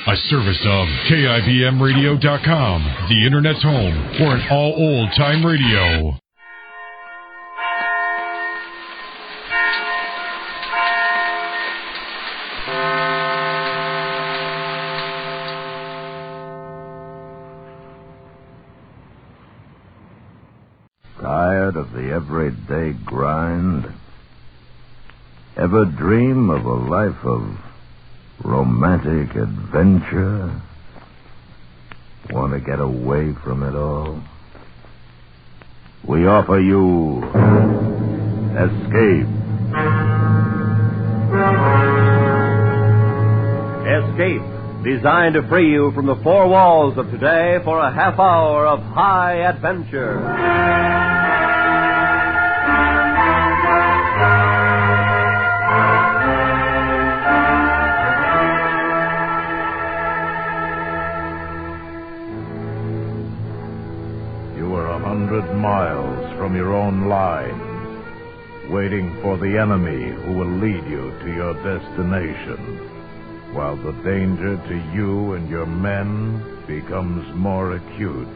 A service of KIBMradio.com, the Internet's home for an all old-time radio. Tired of the everyday grind? Ever dream of a life of romantic adventure? Want to get away from it all? We offer you Escape. Escape, designed to free you from the four walls of today for a half hour of high adventure. Miles from your own lines, waiting for the enemy who will lead you to your destination, while the danger to you and your men becomes more acute.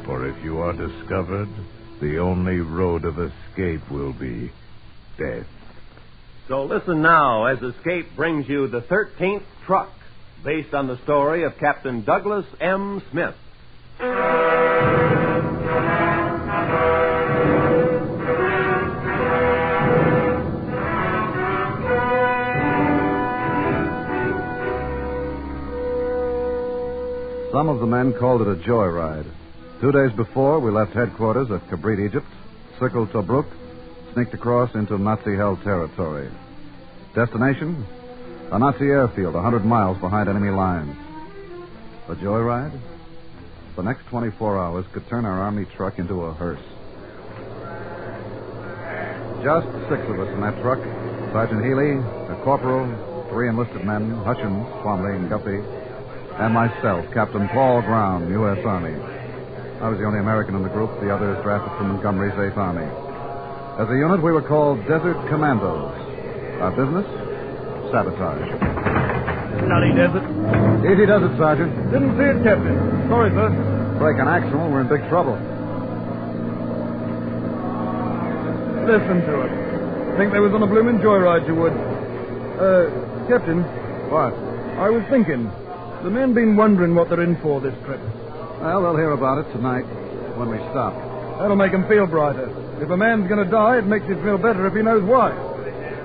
For if you are discovered, the only road of escape will be death. So listen now as Escape brings you the 13th Truck, based on the story of Captain Douglas M. Smith. Some of the men called it a joyride. 2 days before, we left headquarters at Kabrit, Egypt, circled Tobruk, sneaked across into Nazi-held territory. Destination? A Nazi airfield 100 miles behind enemy lines. A joyride? The next 24 hours could turn our army truck into a hearse. Just 6 of us in that truck. Sergeant Healy, a corporal, 3 enlisted men, Hutchins, Twombly, and Guppy, and myself, Captain Paul Brown, U.S. Army. I was the only American in the group, the others drafted from Montgomery's 8th Army. As a unit, we were called Desert Commandos. Our business? Sabotage. Bloody desert. Easy does it, Sergeant. Didn't see it, Captain. Sorry, sir. Break an axle, we're in big trouble. Listen to it. Think they was on a bloomin' joyride, you would. Captain. What? I was thinking. The men been wondering what they're in for this trip. Well, they'll hear about it tonight when we stop. That'll make them feel brighter. If a man's going to die, it makes it feel better if he knows why.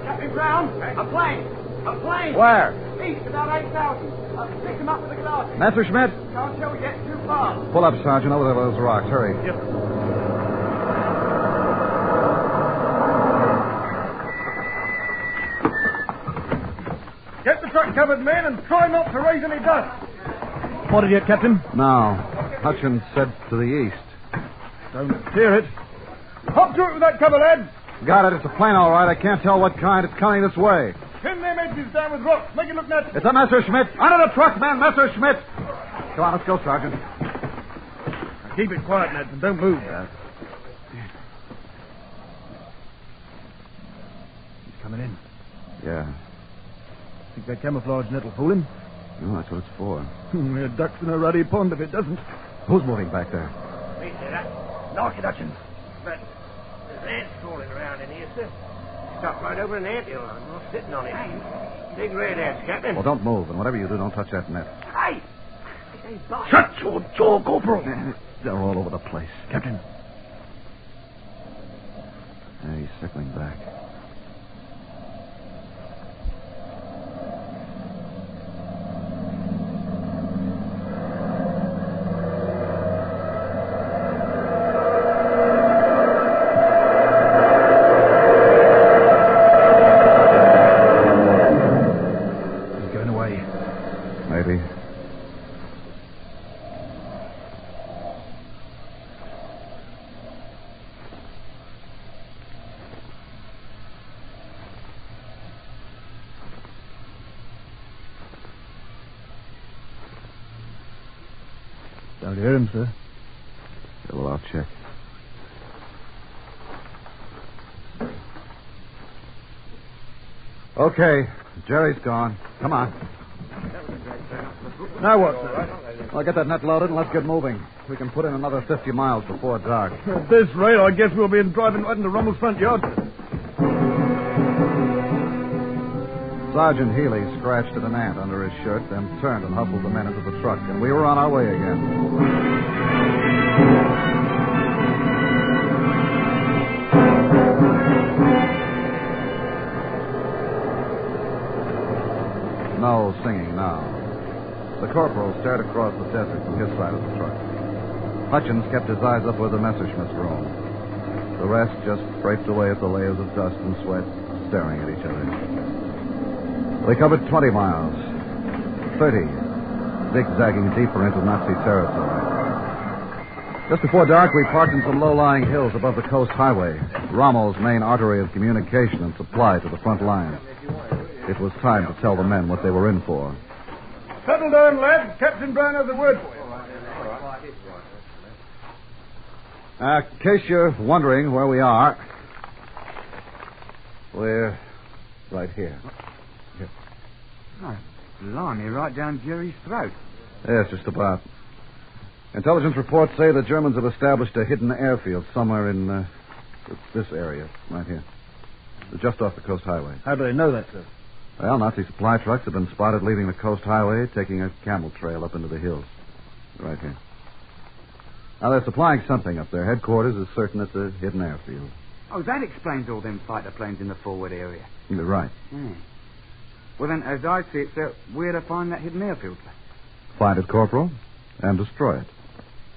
Captain Brown, a plane. A plane. Where? East, about 8,000. I'll pick him up with the glasses. Messerschmitt? Can't show it yet, too far. Pull up, Sergeant, over there with those rocks. Hurry. Yes, sir. Get the truck covered, men, and try not to raise any dust. Spotted yet, Captain? No. Hutchins said to the east. Don't steer it. Hop to it with that cover, lad. Got it. It's a plane, all right. I can't tell what kind. It's coming this way. Pin them edges down with rocks. Make it look natural. It's a Messerschmitt. Under the truck, man. Messerschmitt. Come on, let's go, Sergeant. Now keep it quiet, Ned, and don't move. He's coming in. Yeah. Think that camouflage net will fool him? No, that's what it's for. We're ducks in a ruddy pond if it doesn't. Who's moving back there? Me, sir. Knock it, Hutchins. But there's ants crawling around in here, sir. Stuck right over an anthill. I'm not sitting on it. Big red ants, Captain. Well, don't move, and whatever you do, don't touch that net. Hey! Hey, boss. Shut your jaw, Corporal. They're all over the place. Captain. Yeah, he's circling back. Maybe. Don't hear him, sir. Yeah, well, I'll check. Okay, Jerry's gone. Come on. That was a great turn. Now what, sir? Well, get that net loaded and let's get moving. We can put in another 50 miles before dark. At this rate, I guess we'll be driving right into Rummel's front yard. Sergeant Healy scratched at an ant under his shirt, then turned and hustled the men into the truck, and we were on our way again. No singing now. The corporal stared across the desert from his side of the truck. Hutchins kept his eyes up where the Messerschmitts roamed. The rest just scraped away at the layers of dust and sweat, staring at each other. We covered 20 miles. 30, zigzagging deeper into Nazi territory. Just before dark, we parked in some low-lying hills above the coast highway, Rommel's main artery of communication and supply to the front line. It was time to tell the men what they were in for. Settle down, lads. Captain Brown has a word for you. In case you're wondering where we are, we're right here. Oh, blimey, right down Jerry's throat. Yes, just about. Intelligence reports say the Germans have established a hidden airfield somewhere in this area, right here. Just off the coast highway. How do they know that, sir? Well, Nazi supply trucks have been spotted leaving the coast highway, taking a camel trail up into the hills. Right here. Now, they're supplying something up there. Headquarters is certain it's a hidden airfield. Oh, that explains all them fighter planes in the forward area. You're right. Well, then, as I see it, sir, we're to find that hidden airfield. Find it, Corporal, and destroy it.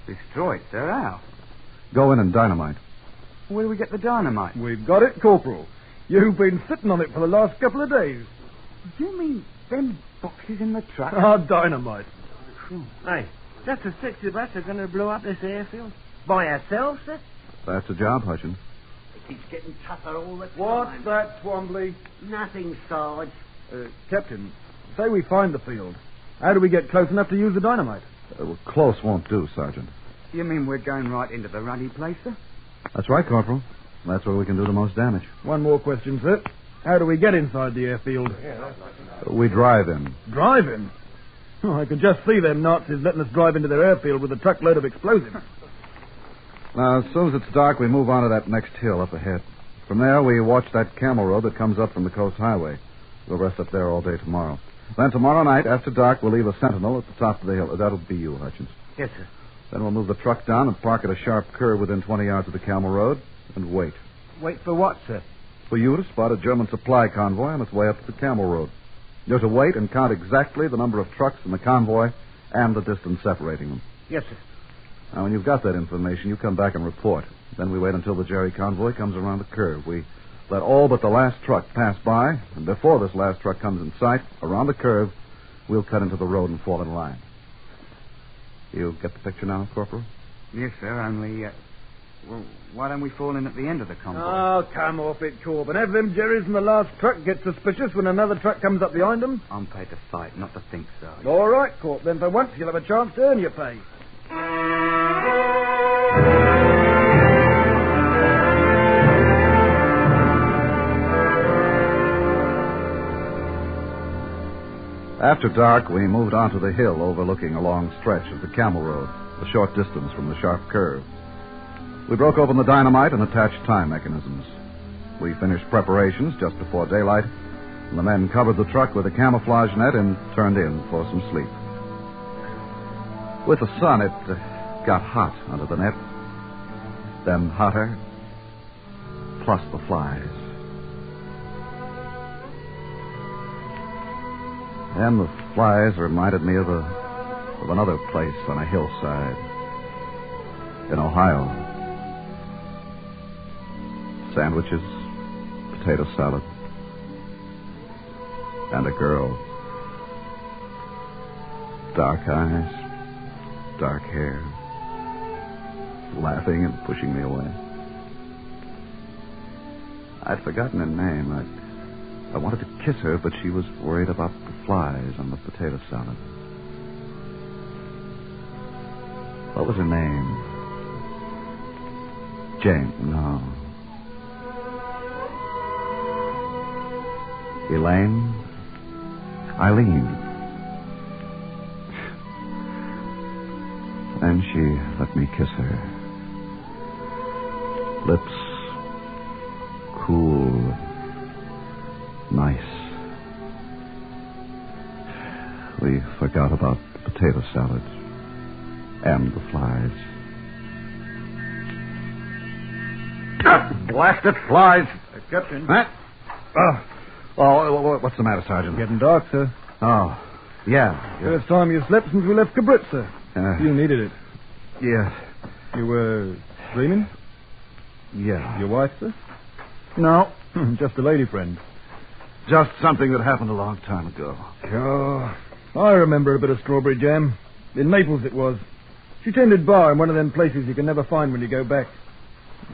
Destroy it, sir? How? Go in and dynamite. Where do we get the dynamite? We've got it, Corporal. You've been sitting on it for the last couple of days. Do you mean them boxes in the truck? Our dynamite. Hey, just the six of us are going to blow up this airfield? By ourselves, sir? That's the job, Hutchins. It keeps getting tougher all the time. What's that, Twombly? Nothing, Sarge. Captain, say we find the field. How do we get close enough to use the dynamite? Well, close won't do, Sergeant. You mean we're going right into the ruddy place, sir? That's right, Corporal. That's where we can do the most damage. One more question, sir. How do we get inside the airfield? We drive in. Drive in? Oh, I could just see them Nazis letting us drive into their airfield with a truckload of explosives. Now, as soon as it's dark, we move on to that next hill up ahead. From there, we watch that camel road that comes up from the coast highway. We'll rest up there all day tomorrow. Then tomorrow night, after dark, we'll leave a sentinel at the top of the hill. That'll be you, Hutchins. Yes, sir. Then we'll move the truck down and park at a sharp curve within 20 yards of the camel road and wait. Wait for what, sir? For you to spot a German supply convoy on its way up to the camel road. You're to wait and count exactly the number of trucks in the convoy and the distance separating them. Yes, sir. Now, when you've got that information, you come back and report. Then we wait until the Jerry convoy comes around the curve. We let all but the last truck pass by, and before this last truck comes in sight, around the curve, we'll cut into the road and fall in line. You get the picture now, Corporal? Yes, sir, only, well, why don't we fall in at the end of the convoy? Oh, come off it, Corp. And have them Jerrys in the last truck get suspicious when another truck comes up behind them? I'm paid to fight, not to think, sir. All right, Corp. Then for once you'll have a chance to earn your pay. After dark, we moved onto the hill overlooking a long stretch of the camel road, a short distance from the sharp curve. We broke open the dynamite and attached time mechanisms. We finished preparations just before daylight, and the men covered the truck with a camouflage net and turned in for some sleep. With the sun, it got hot under the net, then hotter, plus the flies. And the flies reminded me of another place on a hillside in Ohio. Sandwiches, potato salad, and a girl. Dark eyes, dark hair, laughing and pushing me away. I'd forgotten her name. I wanted to kiss her, but she was worried about the flies on the potato salad. What was her name? Jane? No. Elaine? Eileen? And she let me kiss her. Lips cool, nice. We forgot about the potato salad and the flies. Blasted flies. Captain. Huh? Oh, what's the matter, Sergeant? Getting dark, sir. Oh, yeah. First time you slept since we left Cabrit, sir. You needed it. Yeah. You were dreaming? Yeah. Your wife, sir? No. Just a lady friend. Just something that happened a long time ago. Oh, I remember a bit of strawberry jam. In Naples it was. She tended bar in one of them places you can never find when you go back.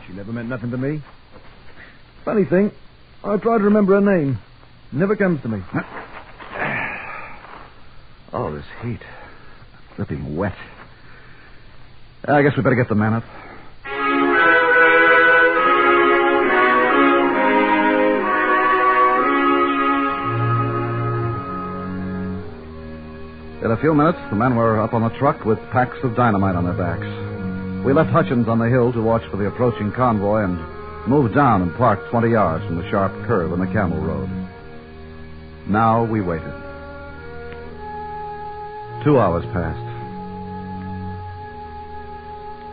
She never meant nothing to me. Funny thing, I try to remember her name. Never comes to me. Oh, this heat. Flipping wet. I guess we better get the men up. In a few minutes, the men were up on the truck with packs of dynamite on their backs. We left Hutchins on the hill to watch for the approaching convoy and moved down and parked 20 yards from the sharp curve in the Camel Road. Now we waited. 2 hours passed.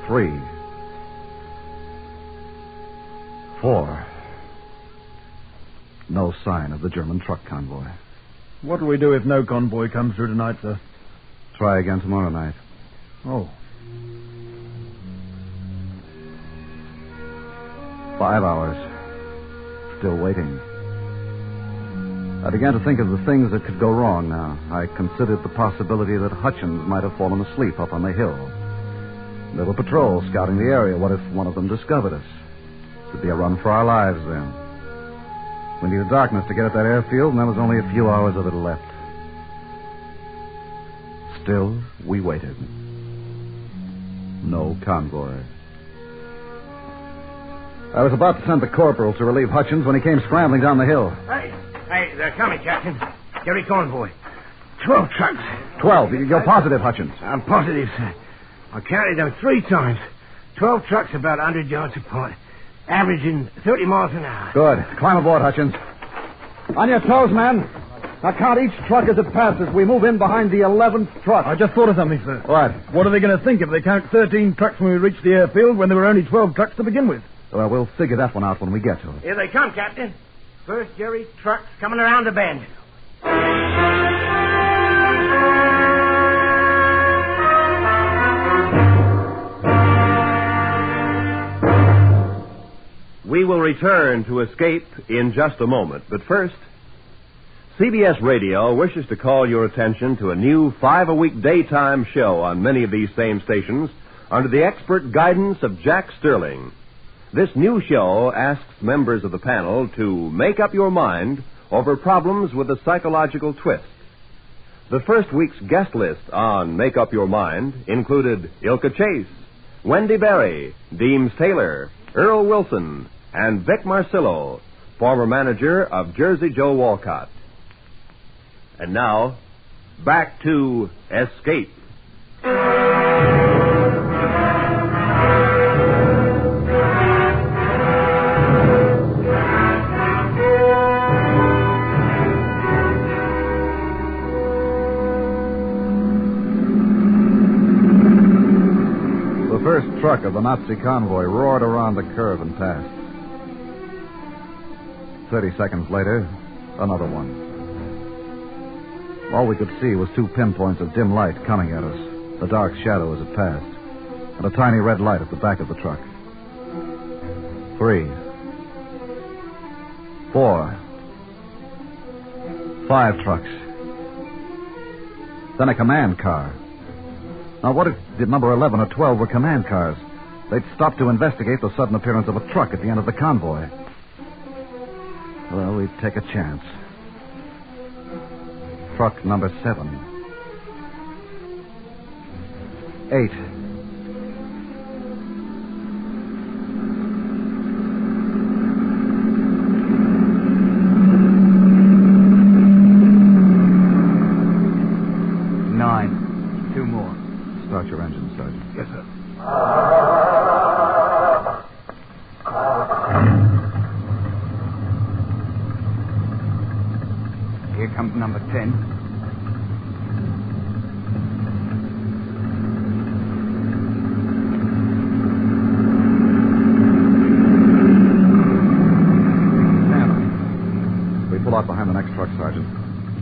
3. 4. No sign of the German truck convoy. What do we do if no convoy comes through tonight, sir? Try again tomorrow night. Oh. 5 hours. Still waiting. I began to think of the things that could go wrong now. I considered the possibility that Hutchins might have fallen asleep up on the hill. There were patrols scouting the area. What if one of them discovered us? It would be a run for our lives then. We needed darkness to get at that airfield, and there was only a few hours of it left. Still, we waited. No convoy. I was about to send the corporal to relieve Hutchins when he came scrambling down the hill. Hey, they're coming, Captain. Jerry convoy. 12 trucks. 12? You're positive, Hutchins? I'm positive, sir. I counted them 3 times. 12 trucks about 100 yards apart, averaging 30 miles an hour. Good. Climb aboard, Hutchins. On your toes, man. Now count each truck as it passes. We move in behind the 11th truck. I just thought of something, sir. What? What are they going to think if they count 13 trucks when we reach the airfield when there were only 12 trucks to begin with? Well, we'll figure that one out when we get to it. Here they come, Captain. First Jerry trucks coming around the bend. We will return to Escape in just a moment. But first, CBS Radio wishes to call your attention to a new 5-a-week daytime show on many of these same stations under the expert guidance of Jack Sterling. This new show asks members of the panel to make up your mind over problems with a psychological twist. The first week's guest list on Make Up Your Mind included Ilka Chase, Wendy Berry, Deems Taylor, Earl Wilson, and Vic Marcillo, former manager of Jersey Joe Walcott. And now, back to Escape. The first truck of the Nazi convoy roared around the curve and passed. 30 seconds later, another one. All we could see was 2 pinpoints of dim light coming at us, the dark shadow as it passed, and a tiny red light at the back of the truck. 3, 4, 5 trucks. Then a command car. Now, what if number 11 or 12 were command cars? They'd stop to investigate the sudden appearance of a truck at the end of the convoy. Well, we'd take a chance. Truck number 7. 8. 9. 2 more. Start your engine, Sergeant. Yes, sir. Here comes number 10. We pull out behind the next truck, Sergeant.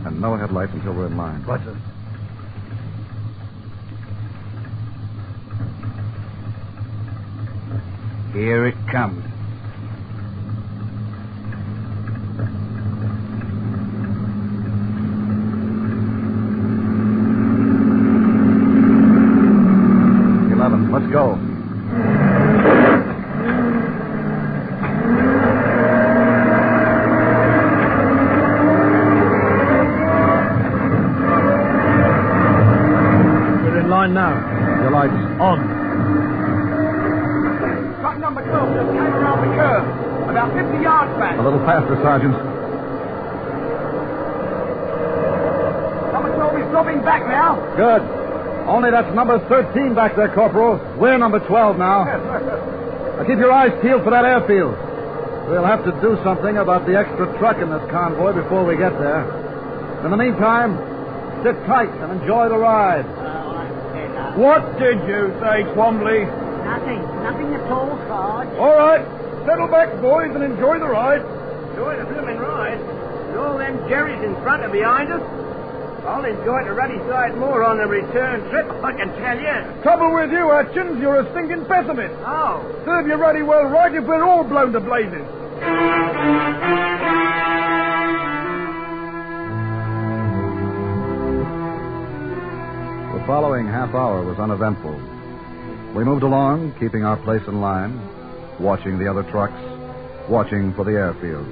And no headlights until we're in line. Right, sir. Here it comes. Let's go. We're in line now. Your lights On. Truck number 12 just came around the curve. About 50 yards back. a little faster, Sergeant. Number 12 is dropping back now. Good. Only that's number 13 back there, Corporal. We're number 12 now. Now keep your eyes peeled for that airfield. We'll have to do something about the extra truck in this convoy before we get there. In the meantime, sit tight and enjoy the ride. What did you say, Twombly? Nothing at all, Sarge. All right. Settle back, boys, and enjoy the ride. Enjoy the blooming ride. With all them Jerrys in front and behind us. I'll enjoy the ruddy side more on the return trip, I can tell you. Trouble with you, Hutchins, you're a stinking pessimist. Oh. Serve you ruddy well right if we're all blown to blazes. The following half hour was uneventful. We moved along, keeping our place in line, watching the other trucks, watching for the airfield.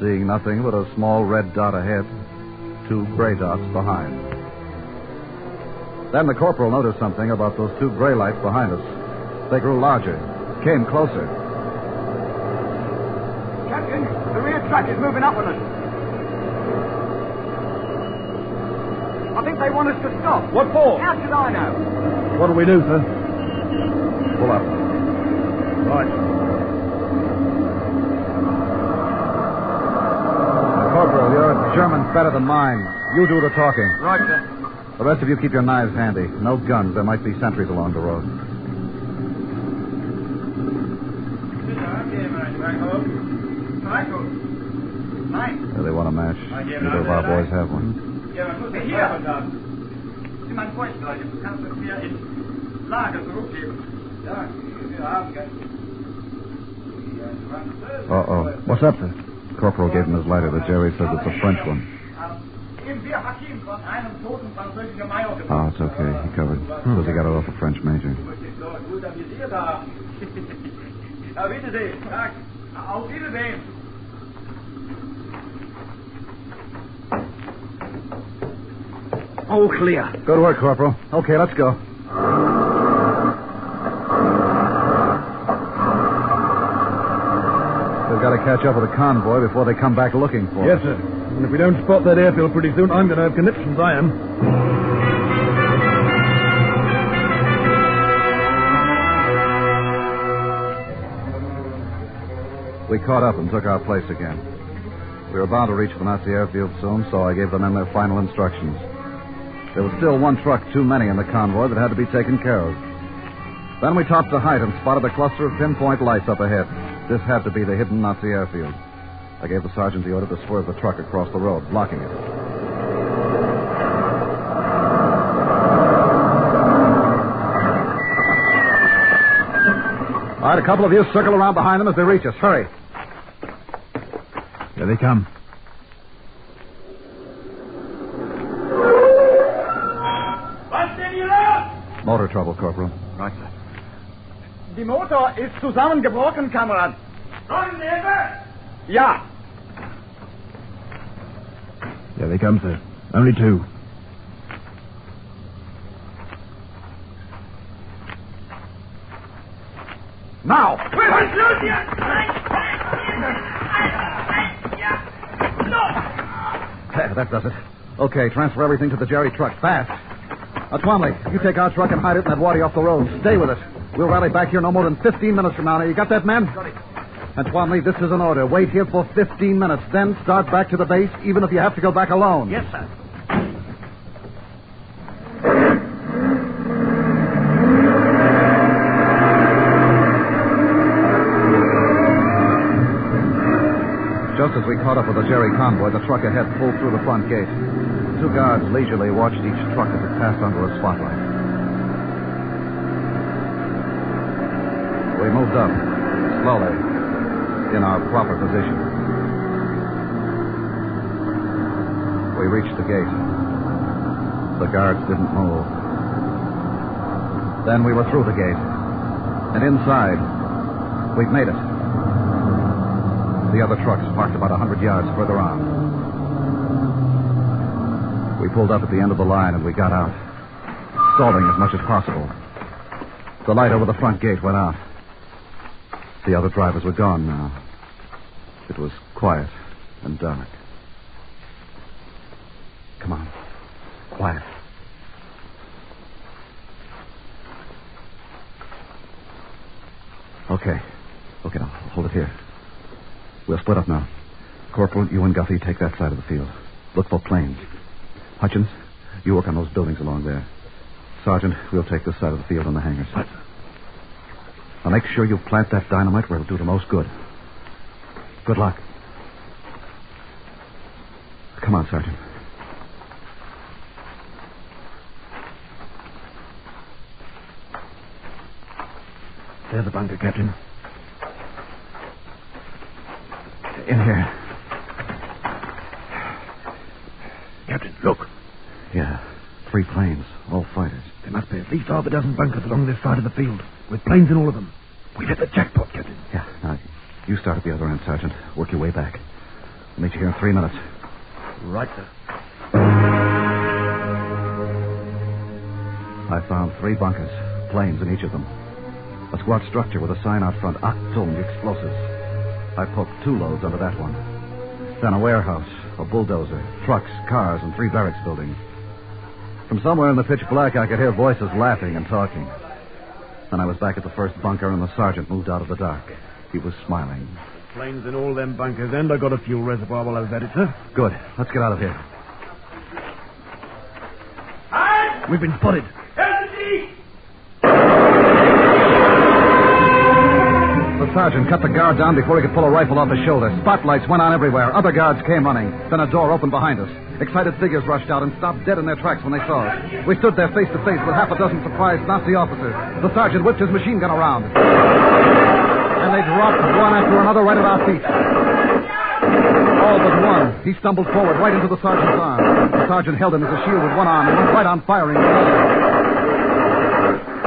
Seeing nothing but a small red dot ahead, 2 gray dots behind. Then the corporal noticed something about those 2 gray lights behind us. They grew larger, came closer. Captain, the rear truck is moving up on us. I think they want us to stop. What for? How should I know? What'll we do, sir? Pull up. Right. Corporal, your German's better than mine. You do the talking. Right, sir. The rest of you keep your knives handy. No guns. There might be sentries along the road. Yeah, they want a match. Neither of our boys have one. Uh-oh. What's up, sir? Corporal gave him his lighter. The Jerry says it's a French one. Oh, it's okay. He covered. Says he got it off a French major. All clear. Good work, Corporal. Okay, let's go. We've got to catch up with the convoy before they come back looking for Yes, us. sir. And if we don't spot that airfield pretty soon, I'm going to have conniptions, I am. We caught up and took our place again. We were bound to reach the Nazi airfield soon, so I gave the men their final instructions. There was still 1 truck too many in the convoy that had to be taken care of. Then we topped the height and spotted a cluster of pinpoint lights up ahead. This had to be the hidden Nazi airfield. I gave the sergeant the order to swerve the truck across the road, blocking it. All right, a couple of you circle around behind them as they reach us. Hurry. Here they come. Motor trouble, Corporal. Right, sir. Die Motor ist zusammengebrochen, Kamerad. Ja. Here they come, sir. Only 2. Now. There, that does it. Okay, transfer everything to the Jerry truck. Fast. Twomley, you take our truck and hide it in that waddy off the road. Stay with it. We'll rally back here no more than 15 minutes from now. You got that, man? Got it. And Twomley, this is an order. Wait here for 15 minutes, then start back to the base, even if you have to go back alone. Yes, sir. Just as we caught up with the Jerry convoy, the truck ahead pulled through the front gate. 2 guards leisurely watched each truck as it passed under a spotlight. We moved up, slowly, in our proper position. We reached the gate. The guards didn't move. Then we were through the gate. And inside, we'd made it. The other trucks parked about 100 yards further on. We pulled up at the end of the line and we got out, stalling as much as possible. The light over the front gate went out. The other drivers were gone now. It was quiet and dark. Come on. Quiet. Okay, now, hold it here. We'll split up now. Corporal, you and Guffey take that side of the field. Look for planes. Hutchins, you work on those buildings along there. Sergeant, we'll take this side of the field on the hangars. What? Now make sure you plant that dynamite where it'll do the most good. Good luck. Come on, Sergeant. There's the bunker, Captain. In here. Captain, look. Yeah, 3 planes, all fighters. There must be at least half a dozen bunkers along this side of the field, with planes in all of them. We've hit the jackpot, Captain. Yeah, now, you start at the other end, Sergeant. Work your way back. I'll meet you here in 3 minutes. Right, sir. I found 3 bunkers, planes in each of them. A squat structure with a sign out front, Achtung, explosives. I poked 2 loads under that one. Then a warehouse, a bulldozer, trucks, cars, and 3 barracks buildings. From somewhere in the pitch black, I could hear voices laughing and talking. Then I was back at the first bunker, and the sergeant moved out of the dark. He was smiling. Planes in all them bunkers, and I got a fuel reservoir while I was at it, sir. Good. Let's get out of here. Hi! We've been spotted. The sergeant cut the guard down before he could pull a rifle off his shoulder. Spotlights went on everywhere. Other guards came running. Then a door opened behind us. Excited figures rushed out and stopped dead in their tracks when they saw us. We stood there face to face with half a dozen surprised Nazi officers. The sergeant whipped his machine gun around. And they dropped one after another right at our feet. All but one. He stumbled forward right into the sergeant's arm. The sergeant held him as a shield with one arm and went right on firing with the other.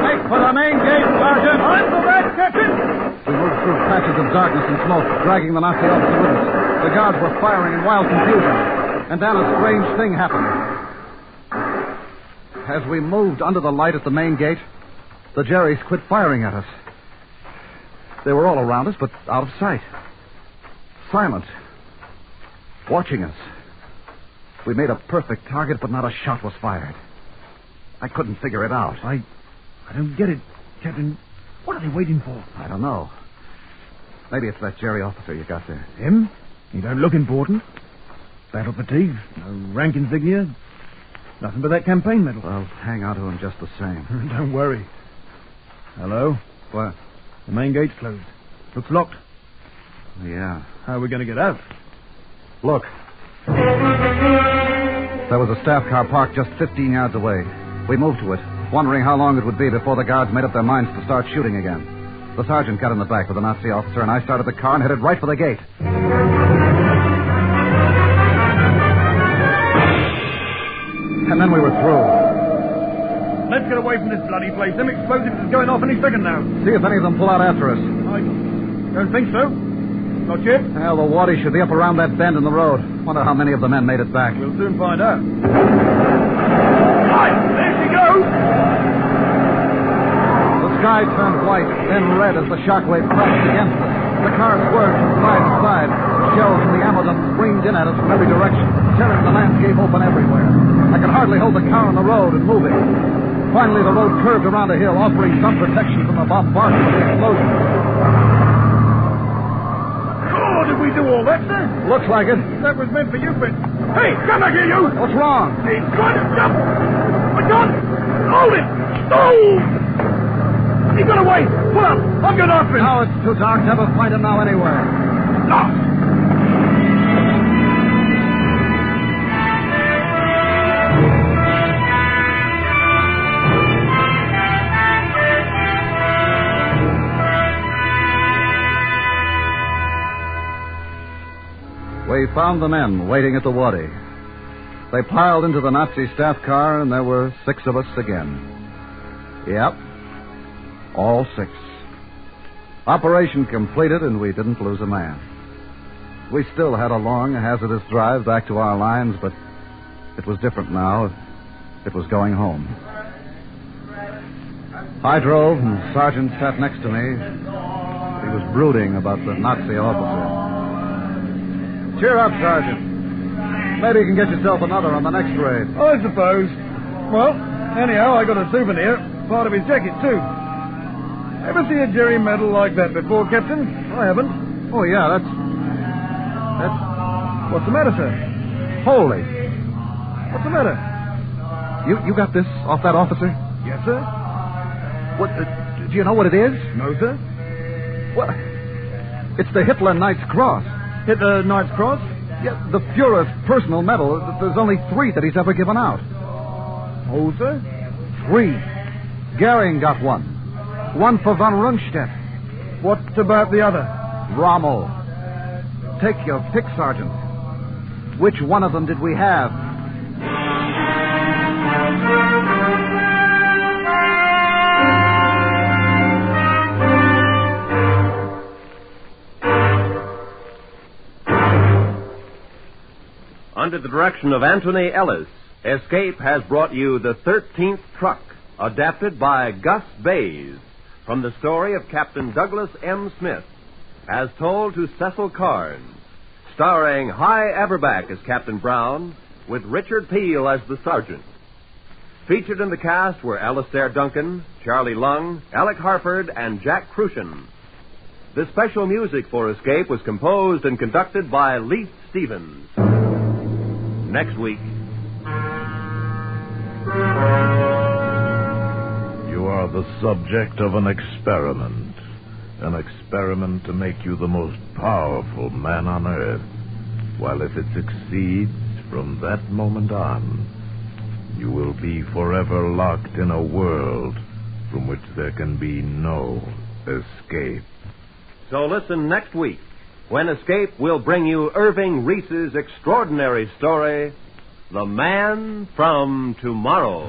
Make for the main gate, Sergeant! I'm the red, Captain! We moved through patches of darkness and smoke, dragging the Nazi officer with us. The guards were firing in wild confusion. And then a strange thing happened. As we moved under the light at the main gate, the Jerrys quit firing at us. They were all around us, but out of sight. Silent. Watching us. We made a perfect target, but not a shot was fired. I couldn't figure it out. I don't get it, Captain. What are they waiting for? I don't know. Maybe it's that Jerry officer you got there. Him? He don't look important. Battle fatigue, no rank insignia, nothing but that campaign medal. Well, hang on to him just the same. Don't worry. Hello? What? The main gate's closed. Looks locked. Yeah. How are we going to get out? Look. There was a staff car parked just 15 yards away. We moved to it, wondering how long it would be before the guards made up their minds to start shooting again. The sergeant got in the back with the Nazi officer, and I started the car and headed right for the gate. And then we were through. Let's get away from this bloody place. Them explosives is going off any second now. See if any of them pull out after us. I don't think so. Not yet. Well, the waddy should be up around that bend in the road. Wonder how many of the men made it back. We'll soon find out. Right, there she goes! The sky turned white, then red as the shockwave crashed against us. The car swerved from side to side. Shells from the ammo dump screamed in at us from every direction, tearing the landscape open everywhere. I could hardly hold the car on the road and move it. Finally, the road curved around a hill, offering some protection from the bombardment of the explosion. Oh, did we do all that, sir? Looks like it. That was meant for you, but... Hey, come back here, you! What's wrong? He's trying to jump! My gun! Hold it! Oh! He got away! Pull up! I'll get after him! Now it's too dark. Never find him now anywhere. Lost! We found the men waiting at the Wadi. They piled into the Nazi staff car, and there were 6 of us again. Yep. All 6. Operation completed, and we didn't lose a man. We still had a long, hazardous drive back to our lines, but it was different now. It was going home. I drove, and the sergeant sat next to me. He was brooding about the Nazi officer. Cheer up, Sergeant. Maybe you can get yourself another on the next raid. I suppose. Well, anyhow, I got a souvenir. Part of his jacket, too. Ever see a Jerry medal like that before, Captain? I haven't. Oh, yeah, that's... What's the matter, sir? Holy. What's the matter? You got this off that officer? Yes, sir. What, do you know what it is? No, sir. What? It's the Hitler Knight's Cross. Hitler Knight's Cross? Yeah, the Fuhrer's personal medal. There's only 3 that he's ever given out. Oh, sir? 3. Goering got 1. 1 for von Rundstedt. What about the other? Rommel. Take your pick, Sergeant. Which one of them did we have? Under the direction of Anthony Ellis, Escape has brought you the 13th Truck, adapted by Gus Bays, from the story of Captain Douglas M. Smith, as told to Cecil Carnes, starring Hy Averback as Captain Brown, with Richard Peel as the sergeant. Featured in the cast were Alistair Duncan, Charlie Lung, Alec Harford, and Jack Crucian. The special music for Escape was composed and conducted by Leith Stevens. Next week. You are the subject of an experiment. An experiment to make you the most powerful man on earth. While if it succeeds, from that moment on, you will be forever locked in a world from which there can be no escape. So listen next week, when Escape will bring you Irving Reese's extraordinary story, The Man from Tomorrow.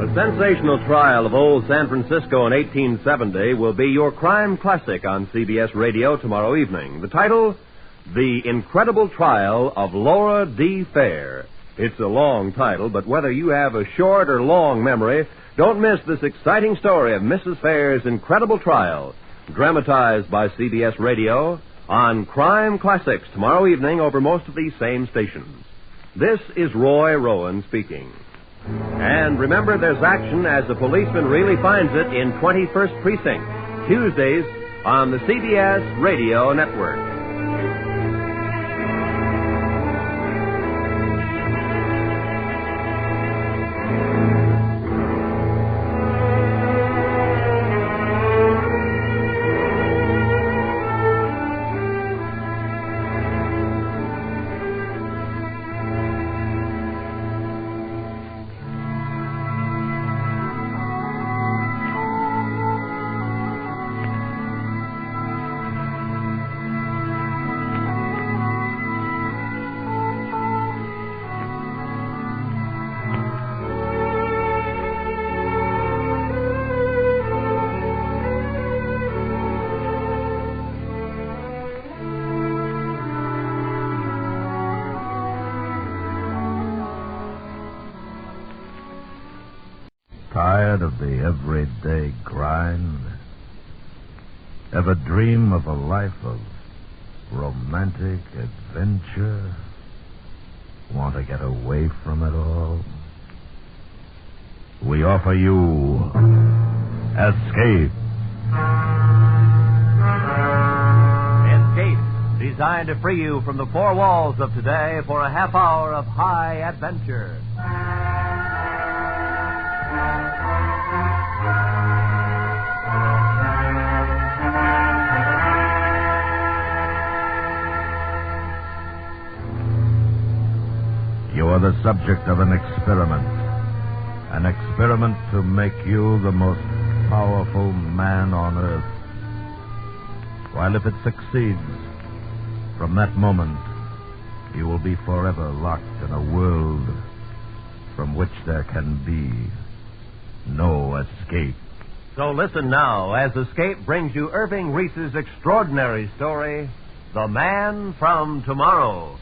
A sensational trial of old San Francisco in 1870 will be your crime classic on CBS Radio tomorrow evening. The title, The Incredible Trial of Laura D. Fair. It's a long title, but whether you have a short or long memory, don't miss this exciting story of Mrs. Fair's incredible trial, dramatized by CBS Radio on Crime Classics tomorrow evening over most of these same stations. This is Roy Rowan speaking. And remember, there's action as the policeman really finds it in 21st Precinct, Tuesdays on the CBS Radio Network. tired of the everyday grind? Ever dream of a life of romantic adventure? Want to get away from it all? We offer you Escape. Escape, designed to free you from the four walls of today for a half hour of high adventure. You are the subject of an experiment. An experiment to make you the most powerful man on earth. While if it succeeds, from that moment, you will be forever locked in a world from which there can be no escape. So listen now as Escape brings you Irving Reese's extraordinary story, The Man from Tomorrow.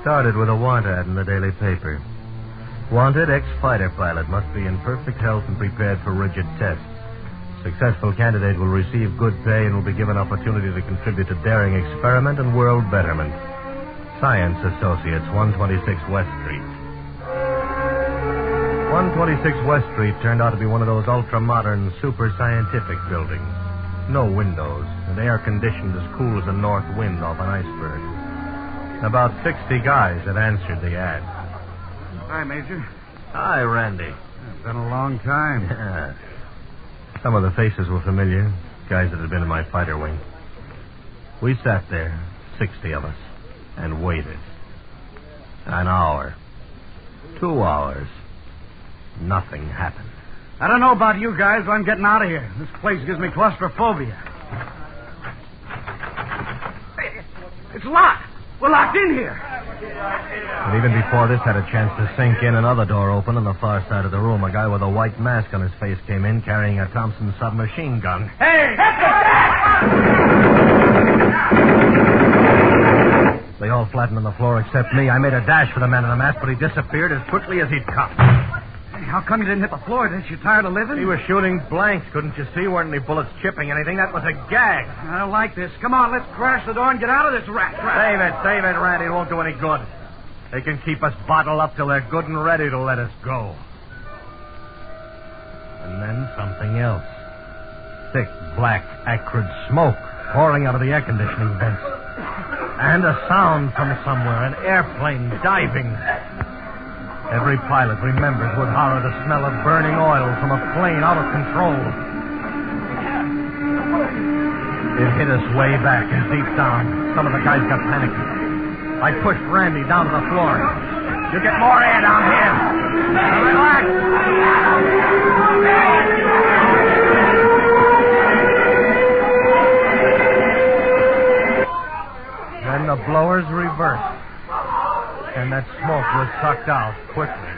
Started with a want ad in the daily paper. Wanted ex-fighter pilot must be in perfect health and prepared for rigid tests. Successful candidate will receive good pay and will be given opportunity to contribute to daring experiment and world betterment. Science Associates, 126 West Street. 126 West Street turned out to be one of those ultra-modern, super-scientific buildings. No windows, and air-conditioned as cool as a north wind off an iceberg. About 60 guys had answered the ad. Hi, Major. Hi, Randy. It's been a long time. Yeah. Some of the faces were familiar, guys that had been in my fighter wing. We sat there, 60 of us, and waited. An hour. 2 hours. Nothing happened. I don't know about you guys, but I'm getting out of here. This place gives me claustrophobia. It's locked. We're locked in here. But even before this had a chance to sink in, another door opened on the far side of the room. A guy with a white mask on his face came in carrying a Thompson submachine gun. Hey! They all flattened on the floor except me. I made a dash for the man in the mask, but he disappeared as quickly as he'd come. Hey, how come you didn't hit the floor? Didn't you tired of living? He was shooting blanks. Couldn't you see? Weren't any bullets chipping anything. That was a gag. I don't like this. Come on, let's crash the door and get out of this rat trap. Save it, Randy. It won't do any good. They can keep us bottled up till they're good and ready to let us go. And then something else. Thick, black, acrid smoke pouring out of the air conditioning vents. And a sound from somewhere, an airplane diving. Every pilot remembers with horror the smell of burning oil from a plane out of control. It hit us way back and deep down. Some of the guys got panicky. I pushed Randy down to the floor. You get more air down here. Now relax. Then the blowers reversed. And that smoke was sucked out quickly.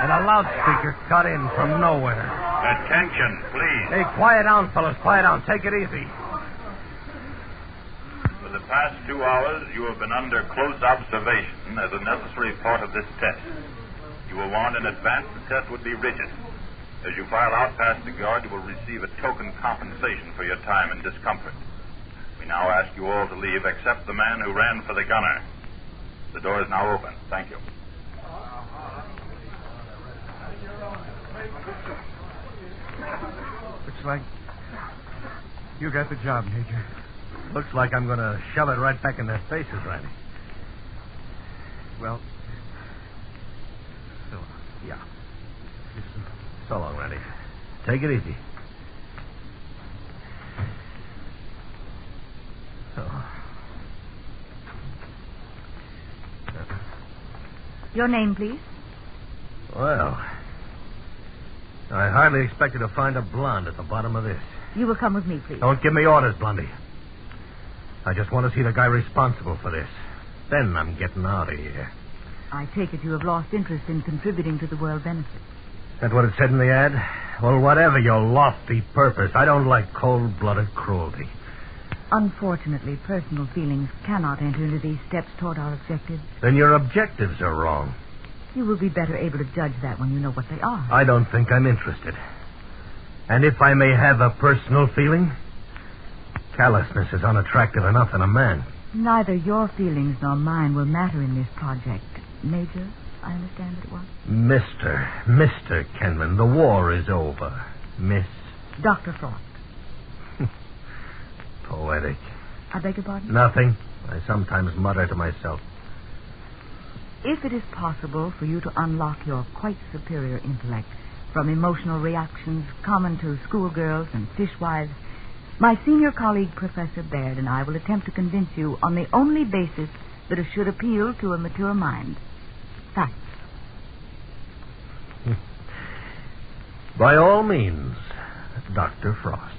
And a loudspeaker cut in from nowhere. Attention, please. Hey, quiet down, fellas. Quiet down. Take it easy. For the past 2 hours, you have been under close observation as a necessary part of this test. You were warned in advance the test would be rigid. As you file out past the guard, you will receive a token compensation for your time and discomfort. We now ask you all to leave except the man who ran for the gunner. The door is now open. Thank you. Looks like you got the job, Major. Looks like I'm going to shove it right back in their faces, Randy. Well, so, yeah. So long, Randy. Take it easy. Your name, please? Well, I hardly expected to find a blonde at the bottom of this. You will come with me, please. Don't give me orders, Blondie. I just want to see the guy responsible for this. Then I'm getting out of here. I take it you have lost interest in contributing to the world benefit. Is that what it said in the ad? Well, whatever your lofty purpose, I don't like cold-blooded cruelty. Unfortunately, personal feelings cannot enter into these steps toward our objectives. Then your objectives are wrong. You will be better able to judge that when you know what they are. I don't think I'm interested. And if I may have a personal feeling, callousness is unattractive enough in a man. Neither your feelings nor mine will matter in this project. Major, I understand that it was? Mr. Kenman, the war is over. Miss... Dr. Frost. Poetic. I beg your pardon? Nothing. I sometimes mutter to myself. If it is possible for you to unlock your quite superior intellect from emotional reactions common to schoolgirls and fishwives, my senior colleague, Professor Baird, and I will attempt to convince you on the only basis that it should appeal to a mature mind. Facts. By all means, Dr. Frost.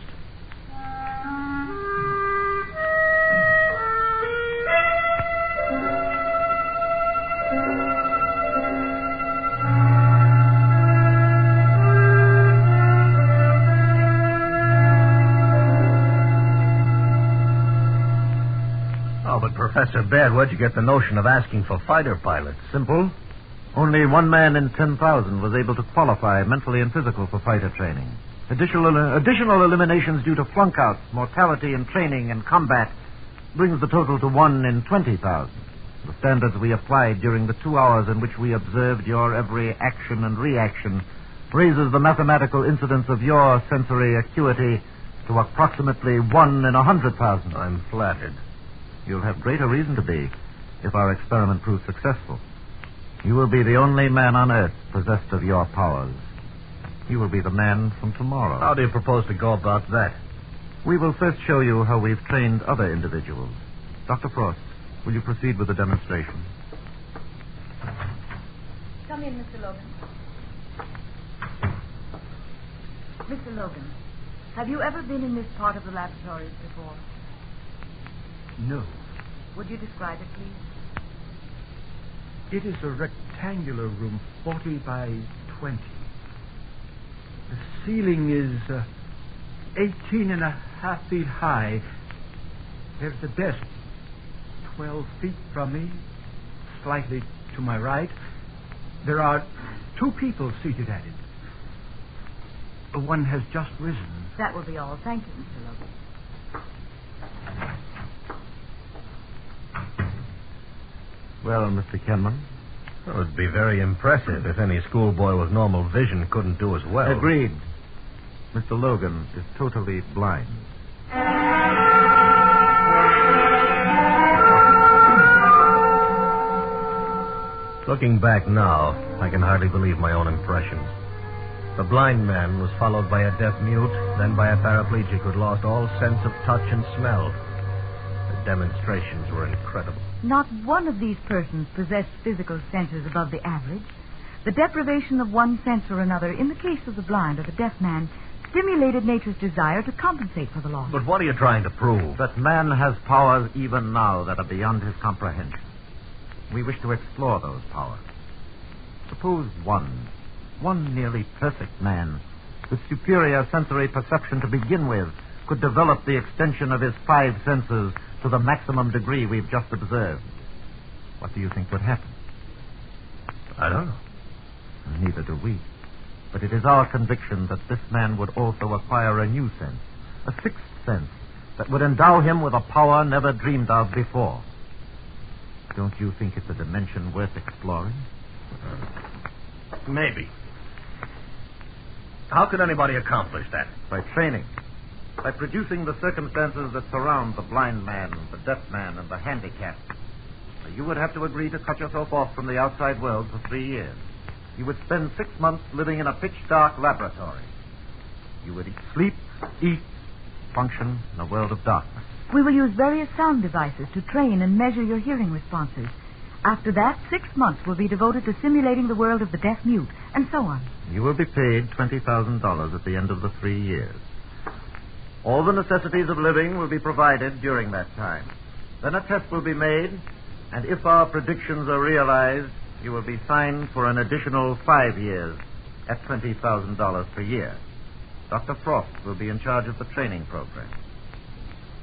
Professor Baird, where'd you get the notion of asking for fighter pilots? Simple. Only one man in 10,000 was able to qualify mentally and physical for fighter training. Additional eliminations due to flunkouts, mortality in training and combat brings the total to 1 in 20,000. The standards we applied during the 2 hours in which we observed your every action and reaction raises the mathematical incidence of your sensory acuity to approximately 1 in 100,000. I'm flattered. You'll have greater reason to be if our experiment proves successful. You will be the only man on Earth possessed of your powers. You will be the man from tomorrow. How do you propose to go about that? We will first show you how we've trained other individuals. Dr. Frost, will you proceed with the demonstration? Come in, Mr. Logan. Mr. Logan, have you ever been in this part of the laboratories before? No. Would you describe it, please? It is a rectangular room, 40 by 20. The ceiling is 18 and a half feet high. There's the desk 12 feet from me, slightly to my right. There are 2 people seated at it. One has just risen. That will be all. Thank you, Mr. Logan. Well, Mr. Kenman? Well, it would be very impressive if any schoolboy with normal vision couldn't do as well. Agreed. Mr. Logan is totally blind. Looking back now, I can hardly believe my own impressions. The blind man was followed by a deaf mute, then by a paraplegic who'd lost all sense of touch and smell. The demonstrations were incredible. Not one of these persons possessed physical senses above the average. The deprivation of one sense or another, in the case of the blind or the deaf man, stimulated nature's desire to compensate for the loss. But what are you trying to prove? That man has powers even now that are beyond his comprehension. We wish to explore those powers. Suppose one nearly perfect man, with superior sensory perception to begin with, could develop the extension of his 5 senses to the maximum degree we've just observed. What do you think would happen? I don't know. Neither do we. But it is our conviction that this man would also acquire a new sense, a 6th sense, that would endow him with a power never dreamed of before. Don't you think it's a dimension worth exploring? Maybe. How could anybody accomplish that? By training. By producing the circumstances that surround the blind man, the deaf man, and the handicapped. You would have to agree to cut yourself off from the outside world for 3 years. You would spend 6 months living in a pitch-dark laboratory. You would sleep, eat, function in a world of darkness. We will use various sound devices to train and measure your hearing responses. After that, 6 months will be devoted to simulating the world of the deaf-mute, and so on. You will be paid $20,000 at the end of the 3 years. All the necessities of living will be provided during that time. Then a test will be made, and if our predictions are realized, you will be signed for an additional 5 years at $20,000 per year. Dr. Frost will be in charge of the training program.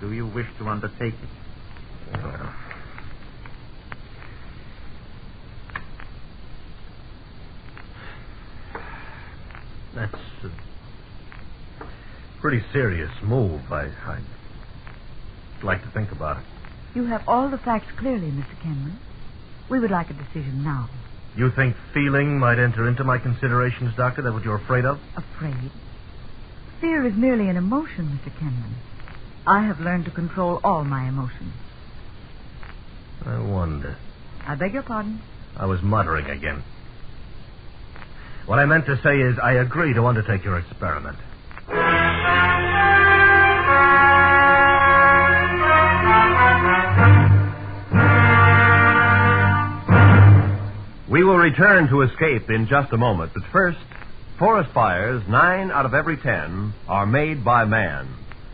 Do you wish to undertake it? Well, that's a pretty serious move. I'd like to think about it. You have all the facts clearly, Mr. Kenman. We would like a decision now. You think feeling might enter into my considerations, Doctor? That what you're afraid of? Afraid? Fear is merely an emotion, Mr. Kenman. I have learned to control all my emotions. I wonder. I beg your pardon? I was muttering again. What I meant to say is I agree to undertake your experiment. We will return to Escape in just a moment, but first, forest fires, 9 out of every 10, are made by man.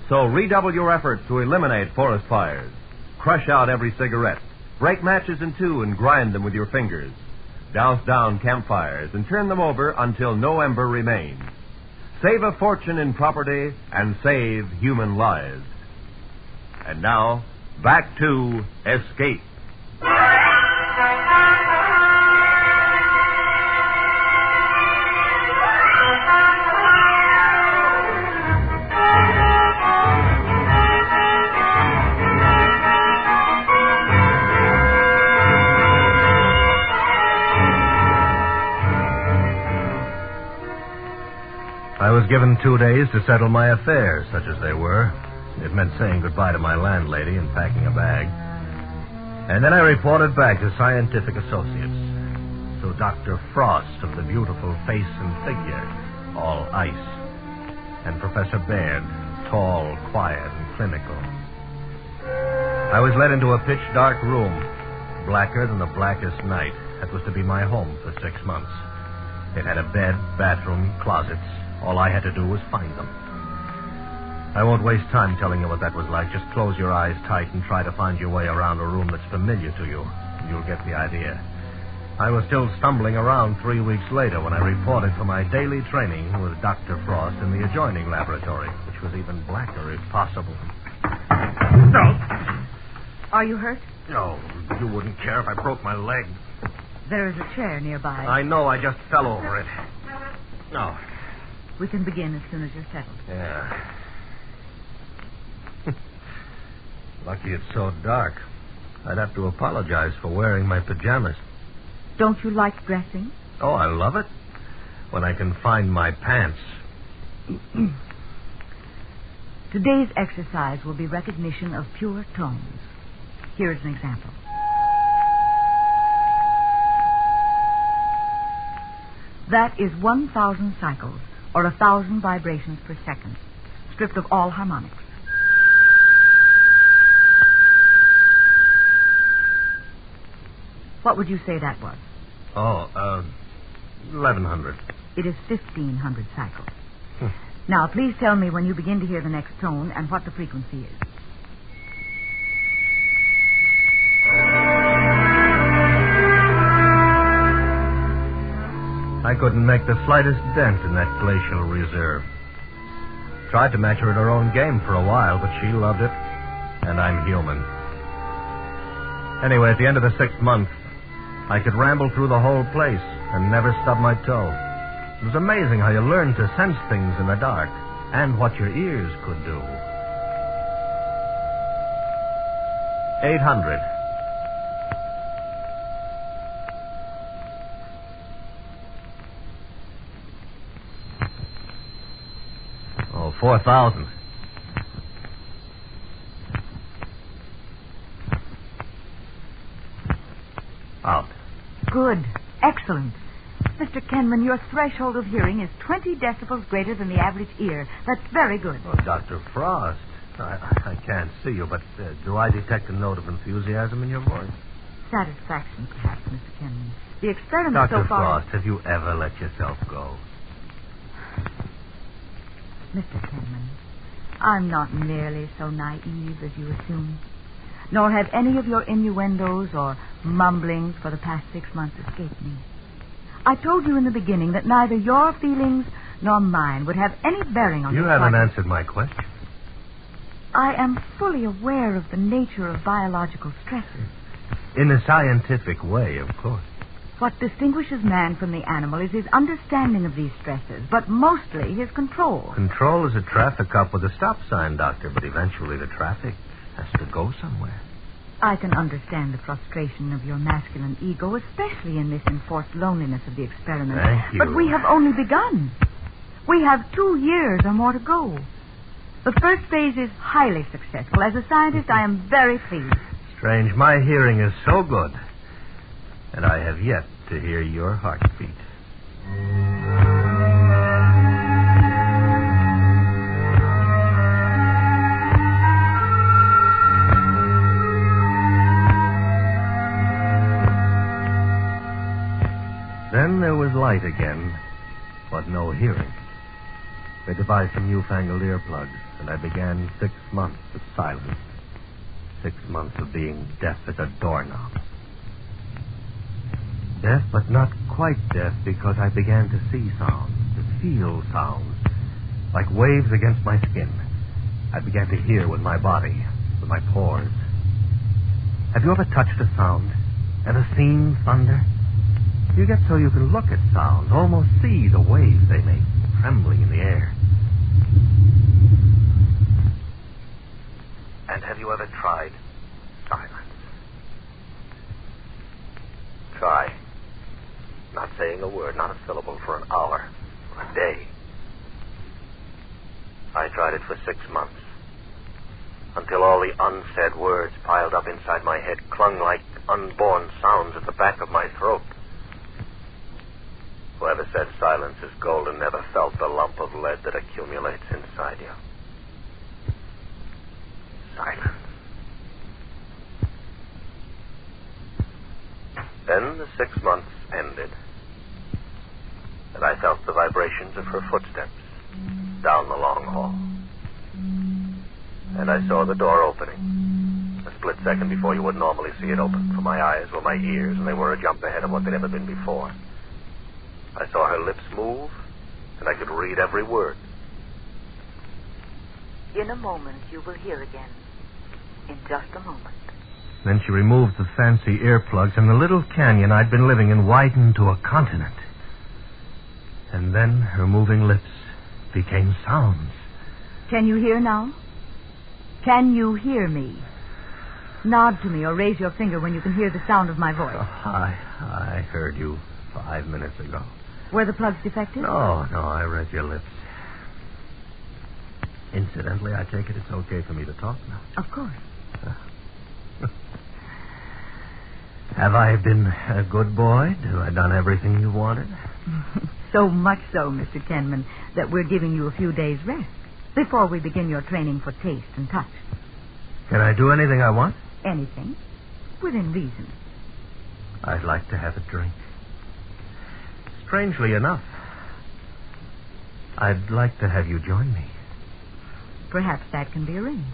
So redouble your efforts to eliminate forest fires. Crush out every cigarette. Break matches in two and grind them with your fingers. Douse down campfires and turn them over until no ember remains. Save a fortune in property and save human lives. And now, back to Escape. I was given 2 days to settle my affairs, such as they were. It meant saying goodbye to my landlady and packing a bag. And then I reported back to Scientific Associates. To Dr. Frost of the beautiful face and figure, all ice. And Professor Baird, tall, quiet, and clinical. I was led into a pitch-dark room, blacker than the blackest night. That was to be my home for 6 months. It had a bed, bathroom, closets. All I had to do was find them. I won't waste time telling you what that was like. Just close your eyes tight and try to find your way around a room that's familiar to you. You'll get the idea. I was still stumbling around 3 weeks later when I reported for my daily training with Dr. Frost in the adjoining laboratory, which was even blacker if possible. No. Are you hurt? No, you wouldn't care if I broke my leg. There is a chair nearby. I know, I just fell over it. No. We can begin as soon as you're settled. Yeah. Lucky it's so dark. I'd have to apologize for wearing my pajamas. Don't you like dressing? Oh, I love it. When I can find my pants. Today's exercise will be recognition of pure tones. Here's an example. That is 1,000 cycles, or 1,000 vibrations per second, stripped of all harmonics. What would you say that was? 1,100. It is 1,500 cycles. Now, please tell me when you begin to hear the next tone and what the frequency is. I couldn't make the slightest dent in that glacial reserve. Tried to match her at her own game for a while, but she loved it, and I'm human. Anyway, at the end of the 6th month, I could ramble through the whole place and never stub my toe. It was amazing how you learn to sense things in the dark and what your ears could do. 800. Oh, 4,000. Out. Good. Excellent. Mr. Kenman, your threshold of hearing is 20 decibels greater than the average ear. That's very good. Oh, Dr. Frost, I can't see you, but do I detect a note of enthusiasm in your voice? Satisfaction, perhaps, Mr. Kenman. The experiment Dr. so far... Frost, have you ever let yourself go? Mr. Kenman, I'm not nearly so naive as you assume. Nor have any of your innuendos or mumblings for the past 6 months escaped me. I told you in the beginning that neither your feelings nor mine would have any bearing on You this haven't project. answered my question. I am fully aware of the nature of biological stresses. In a scientific way, of course. What distinguishes man from the animal is his understanding of these stresses, but mostly his control. Control is a traffic cop with a stop sign, Doctor, but eventually the traffic has to go somewhere. I can understand the frustration of your masculine ego, especially in this enforced loneliness of the experiment. Thank you. But we have only begun. We have 2 years or more to go. The first phase is highly successful. As a scientist, I am very pleased. Strange, my hearing is so good, and I have yet to hear your heartbeat. Then there was light again, but no hearing. They devised some newfangled earplugs, and I began 6 months of silence. 6 months of being deaf as a doorknob. Deaf, but not quite deaf, because I began to see sounds, to feel sounds, like waves against my skin. I began to hear with my body, with my pores. Have you ever touched a sound? Ever seen thunder? You get so you can look at sounds, almost see the waves they make, trembling in the air. And have you ever tried silence? Try. Not saying a word, not a syllable for an hour, for a day. I tried it for 6 months. Until all the unsaid words piled up inside my head clung like unborn sounds at the back of my throat. Whoever said silence is golden never felt the lump of lead that accumulates inside you. Silence. Then the 6 months ended, and I felt the vibrations of her footsteps down the long hall. And I saw the door opening, a split second before you would normally see it open, for my eyes were my ears, and they were a jump ahead of what they'd ever been before. I saw her lips move, and I could read every word. In a moment, you will hear again. In just a moment. Then she removed the fancy earplugs, and the little canyon I'd been living in widened to a continent. And then her moving lips became sounds. Can you hear now? Can you hear me? Nod to me or raise your finger when you can hear the sound of my voice. Oh, I heard you 5 minutes ago. Were the plugs defective? No, I read your lips. Incidentally, I take it it's okay for me to talk now. Of course. Have I been a good boy? Have I done everything you wanted? So much so, Mr. Kenman, that we're giving you a few days' rest before we begin your training for taste and touch. Can I do anything I want? Anything. Within reason. I'd like to have a drink. Strangely enough, I'd like to have you join me. Perhaps that can be arranged.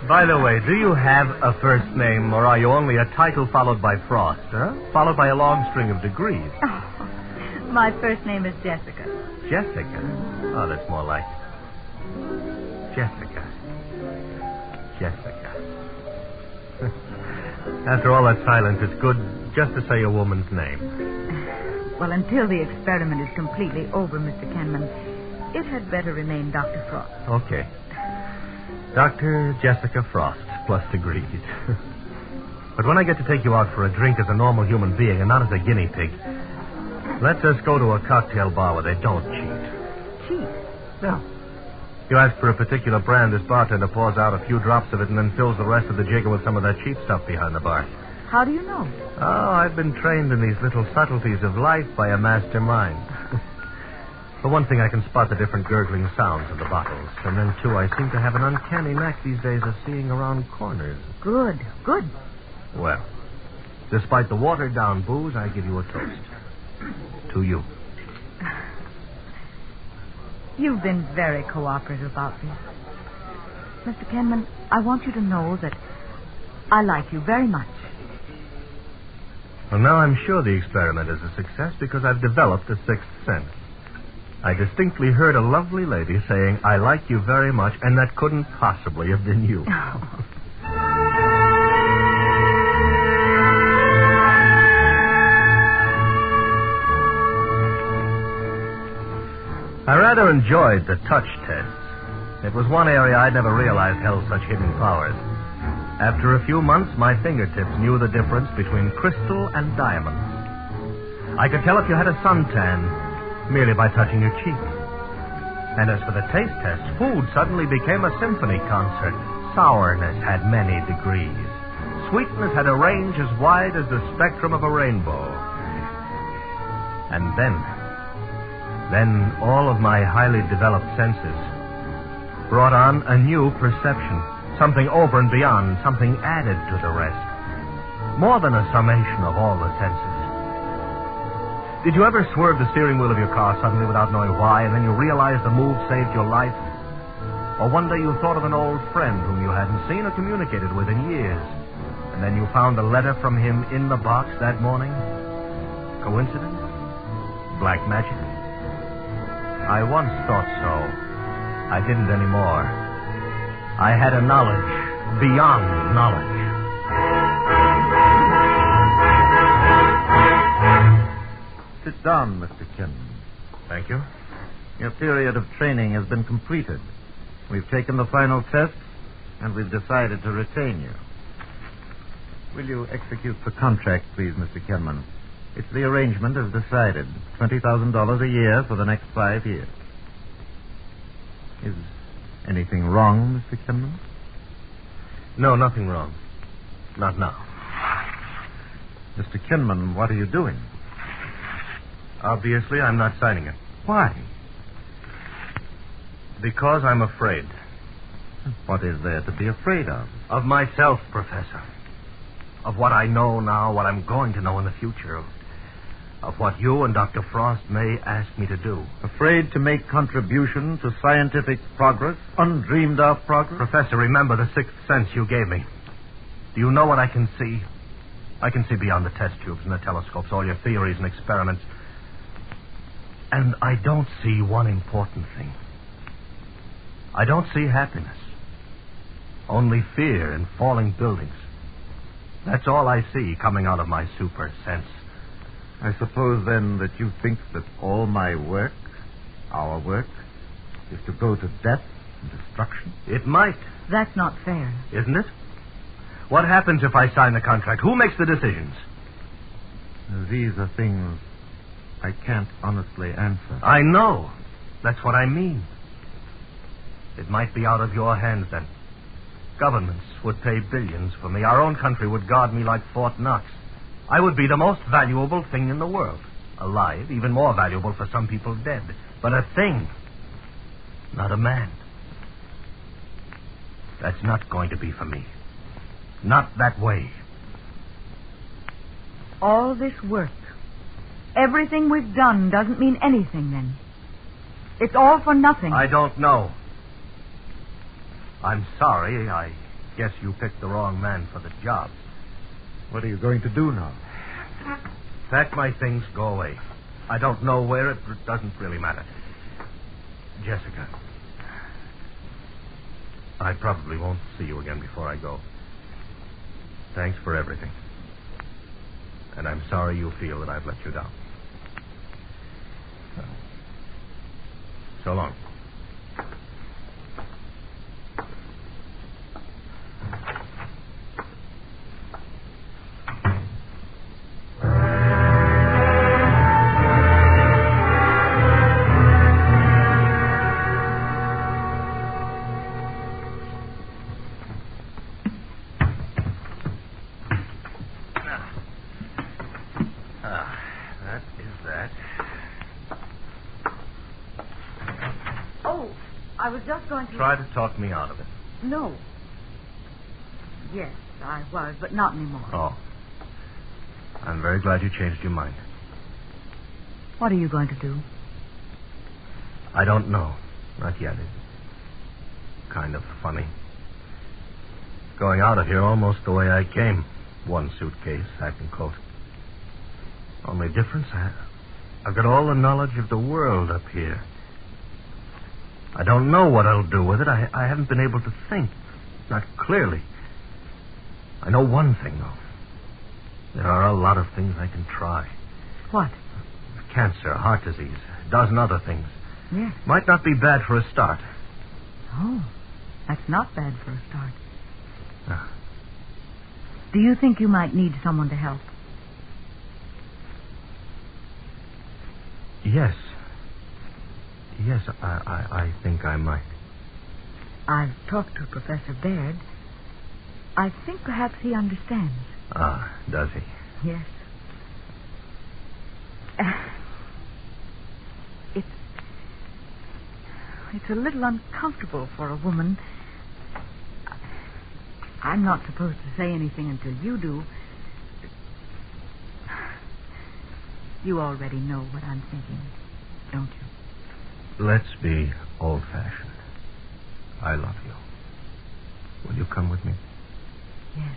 By the way, do you have a first name, or are you only a title followed by Frost, huh? Followed by a long string of degrees? Oh, my first name is Jessica. Jessica? Oh, that's more like Jessica. Jessica. After all that silence, it's good just to say a woman's name. Well, until the experiment is completely over, Mr. Kenman, it had better remain Dr. Frost. Okay. Dr. Jessica Frost, plus degrees. But when I get to take you out for a drink as a normal human being and not as a guinea pig, let's us go to a cocktail bar where they don't cheat. Cheat? No. You ask for a particular brand, this bartender pours out a few drops of it and then fills the rest of the jigger with some of that cheap stuff behind the bar. How do you know? Oh, I've been trained in these little subtleties of life by a master mind. For one thing, I can spot the different gurgling sounds of the bottles. And then, too, I seem to have an uncanny knack these days of seeing around corners. Good. Well, despite the watered-down booze, I give you a toast. To you. You've been very cooperative about this. Mr. Kenman, I want you to know that I like you very much. Well, now I'm sure the experiment is a success because I've developed a sixth sense. I distinctly heard a lovely lady saying, "I like you very much," and that couldn't possibly have been you. I rather enjoyed the touch tests. It was one area I'd never realized held such hidden powers. After a few months, my fingertips knew the difference between crystal and diamond. I could tell if you had a suntan merely by touching your cheek. And as for the taste test, food suddenly became a symphony concert. Sourness had many degrees. Sweetness had a range as wide as the spectrum of a rainbow. And then all of my highly developed senses brought on a new perception. Something over and beyond, something added to the rest. More than a summation of all the senses. Did you ever swerve the steering wheel of your car suddenly without knowing why, and then you realized the move saved your life? Or one day you thought of an old friend whom you hadn't seen or communicated with in years, and then you found a letter from him in the box that morning? Coincidence? Black magic? I once thought so. I didn't anymore. I had a knowledge beyond knowledge. Sit down, Mr. Kinman. Thank you. Your period of training has been completed. We've taken the final tests, and we've decided to retain you. Will you execute the contract, please, Mr. Kinman? It's the arrangement as decided. $20,000 a year for the next 5 years. Is anything wrong, Mr. Kinman? No, nothing wrong. Not now. Mr. Kinman, what are you doing? Obviously, I'm not signing it. Why? Because I'm afraid. What is there to be afraid of? Of myself, Professor. Of what I know now, what I'm going to know in the future. Of what you and Dr. Frost may ask me to do. Afraid to make contribution to scientific progress, undreamed of progress? Professor, remember the sixth sense you gave me. Do you know what I can see? I can see beyond the test tubes and the telescopes, all your theories and experiments. And I don't see one important thing. I don't see happiness. Only fear in falling buildings. That's all I see coming out of my super sense. I suppose, then, that you think that all my work, our work, is to go to death and destruction? It might. That's not fair. Isn't it? What happens if I sign the contract? Who makes the decisions? These are things I can't honestly answer. I know. That's what I mean. It might be out of your hands, then. Governments would pay billions for me. Our own country would guard me like Fort Knox. I would be the most valuable thing in the world. Alive, even more valuable for some people dead. But a thing, not a man. That's not going to be for me. Not that way. All this work, everything we've done doesn't mean anything, then. It's all for nothing. I don't know. I'm sorry. I guess you picked the wrong man for the job. What are you going to do now? Pack my things, go away. I don't know where. It doesn't really matter. Jessica, I probably won't see you again before I go. Thanks for everything. And I'm sorry you feel that I've let you down. So long. I was just going to... Try to talk me out of it. No. Yes, I was, but not anymore. Oh. I'm very glad you changed your mind. What are you going to do? I don't know. Not yet. It's kind of funny. Going out of here almost the way I came. One suitcase, sack and coat. Only difference, I've got all the knowledge of the world up here. I don't know what I'll do with it. I haven't been able to think. Not clearly. I know one thing, though. There are a lot of things I can try. What? Cancer, heart disease, a dozen other things. Yes. Might not be bad for a start. Oh, that's not bad for a start. Ah. Do you think you might need someone to help? Yes. Yes, I think I might. I've talked to Professor Baird. I think perhaps he understands. Ah, does he? Yes. It's a little uncomfortable for a woman. I'm not supposed to say anything until you do. You already know what I'm thinking, don't you? Let's be old-fashioned. I love you. Will you come with me? Yes.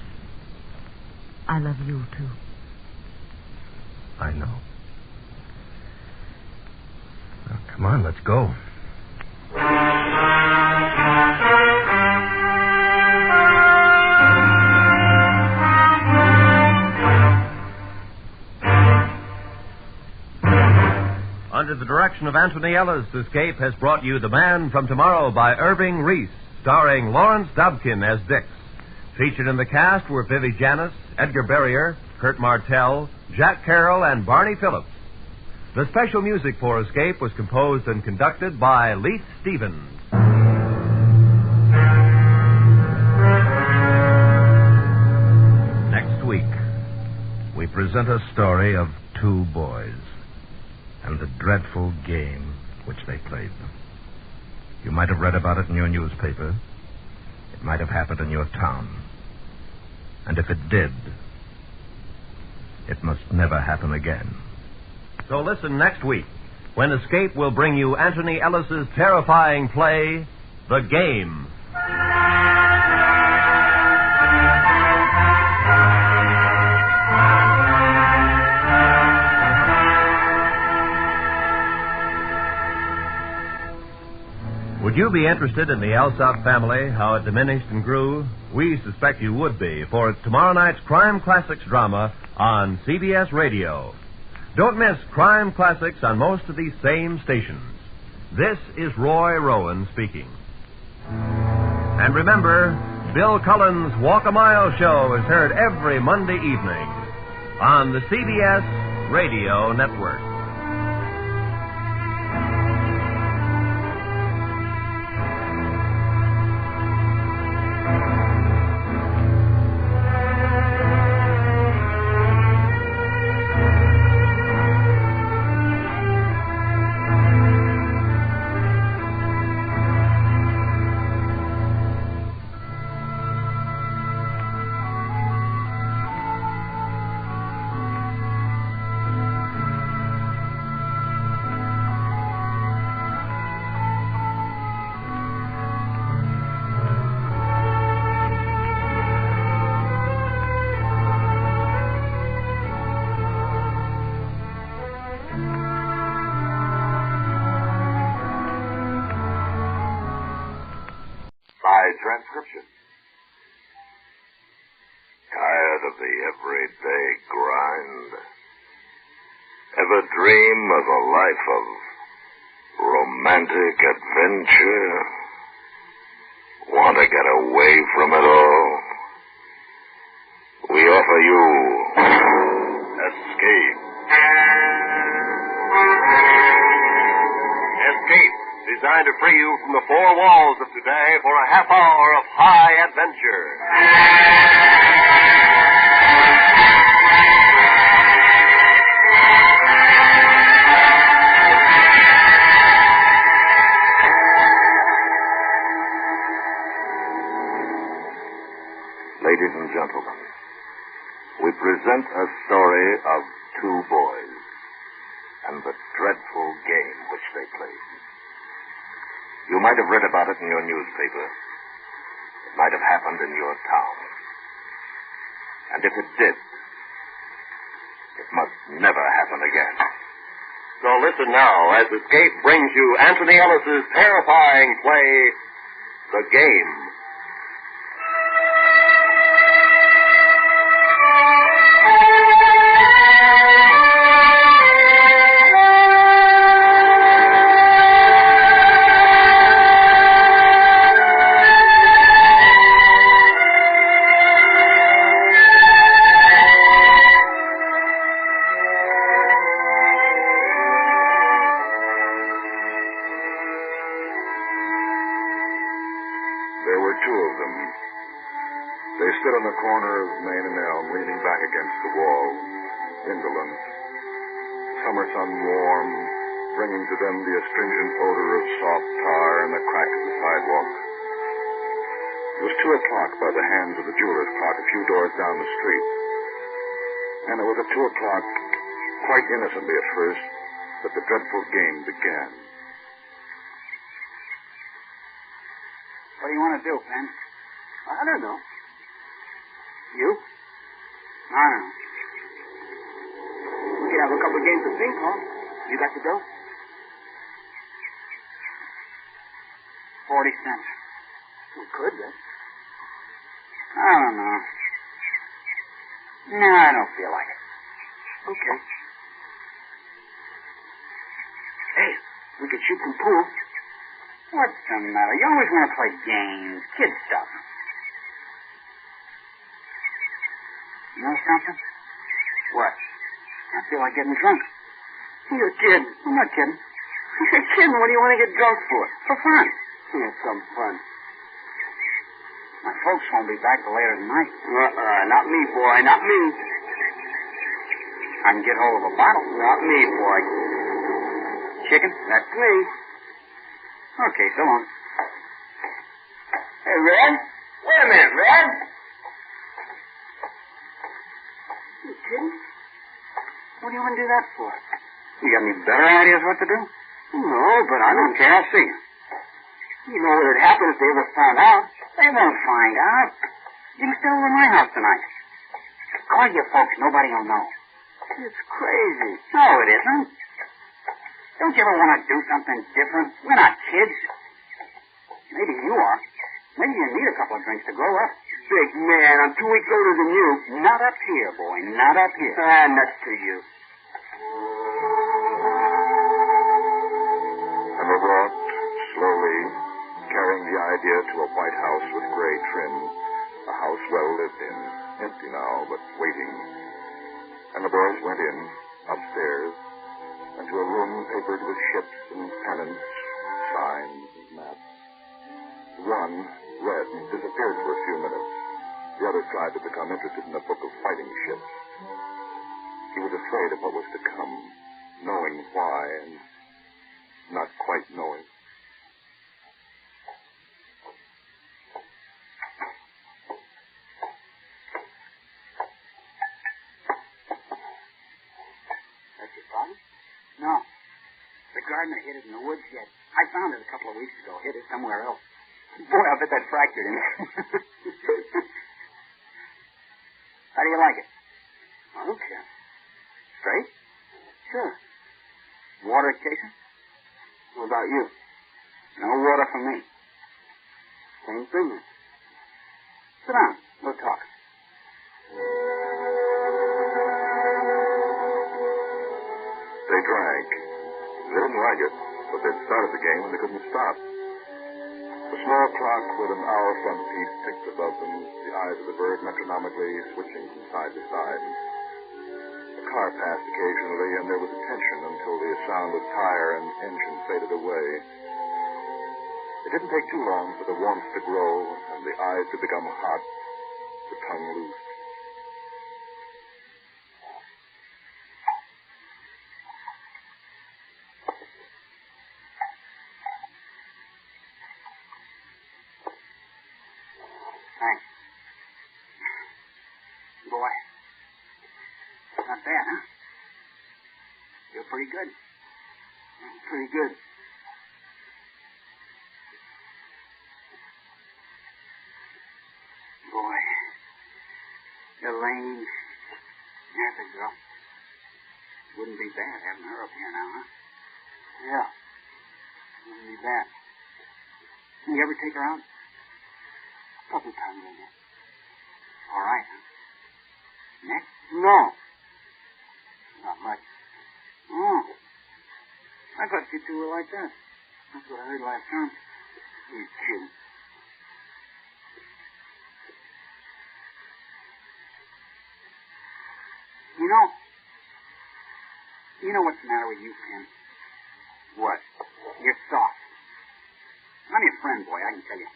I love you, too. I know. Now, come on, let's go. Under the direction of Anthony Ellis, Escape has brought you The Man from Tomorrow by Irving Reese, starring Lawrence Dobkin as Dix. Featured in the cast were Vivi Janis, Edgar Barrier, Kurt Martell, Jack Carroll, and Barney Phillips. The special music for Escape was composed and conducted by Leith Stevens. Next week, we present a story of two boys and the dreadful game which they played. You might have read about it in your newspaper. It might have happened in your town. And if it did, it must never happen again. So listen next week, when Escape will bring you Anthony Ellis's terrifying play, The Game. Would you be interested in the Alsop family, how it diminished and grew? We suspect you would be, for it's tomorrow night's Crime Classics drama on CBS Radio. Don't miss Crime Classics on most of these same stations. This is Roy Rowan speaking. And remember, Bill Cullen's Walk a Mile show is heard every Monday evening on the CBS Radio Network. Transcription. Tired of the everyday grind? Ever dream of a life of romantic adventure? Want to get away from it all? We offer you Escape. Escape. Designed to free you from the four walls of today for a half hour of high adventure. them. We present a story of two boys and the dreadful game which they played. You might have read about it in your newspaper. It might have happened in your town. And if it did, it must never happen again. So listen now as Escape brings you Anthony Ellis's terrifying play, The Game. There were two of them. They stood on the corner of Main and Elm, leaning back against the wall, indolent. Summer sun warm, bringing to them the astringent odor of soft tar and the crack of the sidewalk. It was 2 o'clock by the hands of the jeweler's clock a few doors down the street. And it was at 2 o'clock, quite innocently at first, that the dreadful game began. What do you want to do, Pen? I don't know. You? I don't know. We could have a couple of games of ping pong. You got to go? 40 cents. We could, then. I don't know. No, I don't feel like it. Okay. Hey, we could shoot some pool. What's the matter? You always want to play games. Kid stuff. You know something? What? I feel like getting drunk. You're kidding. I'm not kidding. You're kidding. What do you want to get drunk for? For fun. Yeah, some fun. My folks won't be back till later tonight. Not me, boy. Not me. I can get hold of a bottle. Not me, boy. Chicken? That's me. Okay, so long. Hey, Red. Wait a minute, Red. You kidding? What do you want to do that for? You got any better ideas what to do? No, but I don't care. I'll see you. You know what would happen if they ever found out. They won't find out. You can stay over at my house tonight. Call your folks. Nobody will know. It's crazy. No, it isn't. Don't you ever want to do something different? We're not kids. Maybe you are. Maybe you need a couple of drinks to grow up. Big man, I'm 2 weeks older than you. Not up here, boy. Not up here. Nuts to you. And they walked, slowly, carrying the idea to a white house with gray trim, a house well lived in, empty now, but waiting. And the boys went in, upstairs, and to a room papered with ships and pennants, signs and maps. One, read, and disappeared for a few minutes. The other tried to become interested in a book of fighting ships. He was afraid of what was to come, knowing why and not quite knowing. That's your problem? No. The gardener hid it in the woods yet. I found it a couple of weeks ago. Hid it somewhere else. Boy, I bet that fractured him. How do you like it? I don't care. Straight? Sure. Water chasing? What about you? No water for me. Same thing. Sit down. We'll talk. They drank. They didn't like it, but they'd started the game and they couldn't stop. The small clock with an hour front piece ticked above them, the eyes of the bird metronomically switching from side to side. A car passed occasionally, and there was a tension until the sound of tire and engine faded away. It didn't take too long for the warmth to grow and the eyes to become hot, the tongue loose. Thanks. bad, huh? You're pretty good. Pretty good. Boy. Elaine. There's a girl. Wouldn't be bad having her up here now, huh? Yeah. Wouldn't be bad. You ever take her out? A couple times, I guess. All right, huh? Next? No. Not much. Oh. I thought you two were like that. That's what I heard last time. You kidding? You know what's the matter with you, Ken? What? You're soft. I'm your friend, boy, I can tell you.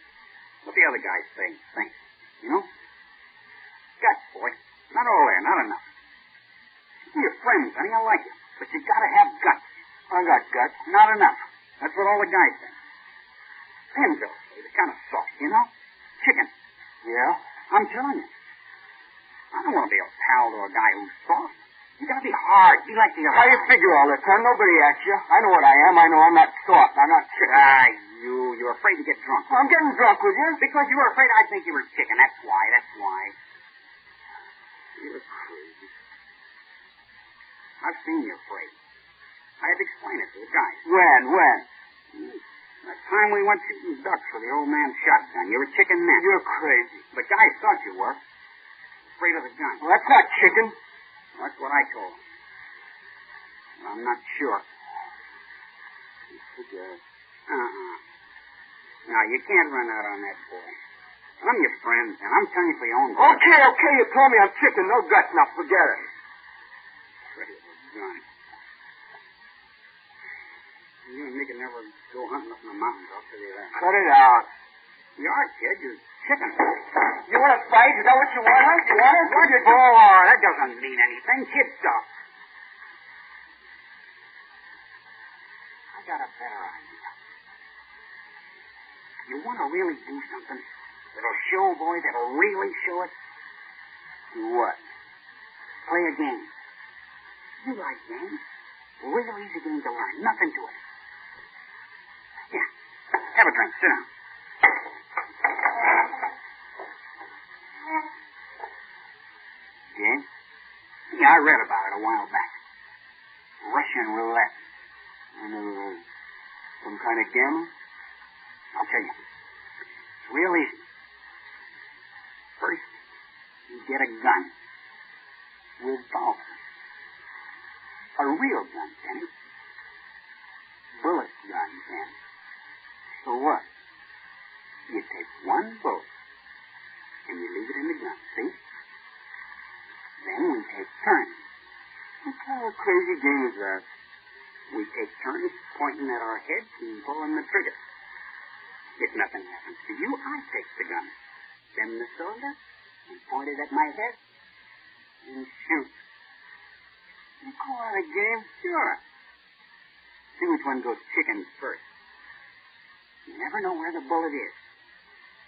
What the other guys say, think. You know? Guts, boy. Not all there, not enough. You're your friend, honey, I like you. But you gotta have guts. I got guts. Not enough. That's what all the guys say. Pinville, they're kind of soft, you know? Chicken. Yeah? I'm telling you. I don't want to be a pal to a guy who's soft. You gotta be hard. Be like the other. How do you figure all that, son? Nobody asked you. I know what I am. I know I'm not soft. I'm not chicken. You're afraid to get drunk. I'm getting drunk with you. Because you were afraid I'd think you were chicken. That's why. You're crazy. I've seen you afraid. I had to explain it to the guys. When? That time we went shooting ducks for the old man's shotgun. You were chicken then. You're crazy. The guys thought you were. Afraid of the gun. Well, that's not chicken. That's what I told them. But I'm not sure. Now, you can't run out on that boy. I'm your friend, and I'm telling you for your own good. Okay, you told me I'm chicken. No guts. Now, forget it. Afraid of the gun. You and me can never go hunting up in the mountains, I'll tell you that. Cut it out. You are, kid. You're chicken. You want to fight? Is that what you want, huh? You want it? What for? That doesn't mean anything. Kid stuff. I got a better idea. You want to really do something that'll show, boy, that'll really show it? Do what? Play a game. You like games? Real easy game to learn. Nothing to it. Here. Have a drink. Sit down. Game? Yeah, I read about it a while back. Russian roulette. I never heard. Some kind of gamble? I'll tell you. It's real easy. First, you get a gun. Revolver. A real gun, Penny. Bullet gun, then. So what? You take one bullet, and you leave it in the gun, see? Then we take turns. What kind of crazy game is that? We take turns pointing at our heads and pulling the trigger. If nothing happens to you, I take the gun, bend the cylinder, and point it at my head, and shoot. You call that a game? Sure. See which one goes chicken first. You never know where the bullet is.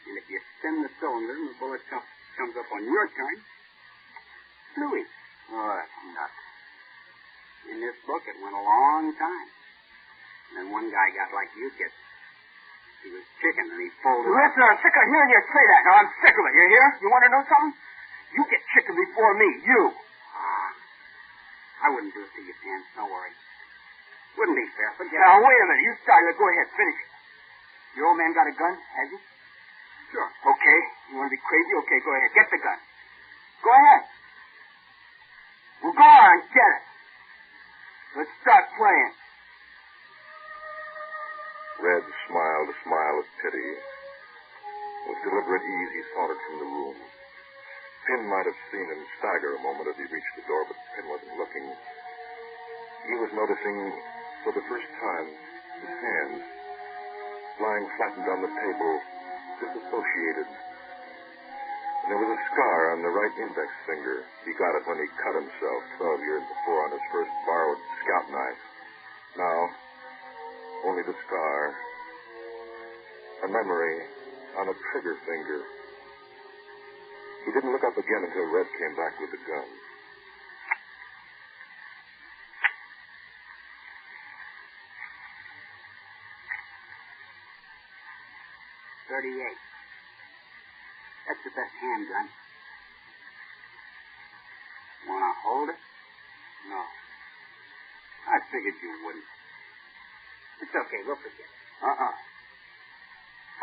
And if you spin the cylinder and the bullet comes up on your turn, Louis. Oh, that's nuts. In this book, it went a long time. And then one guy got like you, kid. He was chicken, and he folded. Listen, I'm sick of hearing you say that. Now, I'm sick of it. You hear? You want to know something? You get chicken before me. You. I wouldn't do it to you, Ken. Don't worry. Wouldn't be fair. Forget Now, it. wait a minute. You started. Go ahead. Finish it. Your old man got a gun, has he? Sure. Okay. You want to be crazy? Okay, go ahead. Get the gun. Go ahead. Well, go on. Get it. Let's start playing. Red smiled a smile of pity. With deliberate ease, he sauntered from the room. Pin might have seen him stagger a moment as he reached the door, but Pin wasn't looking. He was noticing, for the first time, his hands, lying flattened on the table, disassociated. And there was a scar on the right index finger. He got it when he cut himself 12 years before on his first borrowed scout knife. Now, only the scar. A memory on a trigger finger. He didn't look up again until Red came back with the gun. 38. That's the best handgun. Want to hold it? No. I figured you wouldn't. It's okay. We'll forget it.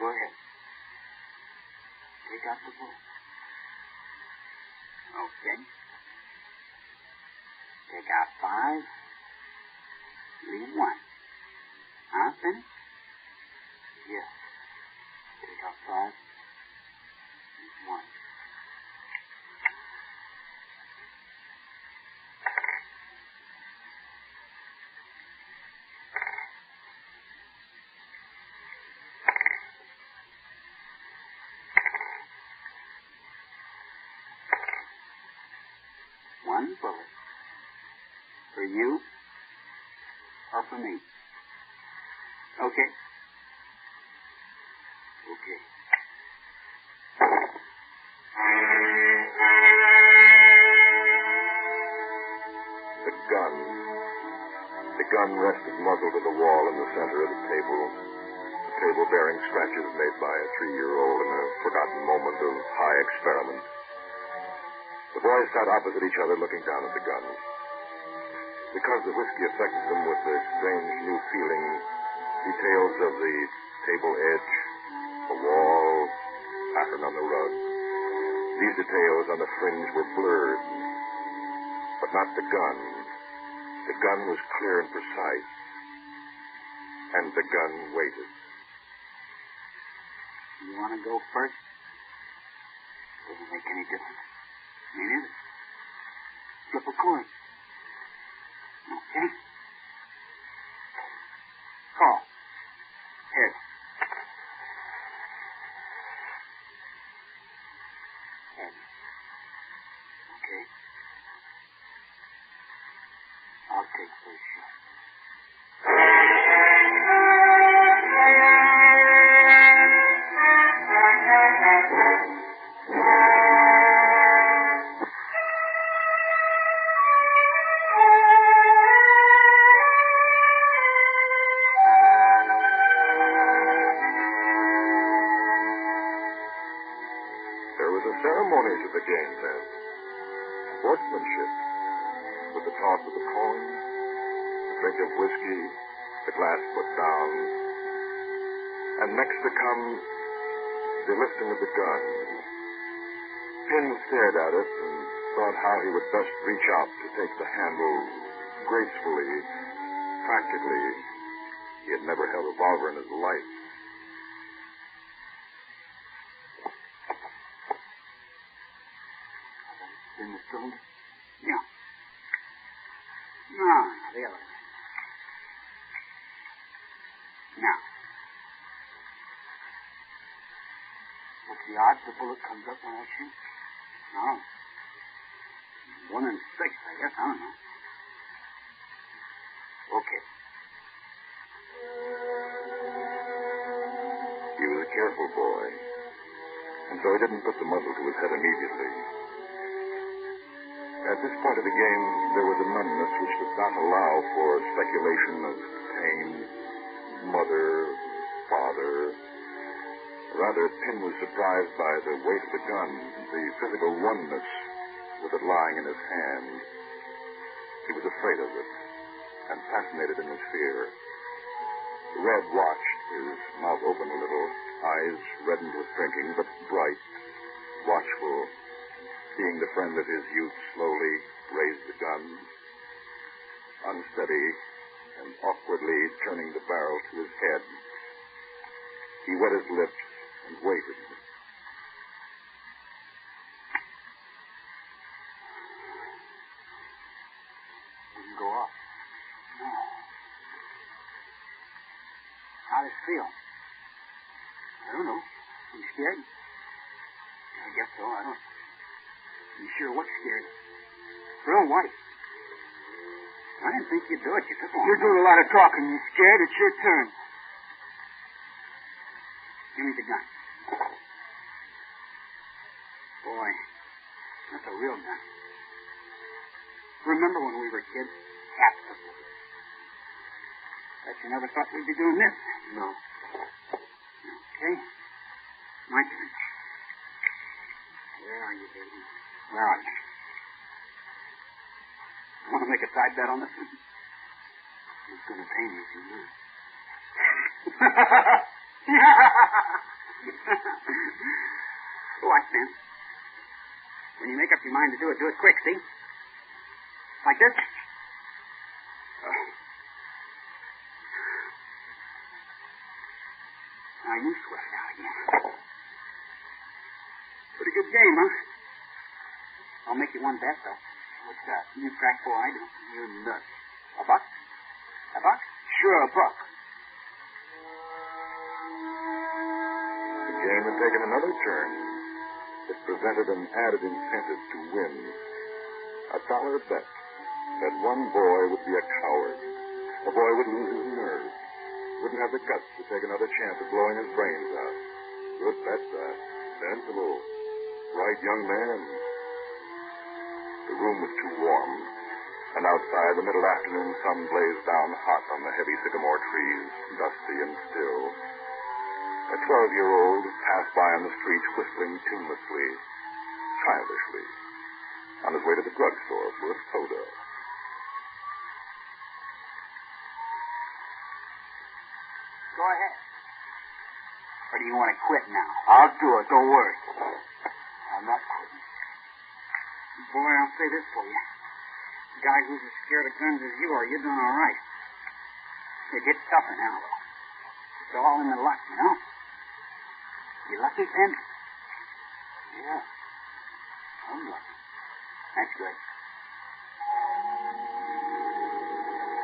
Go ahead. Take out the bullet. Okay. Take out 5. Leave 1. Huh, Finney? Yes. Take out 5. Leave 1. One bullet. For you or for me? Okay. Okay. The gun rested muzzle to the wall in the center of the table bearing scratches made by a 3-year-old in a forgotten moment of high experiment. The boys sat opposite each other looking down at the gun. Because the whiskey affected them with a strange new feeling, details of the table edge, the wall, pattern on the rug, these details on the fringe were blurred. But not the gun. The gun was clear and precise. And the gun waited. You want to go first? Doesn't make any difference. Me neither. Flip a coin. Okay. Call. Head. Head. Okay. I'll take first shot. Ceremony to the game, then. Sportsmanship. With the toss of the coin, the drink of whiskey, the glass put down. And next to come, the lifting of the gun. Pin stared at it and thought how he would best reach out to take the handle gracefully, practically. He had never held a revolver in his life. In the cylinder? Yeah. No, the other way. Now. What's the odds the bullet comes up when I shoot? No. 1 in 6, I guess. I don't know. Okay. He was a careful boy, and so he didn't put the muzzle to his head immediately. At this point of the game, there was a numbness which did not allow for speculation of pain, mother, father. Rather, Pin was surprised by the weight of the gun, the physical oneness with it lying in his hand. He was afraid of it, and fascinated in his fear. Red watched, his mouth open a little, eyes reddened with drinking, but bright, watchful, seeing the friend of his youth slowly raise the gun, unsteady and awkwardly turning the barrel to his head. He wet his lips and waited. Didn't go off. No. How'd it feel? I don't know. You scared? I guess so. I don't. You sure what scared? Real white. I didn't think you'd do it. You took one. You're doing a lot of talking. You scared? It's your turn. Give me the gun. Boy, that's a real gun. Remember when we were kids? Cats took them. Bet you never thought we'd be doing this. No. Okay. My turn. Where are you, baby? Where are you? Want to make a side bet on this? It's going to pay me if you lose. Watch, man. When you make up your mind to do it quick, see? Like this. Now you sweat it out again. Pretty good game, huh? I'll make you one bet, though. What's that? You crack before I do. You're nuts. A buck? A buck? Sure, a buck. The game had taken another turn. It presented an added incentive to win. $1 bet that one boy would be a coward. A boy would lose his nerve. Wouldn't have the guts to take another chance at blowing his brains out. Good bet, that. Sensible. Right young man. The room was too warm, and outside the middle afternoon sun blazed down hot on the heavy sycamore trees, dusty and still. A 12-year-old passed by on the street whistling tunelessly, childishly, on his way to the drugstore for a soda. Go ahead. Or do you want to quit now? I'll do it, don't worry. I'm not quitting. Boy, I'll say this for you. A guy who's as scared of guns as you are, you're doing all right. It gets tougher now, though. It's all in the luck, you know? You lucky, Pen? Yeah. I'm lucky. That's good.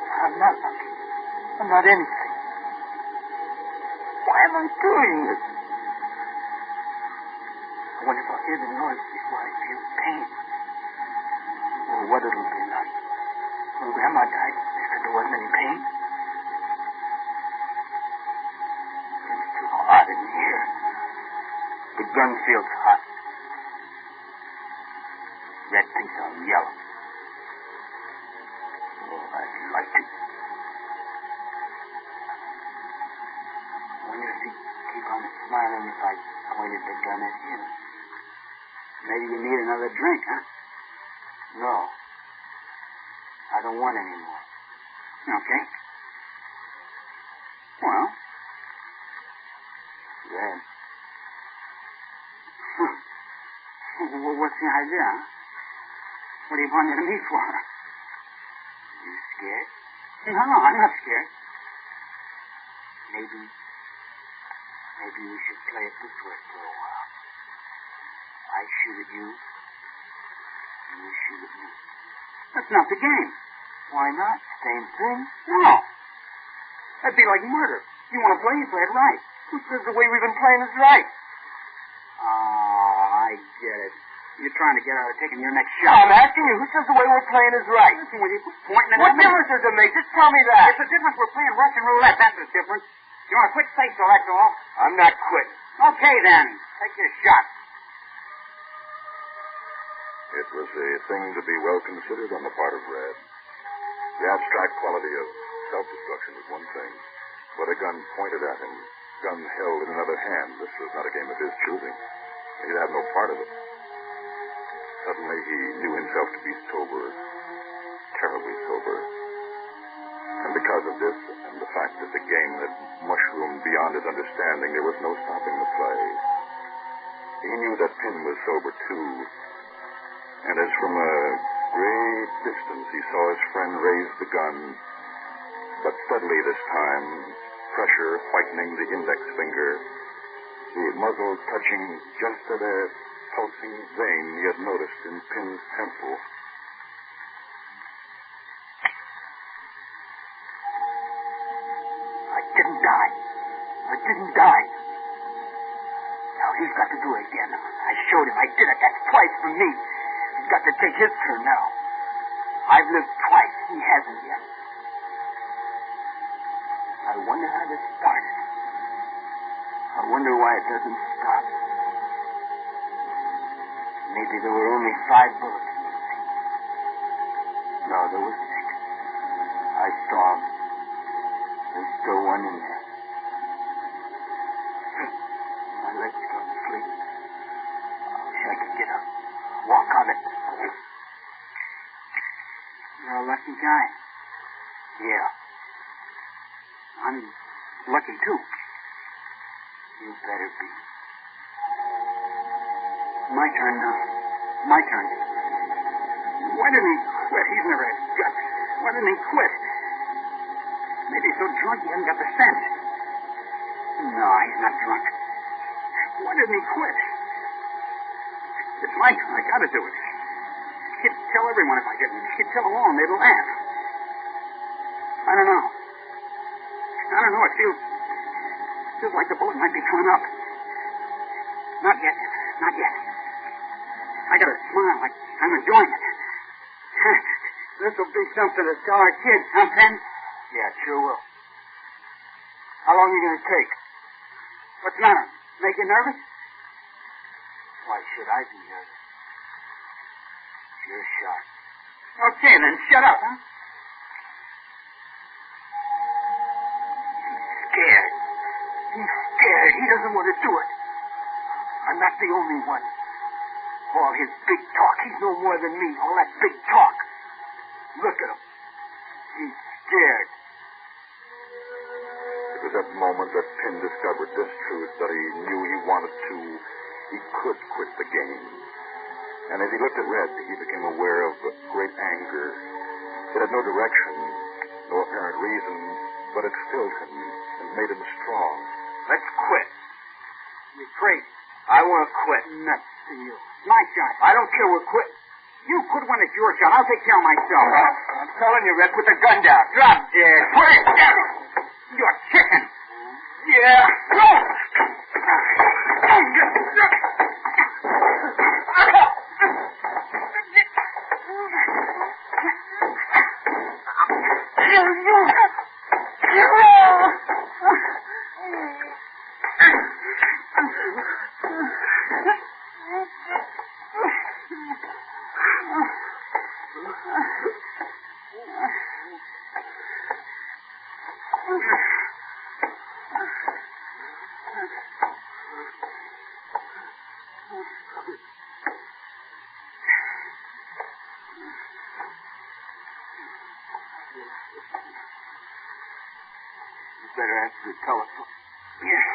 I'm not lucky. I'm not anything. Why am I doing this? I wonder if I'll hear the noise before I feel pain. Or what it'll be like. When Grandma died, they said there wasn't any pain. It's too hot in here. The gun feels hot. Red thinks I'm yellow. Oh, I'd like it. I wonder if he'd keep on smiling if I pointed the gun at him. Maybe you need another drink, huh? No. I don't want any more. Okay. Well. Then. Well, what's the idea, huh? What are you pointing at me for? You scared? No, I'm not scared. Maybe we should play it this way for a while. I shoot at you. You shoot at me. That's not the game. Why not? Same thing? No. That'd be like murder. You want to play, you play it right. Who says the way we've been playing is right? Oh, I get it. You're trying to get out of taking your next shot. I'm asking you, who says the way we're playing is right? Listen, will you quit pointing at me? What difference does it make? Just tell me that. It's the difference we're playing Russian roulette. That's the difference. You want to quit, say so, that's all. I'm not quitting. Okay, then. Take your shot. It was a thing to be well considered on the part of Red. The abstract quality of self-destruction was one thing, but a gun pointed at him, gun held in another hand, this was not a game of his choosing. He'd have no part of it. Suddenly he knew himself to be sober, terribly sober. And because of this, and the fact that the game had mushroomed beyond his understanding, there was no stopping the play. He knew that Pin was sober, too. And as from a great distance he saw his friend raise the gun, but steadily this time, pressure whitening the index finger, the muzzle touching just at a pulsing vein he had noticed in Pin's temple. I didn't die. I didn't die. Now he's got to do it again. I showed him I did it. That's twice for me. He's got to take his turn now. I've lived twice. He hasn't yet. I wonder how this started. I wonder why it doesn't stop. Maybe there were only 5 bullets in the thing. No, there were 6. I saw them. There's still one in there. My leg's going You're a lucky guy. Yeah. I'm lucky, too. You better be. My turn now. My turn. Why didn't he quit? He's never had guts. Why didn't he quit? Maybe he's so drunk he hasn't got the sense. No, he's not drunk. Why didn't he quit? It's my turn. I gotta do it. He'd tell everyone if I didn't. He'd tell them all and they'd laugh. I don't know. It feels like the bullet might be coming up. Not yet. I gotta smile like I'm enjoying it. This'll be something to tell our kids, huh, Pen? Yeah, it sure will. How long are you gonna take? What's the matter? Make you nervous? Why should I be nervous? You're shot. Okay, then shut up, huh? He's scared. He doesn't want to do it. I'm not the only one. All his big talk. He's no more than me. All that big talk. Look at him. He's scared. It was that moment that Penn discovered this truth, that he knew he wanted to. He could quit the game. And as he looked at Red, he became aware of a great anger. It had no direction, no apparent reason, but it filled him and made him strong. Let's quit. You're crazy. I want to quit. Nuts to you. My shot. I don't care we're quitting. You put one at your shot. I'll take care of myself. I'm telling you, Red, put the gun down. Drop dead. Put it down. You're chicken. Yeah. No. Better answer the telephone. Yeah.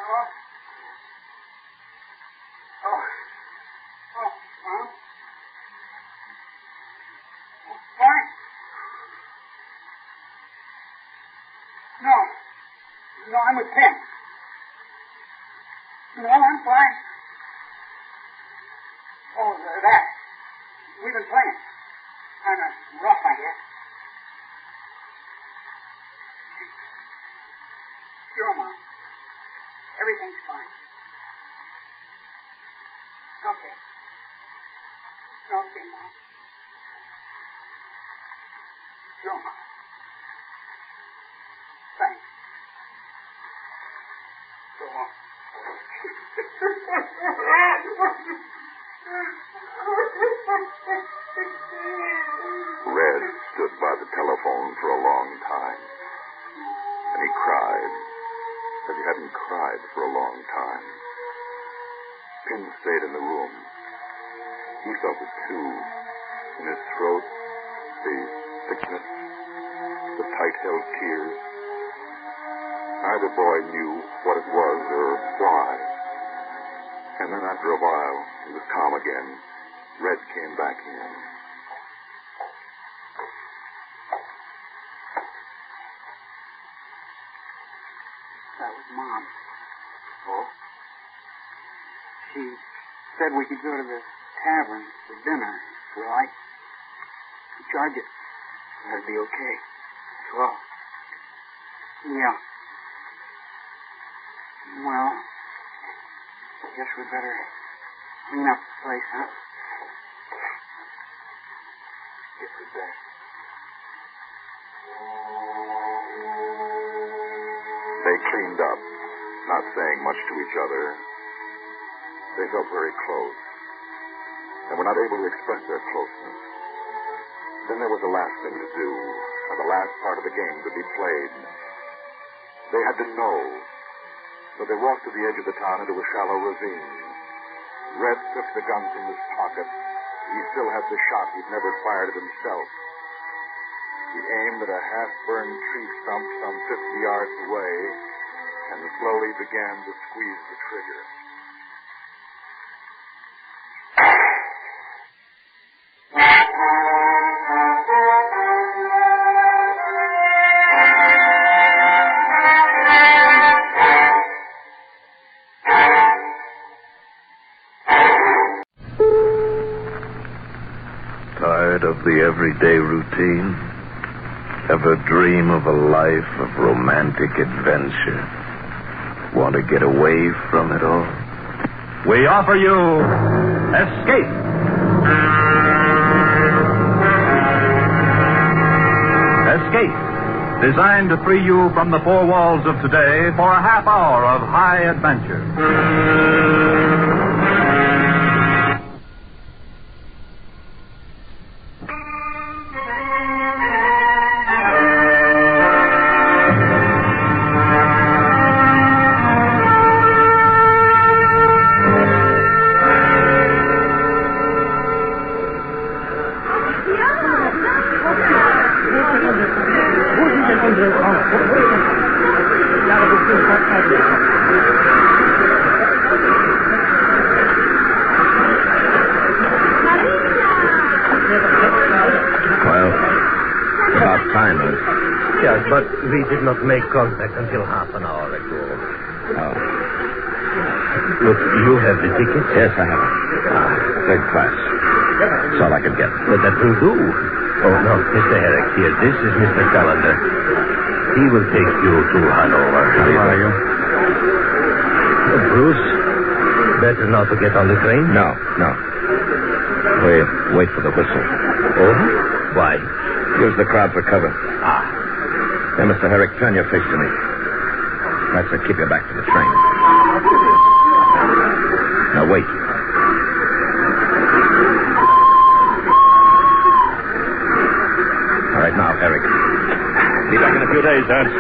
Hello? Mom? Fine? No, I'm with Penn. No, I'm fine. Oh, that. We've been playing. Kind of rough, I guess. Sure, Mom. Everything's fine. Okay. Okay, Mom. Sure, Mom. Thanks. So long. Red stood by the telephone for a long time, and he cried as he hadn't cried for a long time. Pin stayed in the room. He felt it too, in his throat, the thickness, the tight-held tears. Neither boy knew what it was or why. And then after a while, he was calm again. Red came back in. That was Mom. Oh? She said we could go to the tavern for dinner. Will I charge it? That'd be okay. Well, yeah. Well, I guess we better clean up the place, huh? Guess we better. They cleaned up, not saying much to each other. They felt very close, and were not able to express their closeness. Then there was the last thing to do, and the last part of the game to be played. They had to know. So they walked to the edge of the town into a shallow ravine. Red took the gun from his pocket. He still had the shot. He'd never fired it himself. He aimed at a half-burned tree stump some 50 yards away and slowly began to squeeze the trigger. Tired of the everyday routine? Ever dream of a life of romantic adventure? Want to get away from it all? We offer you Escape. Escape, designed to free you from the four walls of today for a half hour of high adventure. Yes, but we did not make contact until half an hour ago. Oh. Look, you have the ticket? Yes, I have it. Third class. That's all I could get. But that will do. Oh, no, Mr. Herrick here. This is Mr. Callender. He will take you to Hanover. How are you? Bruce, better not to get on the train? No. We wait for the whistle. Oh? Why? Use the crowd for cover. Hey, Mr. Herrick, turn your face to me. That's to keep you back to the train. Now, wait. All right, now, Herrick. Be back in a few days, Ernst.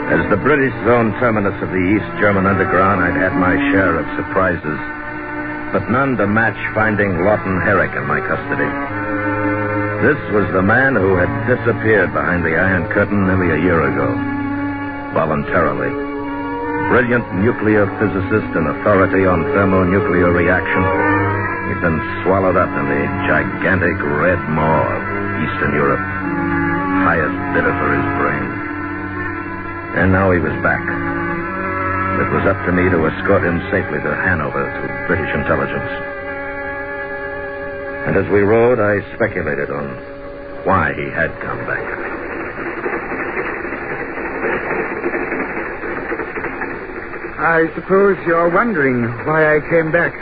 As the British zone terminus of the East German Underground, I'd had my share of surprises, but none to match finding Lawton Herrick in my custody. This was the man who had disappeared behind the Iron Curtain nearly a year ago, voluntarily. Brilliant nuclear physicist and authority on thermonuclear reaction, he'd been swallowed up in the gigantic red maw of Eastern Europe, highest bidder for his brain. And now he was back. It was up to me to escort him safely to Hanover to British intelligence. And as we rode, I speculated on why he had come back. I suppose you're wondering why I came back.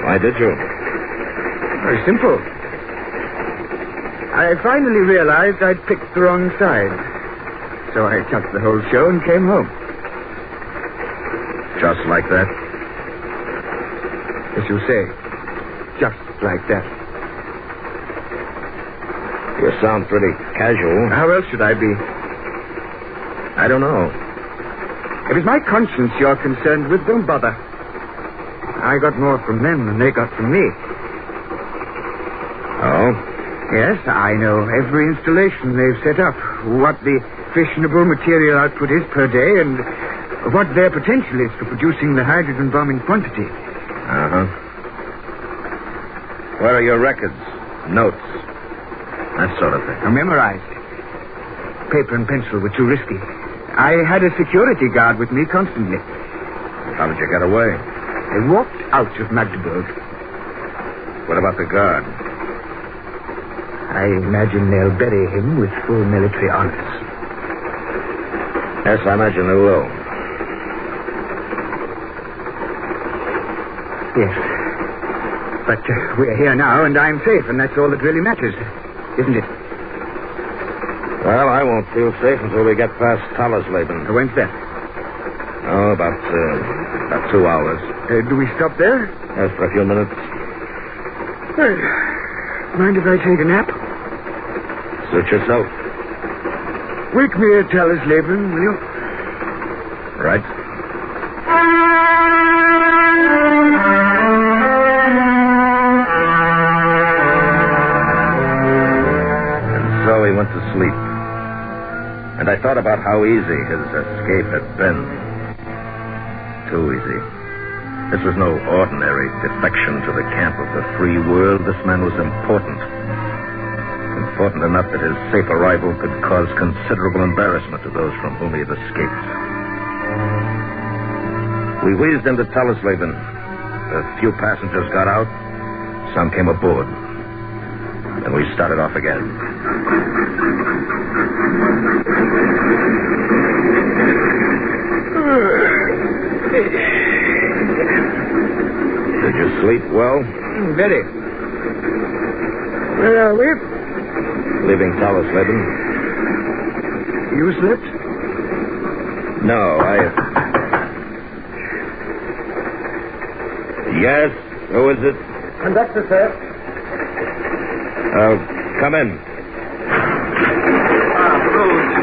Why did you? Very simple. I finally realized I'd picked the wrong side. So I chucked the whole show and came home. Just like that? As you say, just like that. You sound pretty casual. How else should I be? I don't know. If it's my conscience you're concerned with, don't bother. I got more from them than they got from me. Oh? Yes, I know every installation they've set up, what the fissionable material output is per day, and what their potential is for producing the hydrogen bomb in quantity. Uh-huh. Where are your records, notes, that sort of thing? I memorized. Paper and pencil were too risky. I had a security guard with me constantly. How did you get away? I walked out of Magdeburg. What about the guard? I imagine they'll bury him with full military honors. Yes, I imagine they will. Yes. But we're here now, and I'm safe, and that's all that really matters, isn't it? Well, I won't feel safe until we get past Tallersleben. When's that? Oh, about 2 hours. Do we stop there? Yes, for a few minutes. Mind if I take a nap? Suit yourself. Wake me at Tallersleben, will you? Right. And so he went to sleep. And I thought about how easy his escape had been. Too easy. This was no ordinary defection to the camp of the free world. This man was important. Important enough that his safe arrival could cause considerable embarrassment to those from whom he had escaped. We wheezed into Tallersleben. A few passengers got out. Some came aboard. Then we started off again. Did you sleep well? Very. Where are we? Leaving Tallersleben. You slept? No, Yes? Who is it? Conductor, sir. Come in. Bruce.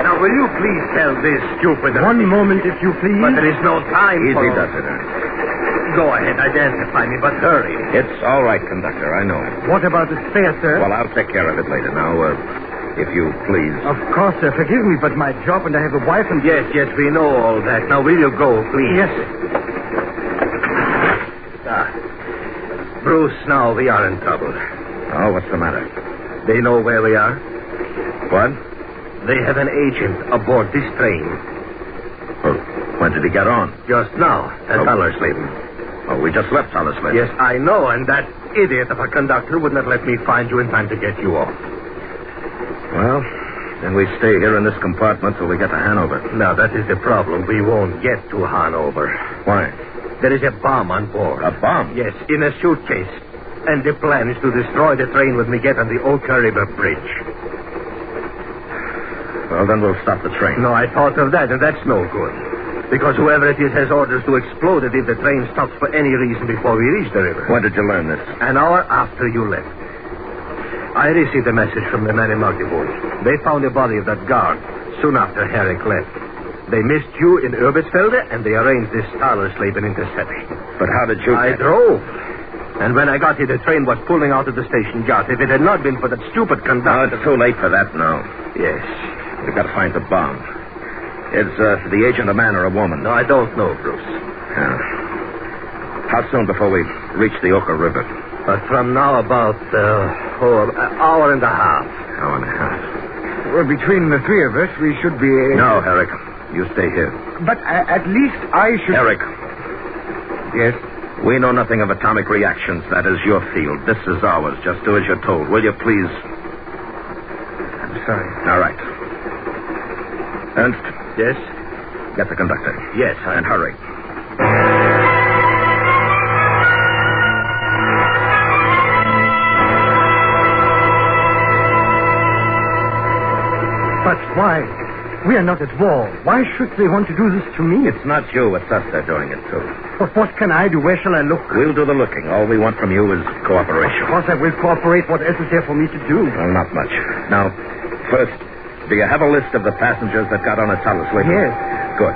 Now, will you please tell this stupid... One moment, if you please. But there is no time for... Easy does it, Go ahead, identify me, but hurry. It's all right, conductor. I know. What about the fare, sir? Well, I'll take care of it later. Now, if you please. Of course, sir. Forgive me, but my job, and I have a wife and... Yes, we know all that. Now, will you go, please? Yes, sir. Bruce, now we are in trouble. Oh, what's the matter? They know where we are. What? They have an agent aboard this train. Oh, when did he get on? Just now, at Tallersleben. Oh, we just left Tallersleben. Yes, I know, and that idiot of a conductor would not let me find you in time to get you off. Well, then we stay here in this compartment till we get to Hanover. Now, that is the problem. We won't get to Hanover. Why? There is a bomb on board. A bomb? Yes, in a suitcase. And the plan is to destroy the train when we get on the Oka River Bridge. Well, then we'll stop the train. No, I thought of that, and that's no good. Because whoever it is has orders to explode it if the train stops for any reason before we reach the river. When did you learn this? An hour after you left. I received a message from the man in Magdeburg. They found the body of that guard soon after Herrick left. They missed you in Olbiefelde, and they arranged this Tallersleben interception. But how did you... I drove. And when I got here, the train was pulling out of the station yard. If it had not been for that stupid conductor... No, it's too late for that now. Yes. We've got to find the bomb. Is the agent a man or a woman? No, I don't know, Bruce. How soon before we reach the Oka River? But from now about, an hour and a half. Hour and a half. Well, between the three of us, we should be... No, Herrick. You stay here. But at least I should... Herrick. Yes? We know nothing of atomic reactions. That is your field. This is ours. Just do as you're told. Will you, please? I'm sorry. All right. Ernst? Yes? Get the conductor. Yes, And hurry. But why? We are not at war. Why should they want to do this to me? It's not you. It's us they're doing it to. But what can I do? Where shall I look? We'll do the looking. All we want from you is cooperation. Of course I will cooperate. What else is there for me to do? Well, not much. Now, first, do you have a list of the passengers that got on a Tallersleben? Yes. Good.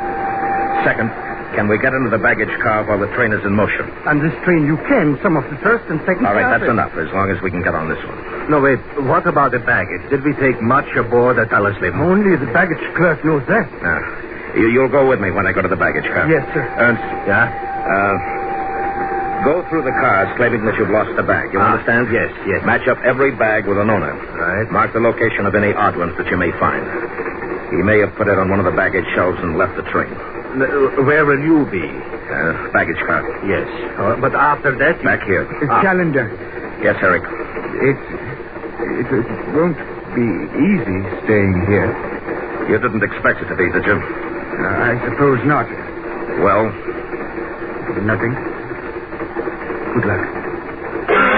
Second, can we get into the baggage car while the train is in motion? On this train you can. Some of the first and second All right, classes. that's enough, as long as we can get on this one. No, wait. What about the baggage? Did we take much aboard at Tallersleben? Only the baggage clerk knows that. You'll go with me when I go to the baggage car. Yes, sir. Ernst? Yeah? Go through the cars claiming that you've lost a bag. You understand? Yes. Match up every bag with an owner. Right. Mark the location of any odd ones that you may find. He may have put it on one of the baggage shelves and left the train. Where will you be? Baggage car. Yes. But after that... Back here. Calendar. Yes, Eric. It won't be easy staying here. You didn't expect it to be, did you? I suppose not. Well? Nothing. Good luck.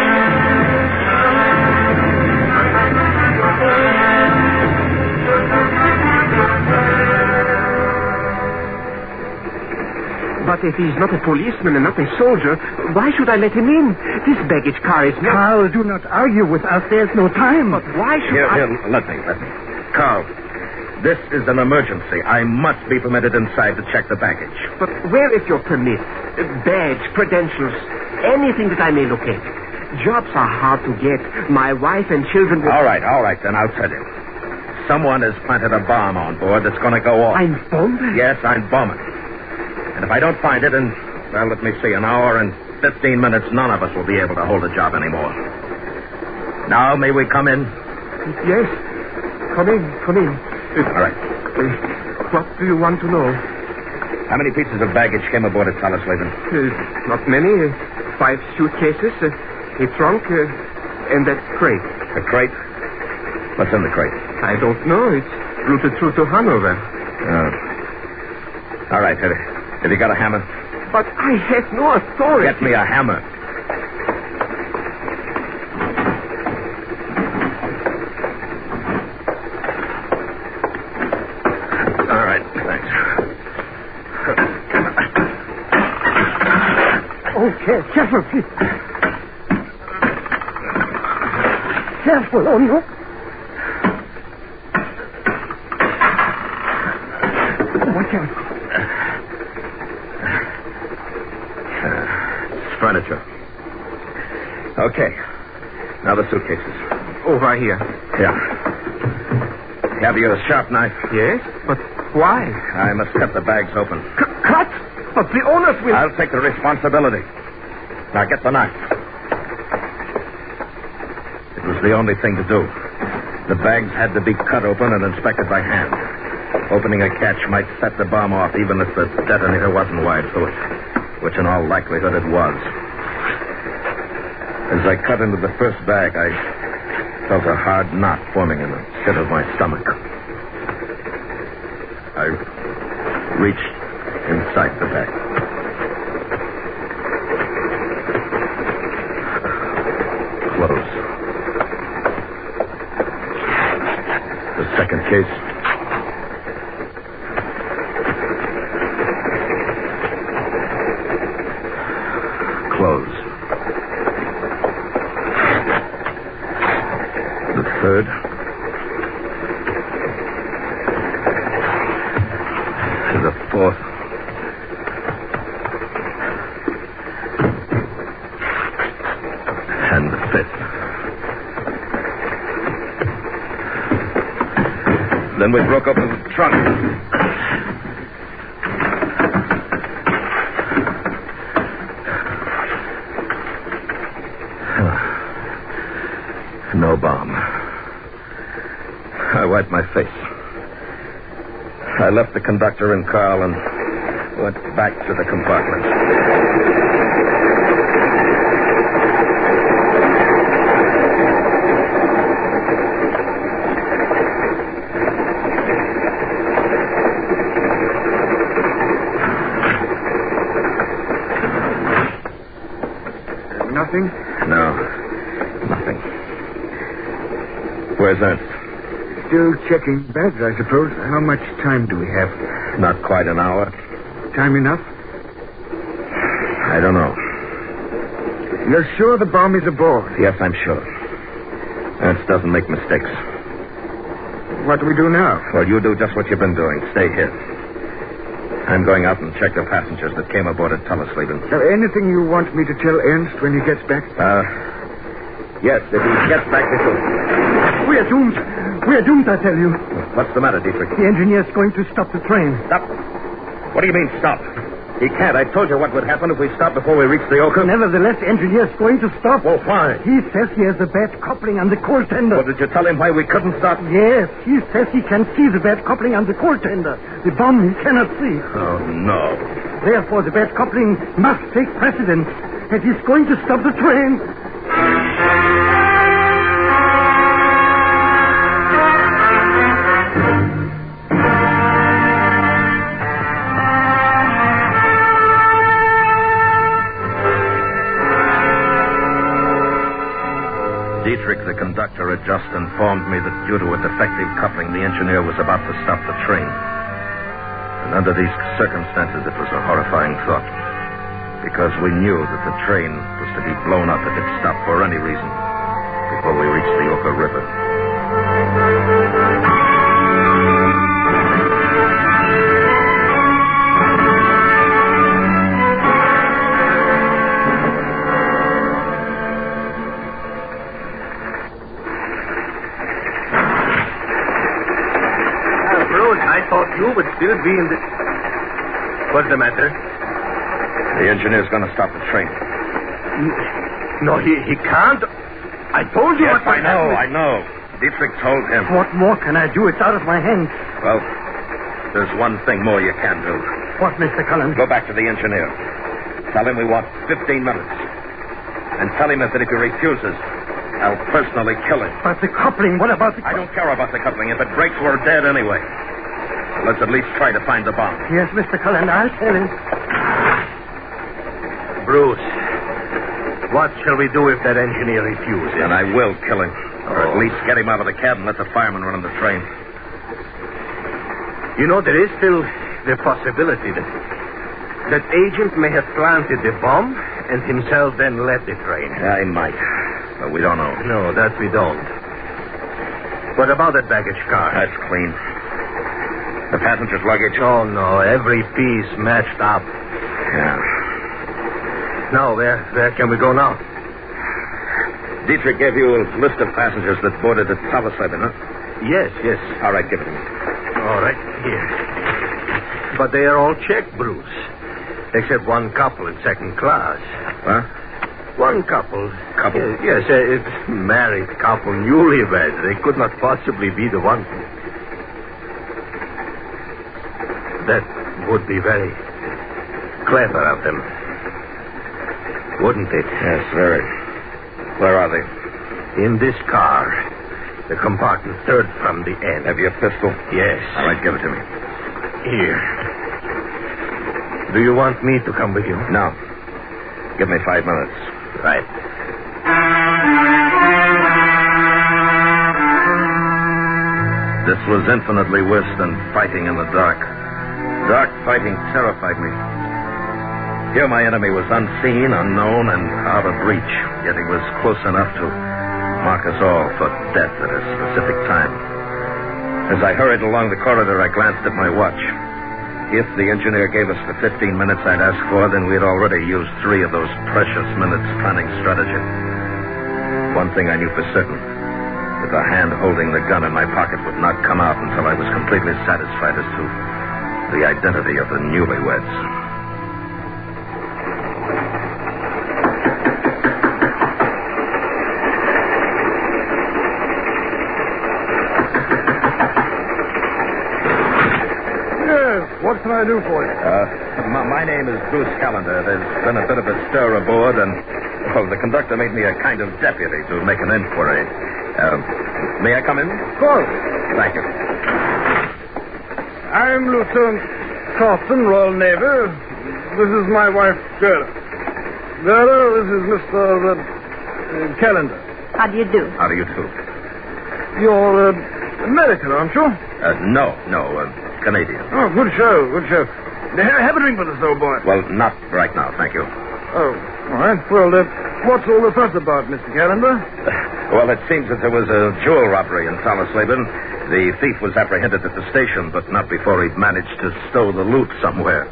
But if he's not a policeman and not a soldier, why should I let him in? This baggage car is not... Carl, do not argue with us. There's no time. But why should Here, let me. Carl, this is an emergency. I must be permitted inside to check the baggage. But where is your permit? Badge, credentials, anything that I may look at. Jobs are hard to get. My wife and children will... All right, then I'll tell you. Someone has planted a bomb on board that's going to go off. Ein Bomb? Yes, ein Bomb. And if I don't find it in, well, let me see, an hour and 15 minutes, none of us will be able to hold a job anymore. Now, may we come in? Yes. Come in. All right. What do you want to know? How many pieces of baggage came aboard at Tallesleben? Not many. 5 suitcases, a trunk, and that crate. The crate? What's in the crate? I don't know. It's routed through to Hanover. All right. Have you got a hammer? But I have no authority. Get me a hammer. All right. Thanks. Okay, careful, please. Careful, oh no. Watch out. It's furniture. Okay. Now the suitcases. Over here. Yeah. Have you a sharp knife? Yes, but why? I must cut the bags open. Cut? But the owners will... I'll take the responsibility. Now get the knife. It was the only thing to do. The bags had to be cut open and inspected by hand. Opening a catch might set the bomb off even if the detonator wasn't wired through it, which in all likelihood it was. As I cut into the first bag, I felt a hard knot forming in the pit of my stomach. I reached inside the bag. Close. The second case. Close. The third. The fourth. And the fifth. Then we broke open the trunk. No bomb. I wiped my face. I left the conductor and Carl and went back to the compartment. Nothing? No, nothing. Where's Ernst? Still checking bags, I suppose. How much time do we have? Not quite an hour. Time enough? I don't know. You're sure the bomb is aboard? Yes, I'm sure. Ernst doesn't make mistakes. What do we do now? Well, you do just what you've been doing. Stay here. I'm going out and check the passengers that came aboard at Tallesleben. Anything you want me to tell Ernst when he gets back? Yes, if he gets back before... We are doomed. We are doomed, I tell you. What's the matter, Dietrich? The engineer's going to stop the train. Stop? What do you mean, stop? He can't. I told you what would happen if we stopped before we reached the Oka. Nevertheless, the engineer's going to stop. Well, why? He says he has a bad coupling on the coal tender. Well, did you tell him why we couldn't stop? Yes, he says he can see the bad coupling on the coal tender. The bomb he cannot see. Oh, no. Therefore, the bad coupling must take precedence. And he's going to stop the train. Dietrich, the conductor, had just informed me that due to a defective coupling, the engineer was about to stop the train. And under these circumstances, it was a horrifying thought. Because we knew that the train was to be blown up if it stopped for any reason before we reached the Oka River. You would still be in the... What's the matter? The engineer's going to stop the train. No, he can't. I told you yes, what I know. Dietrich told him. What more can I do? It's out of my hands. Well, there's one thing more you can do. What, Mr. Cullen? Go back to the engineer. Tell him we want 15 minutes. And tell him that if he refuses, I'll personally kill him. But the coupling, what about the... I don't care about the coupling. If it breaks, we're dead anyway. Let's at least try to find the bomb. Yes, Mr. Cullen, I'll tell him. Bruce, what shall we do if that engineer refuses? And I will kill him. Or at least get him out of the cab and let the fireman run the train. You know, there is still the possibility that agent may have planted the bomb and himself then led the train. Yeah, he might. But we don't know. No, that we don't. What about that baggage car? That's clean. The passenger's luggage? Oh, no. Every piece matched up. Yeah. Now, where can we go now? Dietrich gave you a list of passengers that boarded at Talisleben, huh? Yes. All right, give it to me. All right, here. But they are all checked, Bruce. Except one couple in second class. Huh? One couple. Couple? Yes, it's married couple, newlyweds. They could not possibly be the one. That would be very clever of them. Wouldn't it? Yes, very. Where are they? In this car. The compartment third from the end. Have you a pistol? Yes. All right, give it to me. Here. Do you want me to come with you? No. Give me 5 minutes. Right. This was infinitely worse than fighting in the dark. Dark fighting terrified me. Here my enemy was unseen, unknown, and out of reach. Yet he was close enough to mark us all for death at a specific time. As I hurried along the corridor, I glanced at my watch. If the engineer gave us the 15 minutes I'd asked for, then we'd already used 3 of those precious minutes planning strategy. One thing I knew for certain, that the hand holding the gun in my pocket would not come out until I was completely satisfied as to the identity of the newlyweds. What can I do for you? My name is Bruce Callender. There's been a bit of a stir aboard, and, well, the conductor made me a kind of deputy to make an inquiry. May I come in? Of course. Thank you. I'm Lieutenant Carson, Royal Navy. This is my wife, Gerda. Gerda, this is Mr. Callender. How do you do? How do you do? You're American, aren't you? No, Canadian. Oh, good show. Have a drink with us, old boy. Well, not right now, thank you. Oh, all right. Well, what's all the fuss about, Mr. Callender? Well, it seems that there was a jewel robbery in Talisleben. The thief was apprehended at the station, but not before he'd managed to stow the loot somewhere.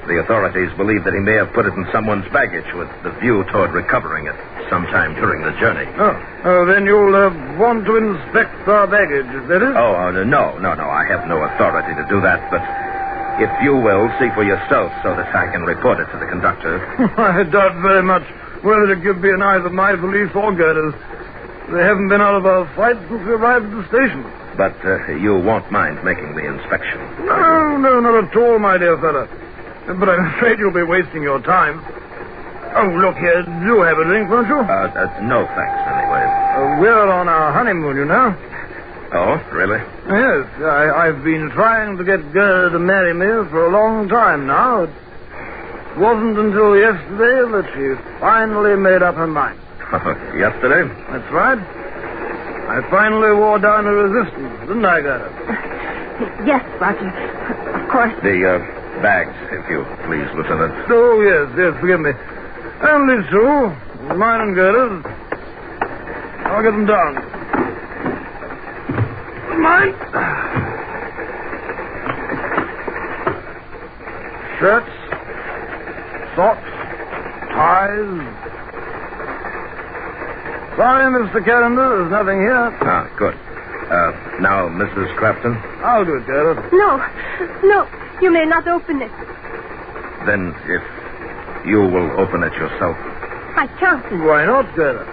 The authorities believe that he may have put it in someone's baggage with the view toward recovering it sometime during the journey. Oh, then you'll want to inspect our baggage, is that it? Oh, no. I have no authority to do that, but if you will, see for yourself so that I can report it to the conductor. I doubt very much whether it could be in either my police or Gerda's. They haven't been out of our fight since we arrived at the station. But you won't mind making the inspection? No, not at all, my dear fellow. But I'm afraid you'll be wasting your time. Oh, look here. Do have a drink, won't you? No, thanks, anyway. We're on our honeymoon, you know. Oh, really? Yes. I've been trying to get Gerda to marry me for a long time now. It wasn't until yesterday that she finally made up her mind. Yesterday? That's right. I finally wore down her resistance, didn't I, Gerda? Yes, Roger. Of course. The bags, if you please, Lieutenant. Oh, yes, forgive me. Only two. Mine and Gerda's. I'll get them down. Mine. Shirts, socks, ties. Sorry, Mr. Carrender, there's nothing here. Ah, good. Now, Mrs. Crafton? I'll do it, Gerda. No, you may not open it. Then, if you will open it yourself. I can't. Why not, Gerda?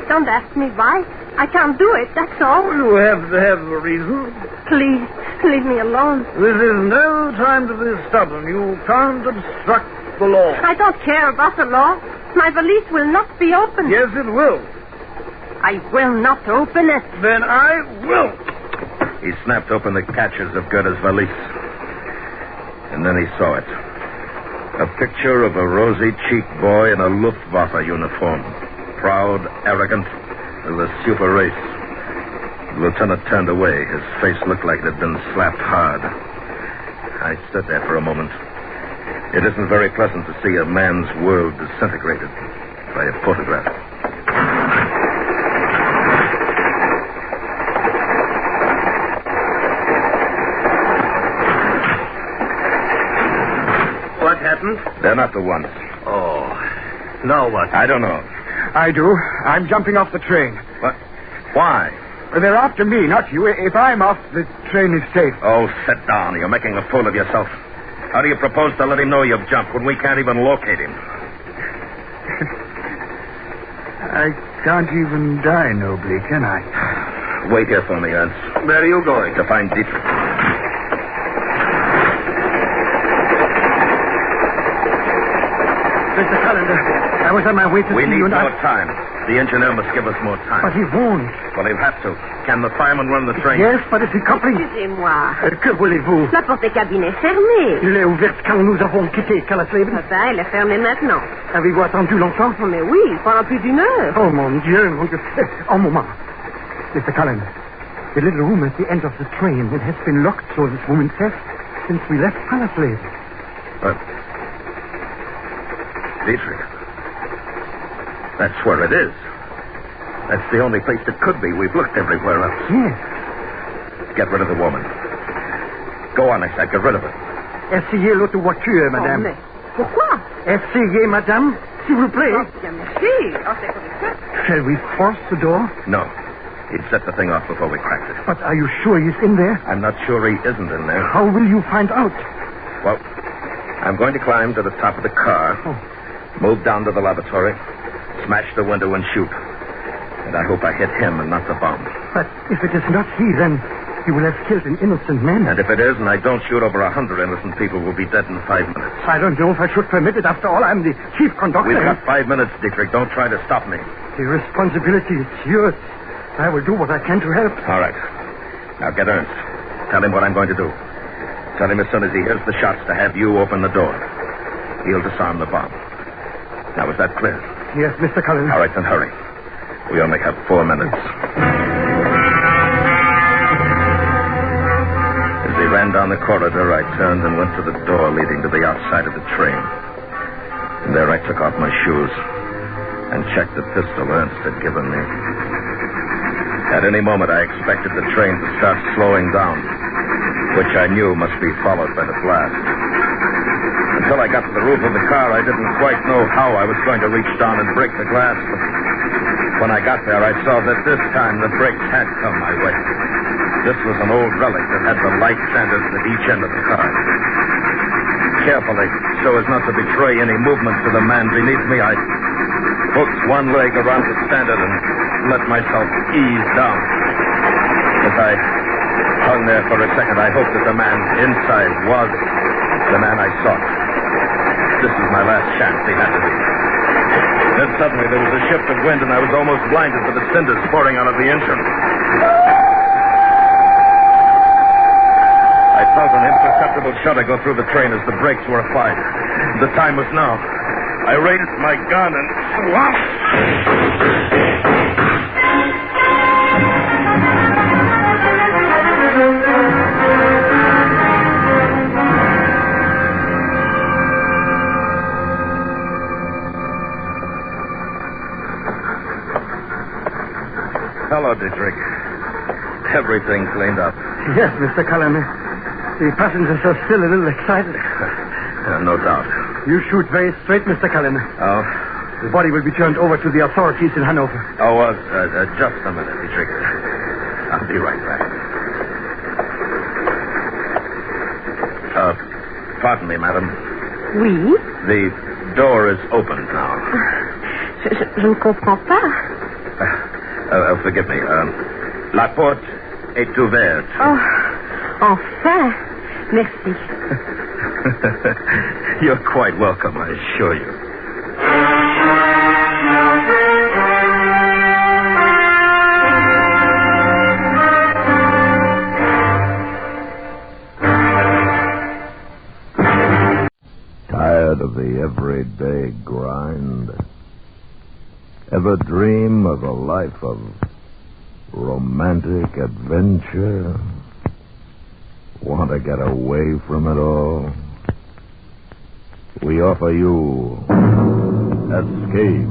Don't ask me why. I can't do it, that's all. You have to have a reason. Please, leave me alone. This is no time to be stubborn. You can't obstruct the law. I don't care about the law. My valise will not be opened. Yes, it will. I will not open it. Then I will. He snapped open the catches of Gerda's valise. And then he saw it. A picture of a rosy-cheeked boy in a Luftwaffe uniform. Proud, arrogant, with a super race. The lieutenant turned away. His face looked like it had been slapped hard. I stood there for a moment. It isn't very pleasant to see a man's world disintegrated by a photograph. What happened? They're not the ones. Oh. Now what? I don't know. I do. I'm jumping off the train. What? Why? They're after me, not you. If I'm off, the train is safe. Oh, sit down. You're making a fool of yourself. How do you propose to let him know you've jumped when we can't even locate him? I can't even die nobly, can I? Wait here for me, Ernst. Where are you going? To find Dietrich. Mr. Callender, I was on my way to We see need you. more time. The engineer must give us more time. But he won't. Well, he'll have to. Can the fireman run the train? Yes, but it's coupling. Excusez-moi. Que voulez-vous? La porte cabine est fermée. Elle est ouverte quand nous avons quitté Calasleben. Ah ben, elle est fermée maintenant. Avez-vous attendu longtemps? Oh, mais oui, pendant plus d'une heure. Oh, mon Dieu, mon Dieu. Un moment. Mr. Callender, the little room at the end of the train, it has been locked, so this woman says, since we left Calasleben. But, Dietrich, that's where it is. That's the only place it could be. We've looked everywhere else. Yes. Get rid of the woman. Go on, I said. Get rid of her. Essayez l'autre voiture, madame. Oh, mais pourquoi? Essayez, madame, s'il vous plaît. Oh, bien merci. Oh, c'est comme ça. Shall we force the door? No. He'd set the thing off before we cracked it. But are you sure he's in there? I'm not sure he isn't in there. How will you find out? Well, I'm going to climb to the top of the car, move down to the laboratory, smash the window and shoot. And I hope I hit him and not the bomb. But if it is not he, then he will have killed an innocent man. And if it is, and I don't shoot over 100 innocent people, we'll be dead in 5 minutes. I don't know if I should permit it. After all, I'm the chief conductor. We've got 5 minutes, Dietrich. Don't try to stop me. The responsibility is yours. I will do what I can to help. All right. Now get Ernst. Tell him what I'm going to do. Tell him as soon as he hears the shots to have you open the door. He'll disarm the bomb. Now, is that clear? Yes, Mr. Cullen. All right, then hurry. We only have 4 minutes. As he ran down the corridor, I turned and went to the door leading to the outside of the train. And there I took off my shoes and checked the pistol Ernst had given me. At any moment, I expected the train to start slowing down, which I knew must be followed by the blast. Until I got to the roof of the car, I didn't quite know how I was going to reach down and break the glass. But when I got there, I saw that this time the brakes had come my way. This was an old relic that had the light standards at each end of the car. Carefully, so as not to betray any movement to the man beneath me, I hooked one leg around the standard and let myself ease down. As I hung there for a second, I hoped that the man inside was the man I sought. This was my last chance. He had to be. Then suddenly there was a shift of wind, and I was almost blinded by the cinders pouring out of the engine. I felt an imperceptible shudder go through the train as the brakes were applied. The time was now. I raised my gun and swamped. So, Dietrich, everything cleaned up. Yes, Mr. Cullen. The passengers are still a little excited. No doubt. You shoot very straight, Mr. Cullen. Oh? The body will be turned over to the authorities in Hanover. Oh, just a minute, Dietrich. I'll be right back. Pardon me, madam. Oui? The door is open now. Je ne comprends pas. Forgive me. La porte est ouverte. Oh, enfin. Merci. You're quite welcome, I assure you. Tired of the everyday grind? Ever dream of a life of romantic adventure? Want to get away from it all? We offer you Escape.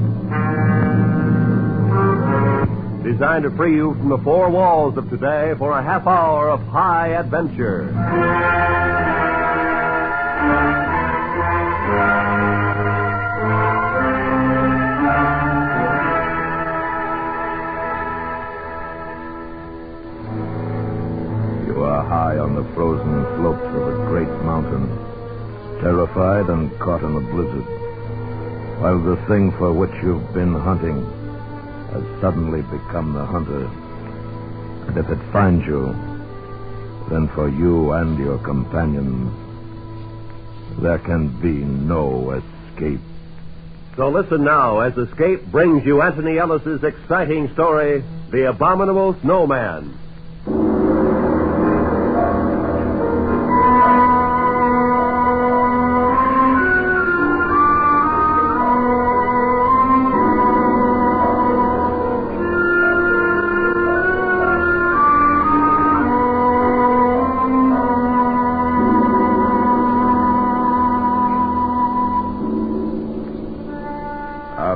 Designed to free you from the four walls of today for a half hour of high adventure. You are high on the frozen slopes of a great mountain, terrified and caught in a blizzard, while the thing for which you've been hunting has suddenly become the hunter. And if it finds you, then for you and your companions, there can be no escape. So listen now as Escape brings you Anthony Ellis's exciting story, The Abominable Snowman.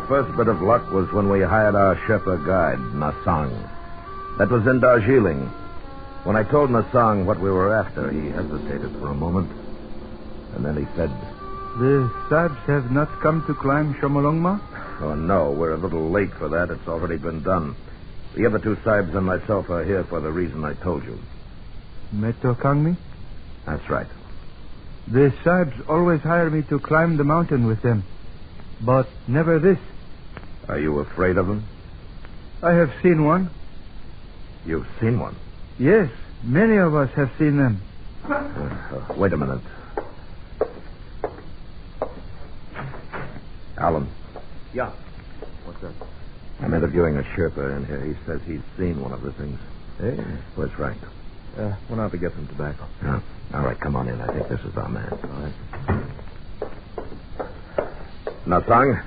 First bit of luck was when we hired our Sherpa guide, Nasang. That was in Darjeeling. When I told Nasang what we were after, he hesitated for a moment. And then he said, The Sabs have not come to climb Shomolungma? Oh, no, we're a little late for that. It's already been done. The other two Sahibs and myself are here for the reason I told you. Metokangmi? That's right. The Sabs always hire me to climb the mountain with them. But never this. Are you afraid of them? I have seen one. You've seen one? Yes, many of us have seen them. Wait a minute. Alan. Yeah. What's that? I'm interviewing a Sherpa in here. He says he's seen one of the things. Hey? Where's Frank? Went out to get some tobacco. Yeah. All right, come on in. I think this is our man. All right. Nasang,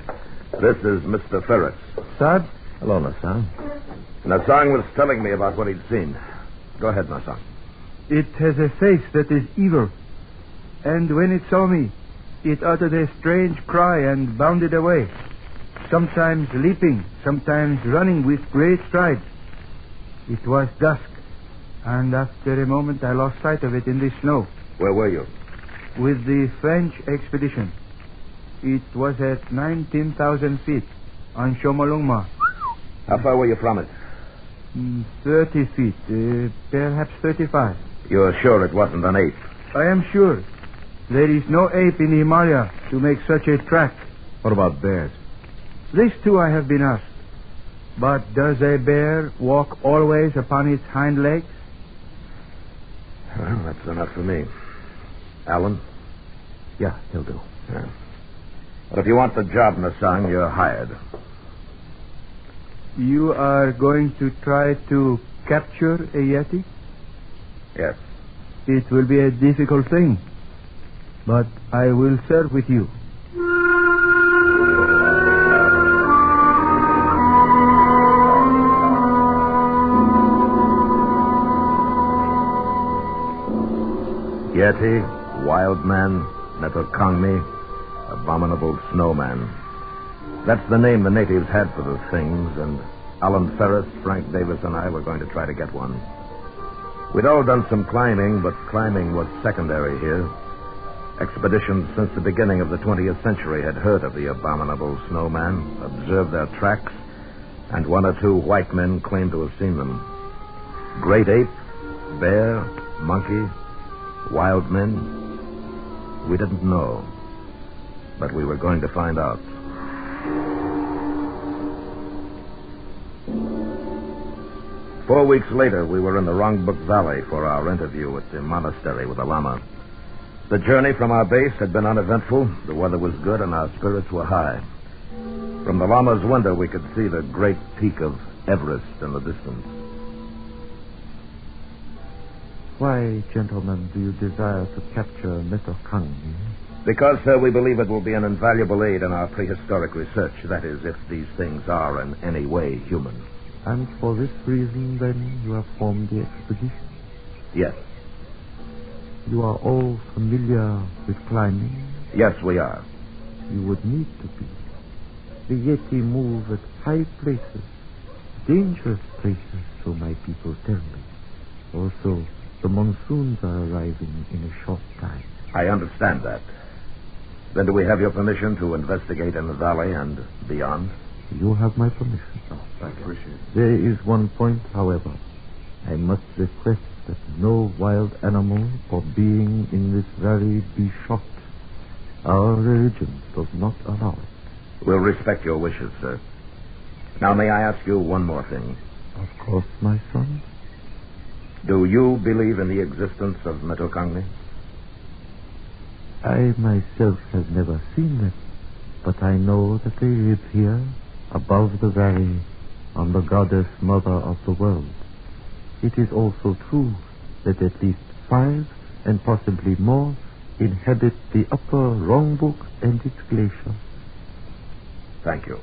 this is Mr. Ferris. Sab? Hello, Nasang. Nasang was telling me about what he'd seen. Go ahead, Nasang. It has a face that is evil. And when it saw me, it uttered a strange cry and bounded away. Sometimes leaping, sometimes running with great strides. It was dusk, and after a moment I lost sight of it in the snow. Where were you? With the French expedition. It was at 19,000 feet on Shomolungma. How far were you from it? 30 feet, perhaps 35. You're sure it wasn't an ape? I am sure. There is no ape in the Himalaya to make such a track. What about bears? This too I have been asked. But does a bear walk always upon its hind legs? Well, that's enough for me. Alan? Yeah, he'll do. Yeah. But if you want the job, Nasang, you're hired. You are going to try to capture a Yeti? Yes. It will be a difficult thing. But I will serve with you. Yeti, Wild Man, Metokangmi, Abominable Snowman. That's the name the natives had for the things, and Alan Ferris, Frank Davis, and I were going to try to get one. We'd all done some climbing, but climbing was secondary here. Expeditions since the beginning of the 20th century had heard of the Abominable Snowman, observed their tracks, and one or two white men claimed to have seen them. Great ape, bear, monkey, wild men. We didn't know, but we were going to find out. Four weeks later, we were in the Rongbuk Valley for our interview at the monastery with the Lama. The journey from our base had been uneventful, the weather was good, and our spirits were high. From the Lama's window, we could see the great peak of Everest in the distance. Why, gentlemen, do you desire to capture Metokangni? Because, sir, we believe it will be an invaluable aid in our prehistoric research. That is, if these things are in any way human. And for this reason, then, you have formed the expedition? Yes. You are all familiar with climbing? Yes, we are. You would need to be. The Yeti move at high places, dangerous places, so my people tell me. Also, the monsoons are arriving in a short time. I understand that. Then do we have your permission to investigate in the valley and beyond? You have my permission. Oh, thank you. Appreciate it. There is one point, however. I must request that no wild animal or being in this valley be shot. Our religion does not allow it. We'll respect your wishes, sir. Now, may I ask you one more thing? Of course, my son. Do you believe in the existence of Metokangni? I myself have never seen them, but I know that they live here, above the valley, on the goddess mother of the world. It is also true that at least 5, and possibly more, inhabit the upper Rongbuk and its glacier. Thank you.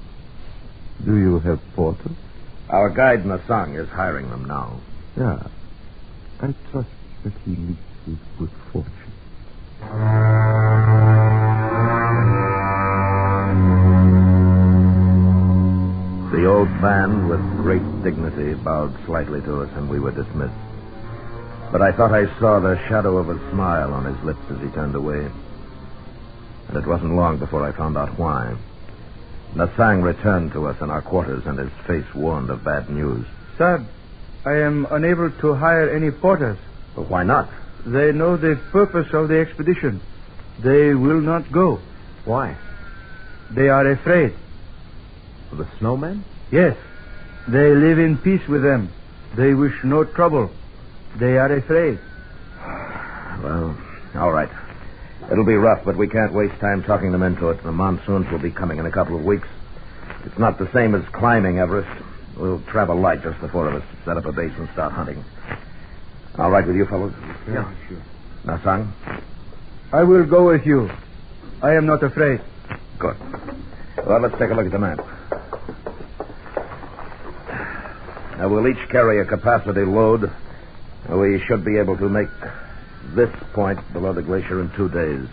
Do you have porters? Our guide Nasang is hiring them now. Yeah. I trust that he meets with good fortune. The old man, with great dignity, bowed slightly to us, and we were dismissed. But I thought I saw the shadow of a smile on his lips as he turned away. And it wasn't long before I found out why. Nasang returned to us in our quarters, and his face warned of bad news. Sir, I am unable to hire any porters. But why not? They know the purpose of the expedition. They will not go. Why? They are afraid. The snowmen? Yes. They live in peace with them. They wish no trouble. They are afraid. Well, all right. It'll be rough, but we can't waste time talking them into it. The monsoons will be coming in a couple of weeks. It's not the same as climbing Everest. We'll travel light, just the 4 of us, set up a base and start hunting. All right with you, fellows? Yeah, sure. Nasang? I will go with you. I am not afraid. Good. Well, let's take a look at the map. Now, we'll each carry a capacity load. We should be able to make this point below the glacier in 2 days.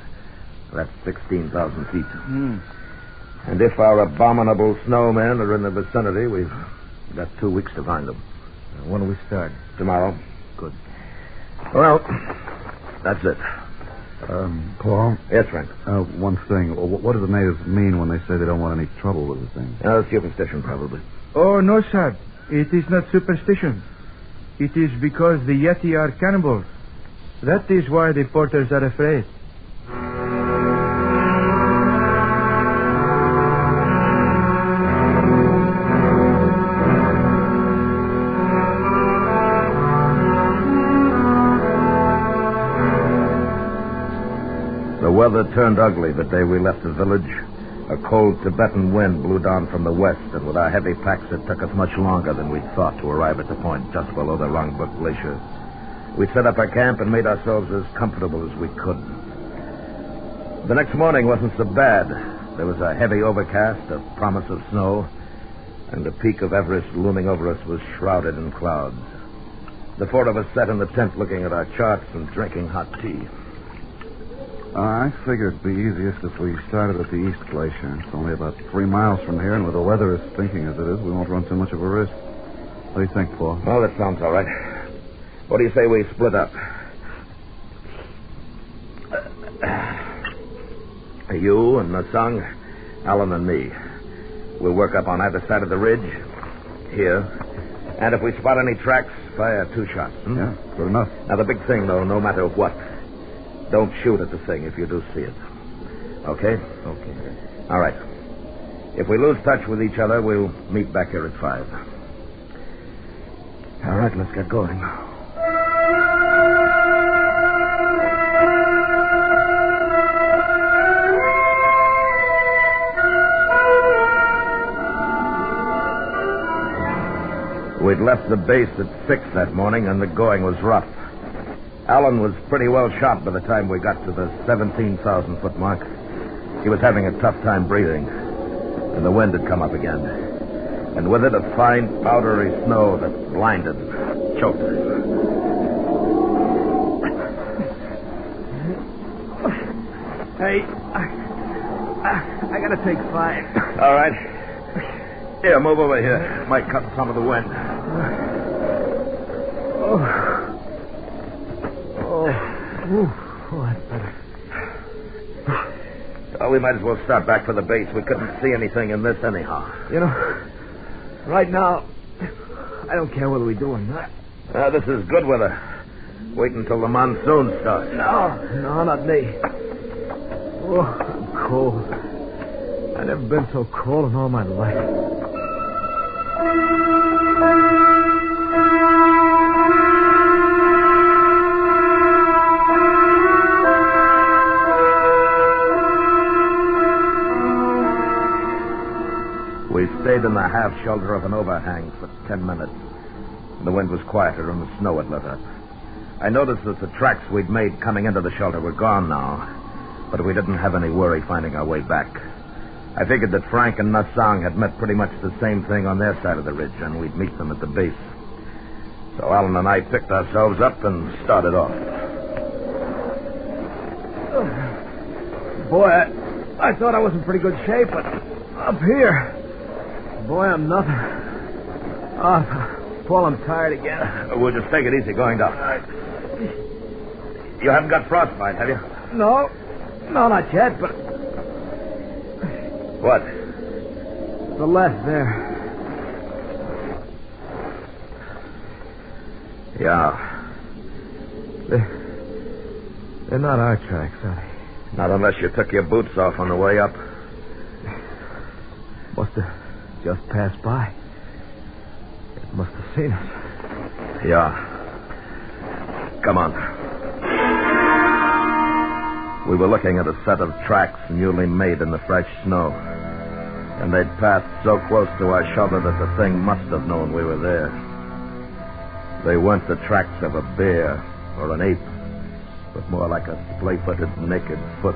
That's 16,000 feet. And if our abominable snowmen are in the vicinity, we've got 2 weeks to find them. When do we start? Tomorrow. Good. Well, that's it. Paul? Yes, Frank. One thing. What do the natives mean when they say they don't want any trouble with the thing? Superstition, probably. Oh, no, sir. It is not superstition. It is because the Yeti are cannibals. That is why the porters are afraid. The weather turned ugly the day we left the village. A cold Tibetan wind blew down from the west, and with our heavy packs, it took us much longer than we'd thought to arrive at the point just below the Rongbuk Glacier. We set up our camp and made ourselves as comfortable as we could. The next morning wasn't so bad. There was a heavy overcast, a promise of snow, and the peak of Everest looming over us was shrouded in clouds. The 4 of us sat in the tent looking at our charts and drinking hot tea. I figured it'd be easiest if we started at the East Glacier. It's only about 3 miles from here, and with the weather as stinking as it is, we won't run too much of a risk. What do you think, Paul? Well, that sounds all right. What do you say we split up? You and Nasang, Alan and me. We'll work up on either side of the ridge. Here. And if we spot any tracks, fire 2 shots. Yeah, good enough. Now, the big thing, though, no matter what, don't shoot at the thing if you do see it. Okay? Okay. All right. If we lose touch with each other, we'll meet back here at 5. All right, let's get going. We'd left the base at 6 that morning, and the going was rough. Alan was pretty well shot by the time we got to the 17,000-foot mark. He was having a tough time breathing, and the wind had come up again. And with it, a fine, powdery snow that blinded, choked us. Hey, I gotta take 5. All right. Here, move over here. Might cut some of the wind. Oh, that's better. Well, we might as well start back for the base. We couldn't see anything in this anyhow. You know, right now, I don't care whether we do or not. This is good weather. Wait until the monsoon starts. No, not me. Oh, I'm cold. I've never been so cold in all my life. We stayed in the half shelter of an overhang for 10 minutes. The wind was quieter and the snow had let up. I noticed that the tracks we'd made coming into the shelter were gone now, but we didn't have any worry finding our way back. I figured that Frank and Nasang had met pretty much the same thing on their side of the ridge, and we'd meet them at the base. So Alan and I picked ourselves up and started off. Boy, I thought I was in pretty good shape, but up here, boy, I'm nothing. Oh, Paul, I'm tired again. We'll just take it easy going down. You haven't got frostbite, have you? No, not yet, but... What? The left there. Yeah. They're not our tracks, are they? Not unless you took your boots off on the way up. Must have just passed by. It must have seen us. Yeah. Come on. We were looking at a set of tracks newly made in the fresh snow. And they'd passed so close to our shelter that the thing must have known we were there. They weren't the tracks of a bear or an ape, but more like a splay-footed, naked foot.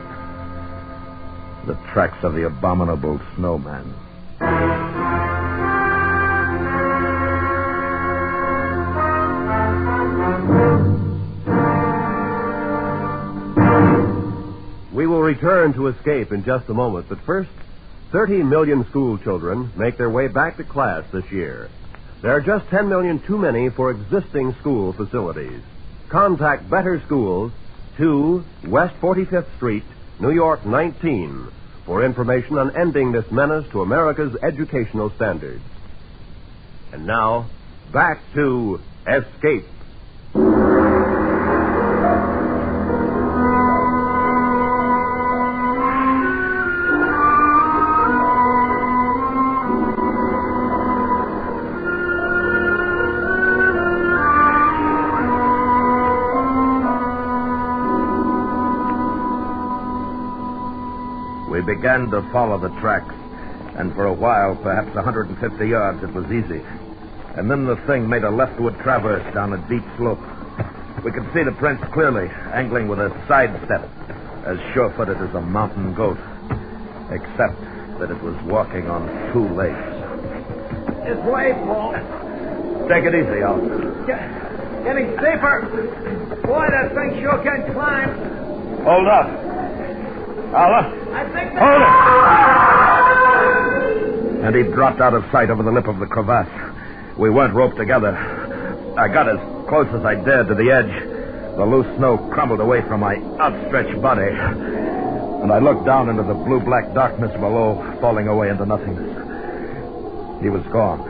The tracks of the Abominable Snowman. We will return to Escape in just a moment, but first, 30 million school children make their way back to class this year. There are just 10 million too many for existing school facilities. Contact Better Schools, 2 West 45th Street, New York 19, for information on ending this menace to America's educational standards. And now, back to Escape. We began to follow the tracks, and for a while, perhaps 150 yards, it was easy. And then the thing made a leftward traverse down a deep slope. We could see the prints clearly, angling with a side step, as sure-footed as a mountain goat, except that it was walking on 2 legs. This way, Paul. Take it easy, Al. Getting safer. Boy, that thing sure can climb. Hold up. Allah! Hold it! And he dropped out of sight over the lip of the crevasse. We weren't roped together. I got as close as I dared to the edge. The loose snow crumbled away from my outstretched body. And I looked down into the blue-black darkness below, falling away into nothingness. He was gone.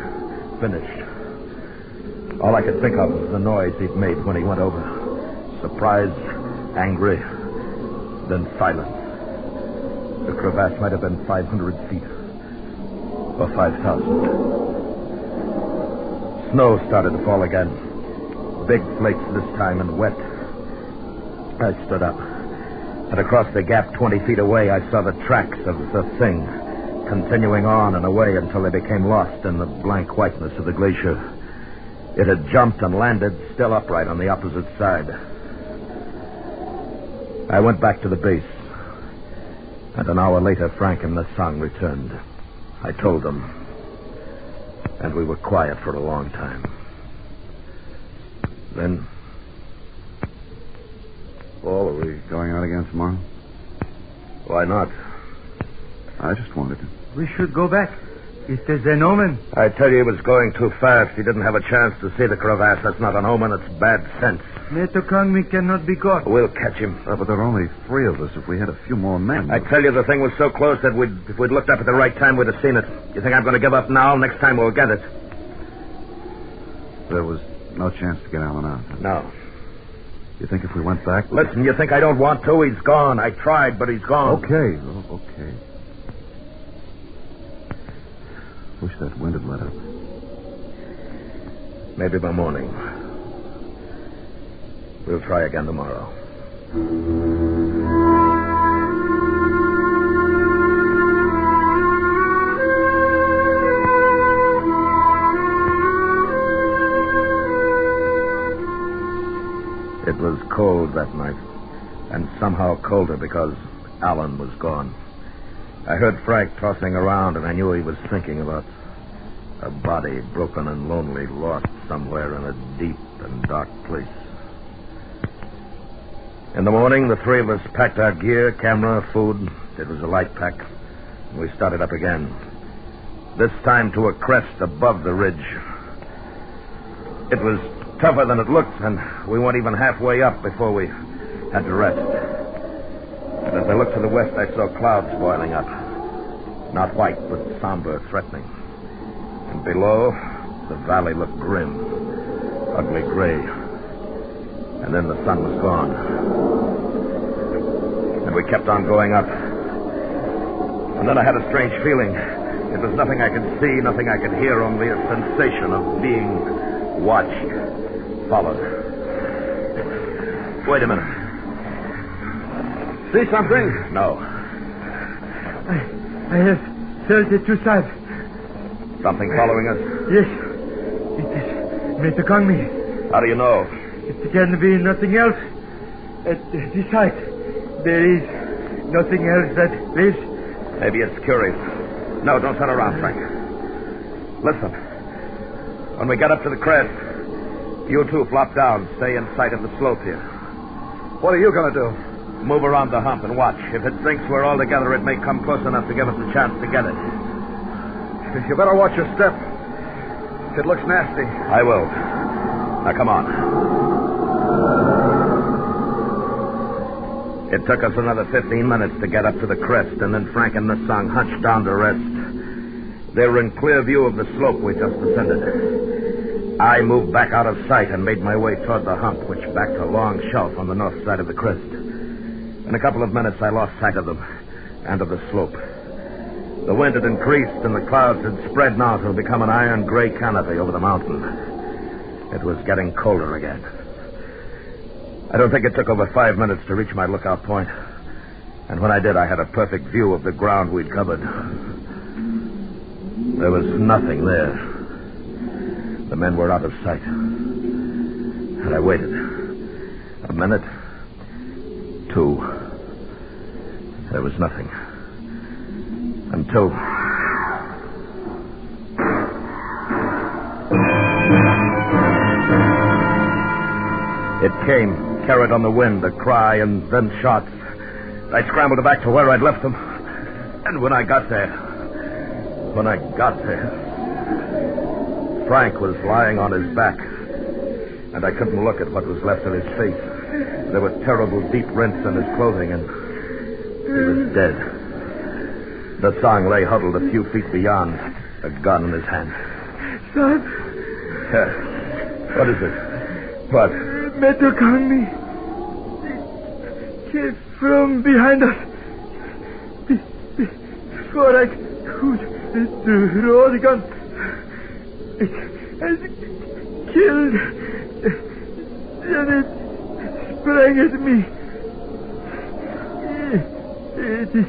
Finished. All I could think of was the noise he'd made when he went over. Surprise, angry, then silence. The crevasse might have been 500 feet. Or 5,000. Snow started to fall again. Big flakes this time and wet. I stood up. And across the gap 20 feet away, I saw the tracks of the thing, continuing on and away until they became lost in the blank whiteness of the glacier. It had jumped and landed still upright on the opposite side. I went back to the base. And an hour later, Frank and Nassang returned. I told them. And we were quiet for a long time. Then... Paul, are we going out again tomorrow? Why not? I just wanted to. We should go back. It is an omen. I tell you, he was going too fast. He didn't have a chance to see the crevasse. That's not an omen. It's bad sense. Metokangmi cannot be caught. We'll catch him. But there are only 3 of us. If we had a few more men... I tell you, the thing was so close that if we'd looked up at the right time, we'd have seen it. You think I'm going to give up now? Next time we'll get it. There was no chance to get Alan out. No. You think if we went back... Listen, you think I don't want to? He's gone. I tried, but he's gone. Okay. Okay. Wish that wind had let up. Maybe by morning. We'll try again tomorrow. It was cold that night, and somehow colder because Alan was gone. I heard Frank tossing around, and I knew he was thinking about a body broken and lonely, lost somewhere in a deep and dark place. In the morning, the 3 of us packed our gear, camera, food. It was a light pack. We started up again. This time to a crest above the ridge. It was tougher than it looked, and we weren't even halfway up before we had to rest. And as I looked to the west, I saw clouds boiling up. Not white, but somber, threatening. And below, the valley looked grim, ugly gray. And then the sun was gone. And we kept on going up. And then I had a strange feeling. It was nothing I could see, nothing I could hear, only a sensation of being watched, followed. Wait a minute. See something? No. I have felt it 2 sides. Something following us? Yes. It is Metokangmi. How do you know? It can be nothing else. At this height, there is nothing else that lives. Maybe it's curious. No, don't turn around, Frank. Listen. When we get up to the crest, you 2 flop down. Stay in sight of the slope here. What are you going to do? Move around the hump and watch. If it thinks we're all together, it may come close enough to give us a chance to get it. You better watch your step. It looks nasty. I will. Now, come on. It took us another 15 minutes to get up to the crest, and then Frank and Nassang hunched down to rest. They were in clear view of the slope we just ascended. I moved back out of sight and made my way toward the hump, which backed a long shelf on the north side of the crest. In a couple of minutes, I lost sight of them and of the slope. The wind had increased, and the clouds had spread now to become an iron gray canopy over the mountain. It was getting colder again. I don't think it took over 5 minutes to reach my lookout point. And when I did, I had a perfect view of the ground we'd covered. There was nothing there. The men were out of sight. And I waited. A minute. 2. There was nothing. Until... It came, carried on the wind, a cry and then shots. I scrambled back to where I'd left them. And when I got there, Frank was lying on his back. And I couldn't look at what was left of his face. There were terrible deep rents in his clothing, and he was dead. The Song lay huddled a few feet beyond, a gun in his hand. Son? What is it? What? Metal Conley came from behind us. Before I could draw the gun, it killed, and it sprang at me. It is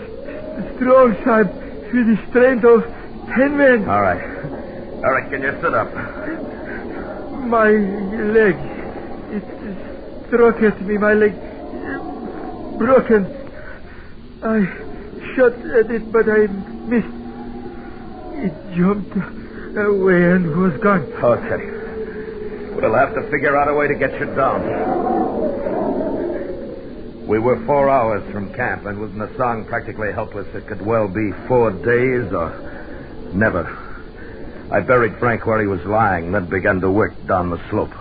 strong, sahib, with the strength of 10 men. All right, can you sit up? My leg, it struck at me, my leg broken. I shot at it, but I missed. It jumped away and was gone. Okay. We'll have to figure out a way to get you down. We were 4 hours from camp, and with Nasang practically helpless, it could well be 4 days or never. I buried Frank where he was lying, then began to work down the slope.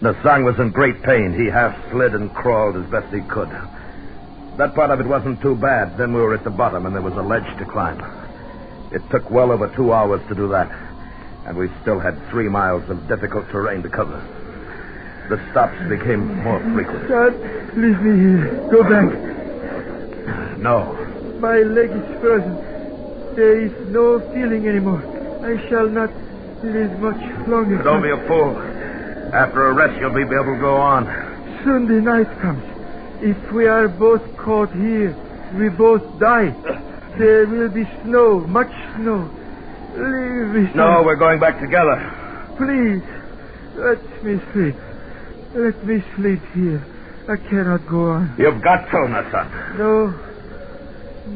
Nasang was in great pain. He half slid and crawled as best he could. That part of it wasn't too bad. Then we were at the bottom, and there was a ledge to climb. It took well over 2 hours to do that, and we still had 3 miles of difficult terrain to cover. The stops became more frequent. Son, leave me here. Go back. No. My leg is frozen. There is no feeling anymore. I shall not live much longer. Don't be a fool. After a rest, you'll be able to go on. Soon the night comes. If we are both caught here, we both die. There will be snow, much snow. Leave me. No, we're going back together. Please, let me sleep. Let me sleep here. I cannot go on. You've got to, Nasang.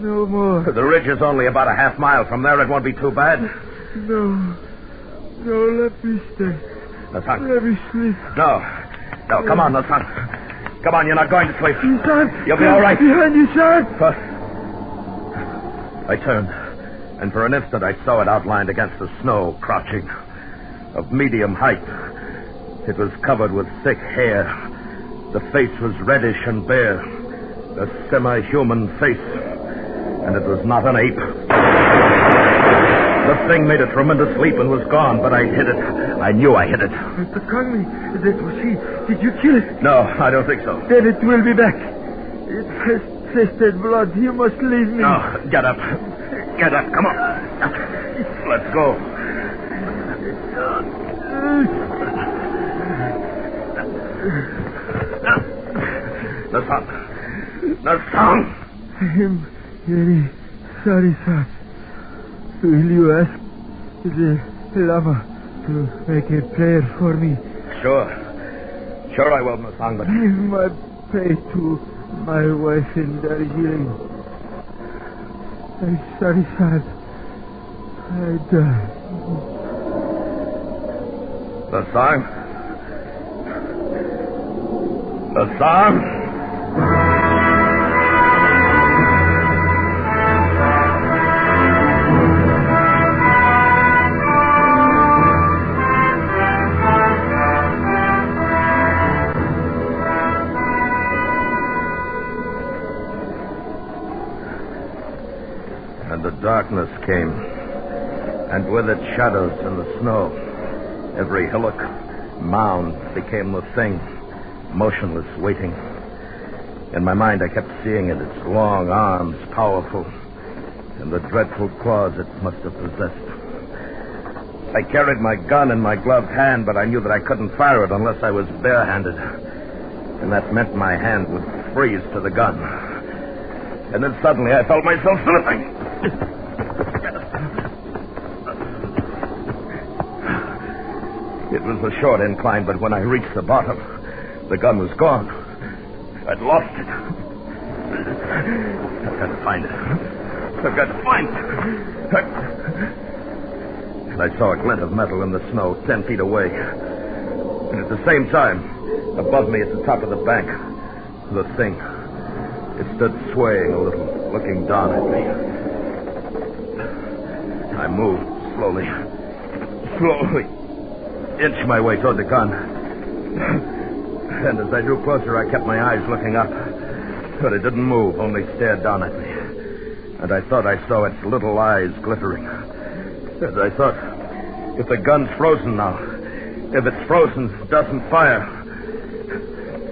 No more. The ridge is only about a half mile from there. It won't be too bad. No, let me stay. Nasang. Let me sleep. No, come on, Nasang. Come on, you're not going to sleep. Son, you'll be all right. Behind you, son. I turned, and for an instant I saw it outlined against the snow, crouching, of medium height. It was covered with thick hair. The face was reddish and bare, a semi-human face, and it was not an ape. The thing made a tremendous leap and was gone, but I hit it. I knew I hit it. Mr. Conley, that was he. Did you kill it? No, I don't think so. Then it will be back. It has tasted blood. You must leave me. No, get up. Get up. Come on. Let's go. Nasang. I'm very sorry, sir. Will you ask the Lama to make a prayer for me? Sure I will, Nasang, but... Give my pay to my wife in Darjeeling. I'm sorry, sir. I died. Nasang? Nasang? And the darkness came, and with it shadows and the snow. Every hillock, mound became the thing, motionless, waiting. In my mind, I kept seeing it, its long arms, powerful, and the dreadful claws it must have possessed. I carried my gun in my gloved hand, but I knew that I couldn't fire it unless I was barehanded. And that meant my hand would freeze to the gun. And then suddenly I felt myself slipping. It was a short incline, but when I reached the bottom, the gun was gone. I'd lost it. I've got to find it. I've got to find it. And I saw a glint of metal in the snow 10 feet away. And at the same time, above me at the top of the bank, the thing. It stood swaying a little, looking down at me. I moved slowly, inched my way toward the gun. And as I drew closer, I kept my eyes looking up. But it didn't move, only stared down at me. And I thought I saw its little eyes glittering. And I thought, if the gun's frozen now, if it's frozen, it doesn't fire.